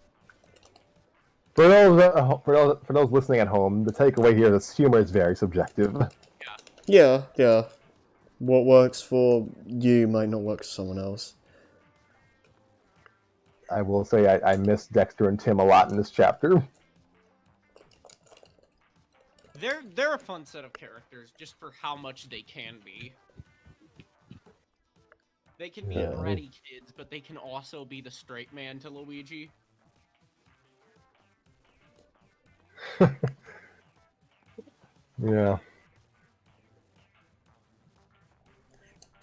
for those listening at home. The takeaway here is humor is very subjective. Yeah. What works for you might not work for someone else. I will say I miss Dexter and Tim a lot in this chapter. They're a fun set of characters, just for how much they can be. They can be bratty kids, but they can also be the straight man to Luigi. Yeah.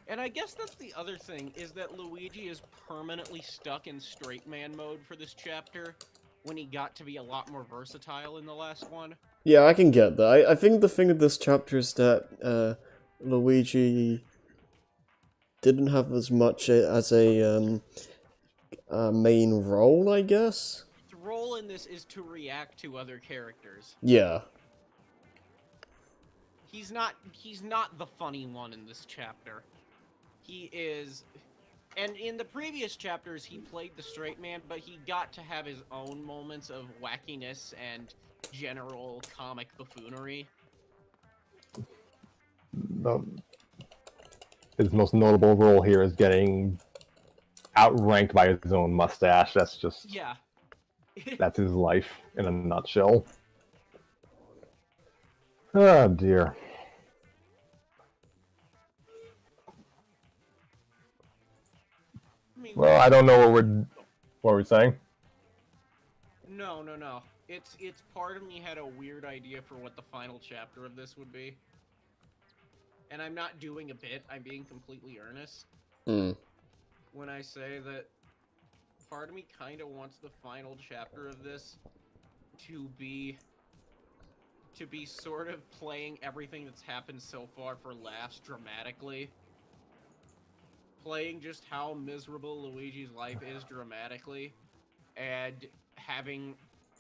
And I guess that's the other thing, is that Luigi is permanently stuck in straight man mode for this chapter, when he got to be a lot more versatile in the last one. Yeah, I can get that. I think the thing with this chapter is that Luigi didn't have as much as a main role, I guess. His role in this is to react to other characters. Yeah. He's not the funny one in this chapter. He is And in the previous chapters, he played the straight man, but he got to have his own moments of wackiness and general comic buffoonery. His most notable role here is getting outranked by his own mustache. That's just Yeah. that's his life in a nutshell. Oh dear. I mean, Well, I don't know what we're saying. No. It's part of me had a weird idea for what the final chapter of this would be. And I'm not doing a bit, I'm being completely earnest. Hmm. When I say that part of me kind of wants the final chapter of this to be sort of playing everything that's happened so far for laughs dramatically. Playing just how miserable Luigi's life is dramatically, and having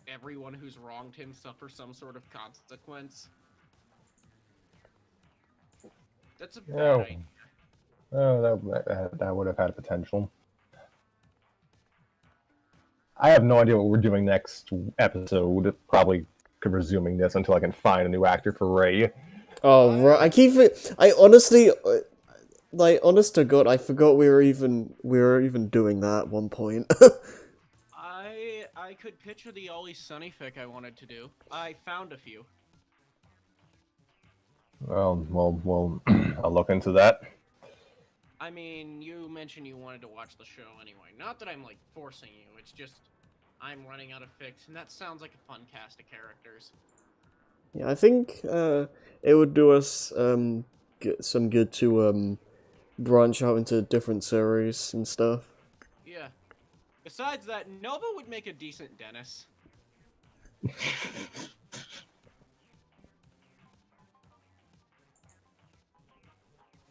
everyone who's wronged him suffer some sort of consequence. That's a bad idea. Oh, that would have had potential. I have no idea what we're doing next episode. Probably could resuming this until I can find a new actor for Ray. Oh, right. I honestly, like, honest to God, I forgot we were even doing that at one point. I could picture the Always Sunny fic I wanted to do. I found a few. Well, I'll look into that. I mean, you mentioned you wanted to watch the show anyway. Not that I'm, like, forcing you, it's just I'm running out of fics, and that sounds like a fun cast of characters. Yeah, I think it would do us some good to branch out into different series and stuff. Yeah. Besides that, Nova would make a decent Dennis.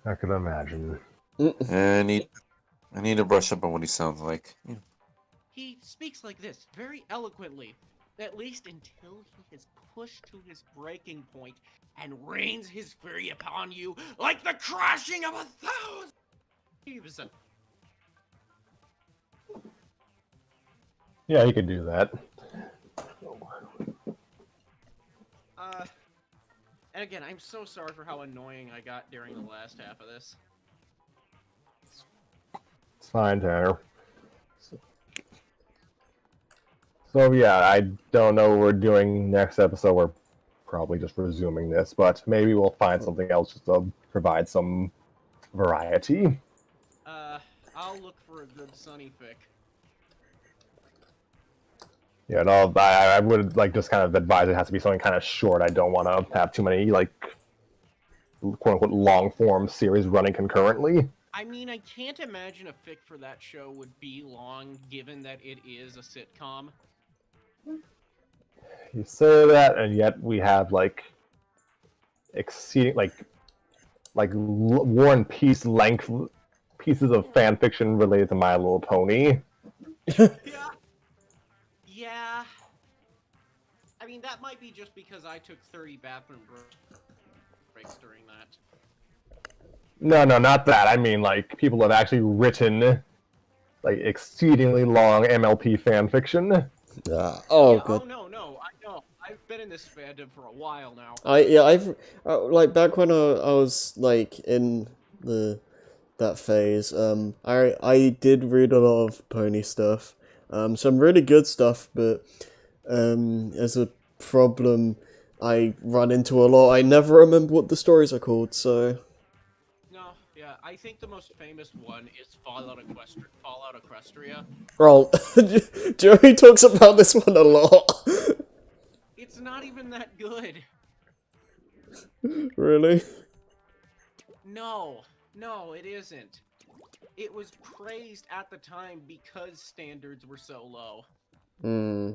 I could imagine. I need to brush up on what he sounds like. He speaks like this, very eloquently, at least until he is pushed to his breaking point and rains his fury upon you like the crashing of 1,000 waves. Yeah, he could do that. And again, I'm so sorry for how annoying I got during the last half of this. It's fine, Tanner. So yeah, I don't know what we're doing next episode. We're probably just resuming this, but maybe we'll find something else just to provide some variety. I'll look for a good Sunny fic. Yeah, no, I would like just kind of advise it has to be something kind of short. I don't want to have too many like quote unquote long form series running concurrently. I mean, I can't imagine a fic for that show would be long, given that it is a sitcom. You say that, and yet we have like exceeding like War and Peace length pieces of fan fiction related to My Little Pony. Yeah. I mean, that might be just because I took 30 bathroom breaks during that. No, not that. I mean, like, people have actually written, like, exceedingly long MLP fan fiction. Oh, Yeah, good. oh, no, I know. I've been in this fandom for a while now. I've like back when I was like in that phase. I did read a lot of pony stuff. Some really good stuff, but as a problem I run into a lot, I never remember what the stories are called. So. No, yeah, I think the most famous one is Fallout Equestria. Well, Joey talks about this one a lot. It's not even that good. Really? No, it isn't. It was praised at the time because standards were so low. Hmm.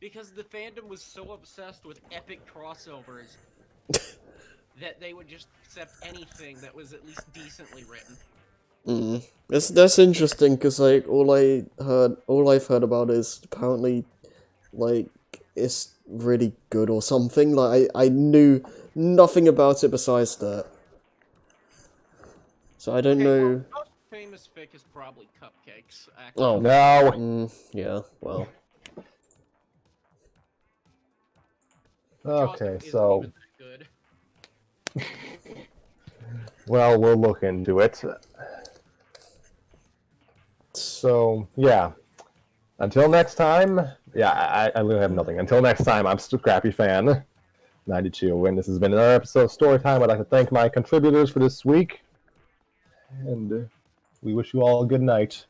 Because the fandom was so obsessed with epic crossovers that they would just accept anything that was at least decently written. That's interesting because like all I've heard about is apparently like it's really good or something. Like I knew nothing about it besides that, so I don't know. Well, famous fic is probably cupcakes. Actually. Oh, No. Yeah, well. Chocolate Okay, isn't so even that good. well, we'll look into it. So yeah. Until next time. Yeah, I really have nothing. Until next time, I'm Scrappy Fan 92, and this has been another episode of Storytime. I'd like to thank my contributors for this week, and we wish you all a good night.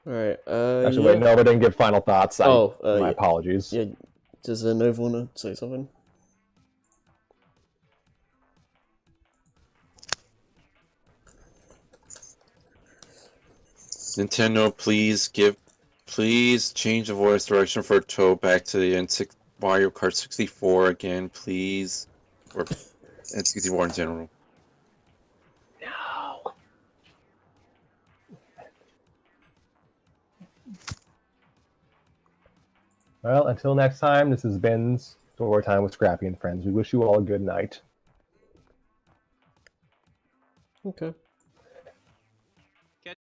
Alright, Actually, yeah. wait, no, I didn't give final thoughts. Oh, my yeah. apologies. Yeah, does Nova want to say something? Nintendo, please change the voice direction for Toad back to the Mario Kart 64 again, please. Or N64 in general. No. Well, until next time, this has been Storytime with Scrappy and Friends. We wish you all a good night. Okay.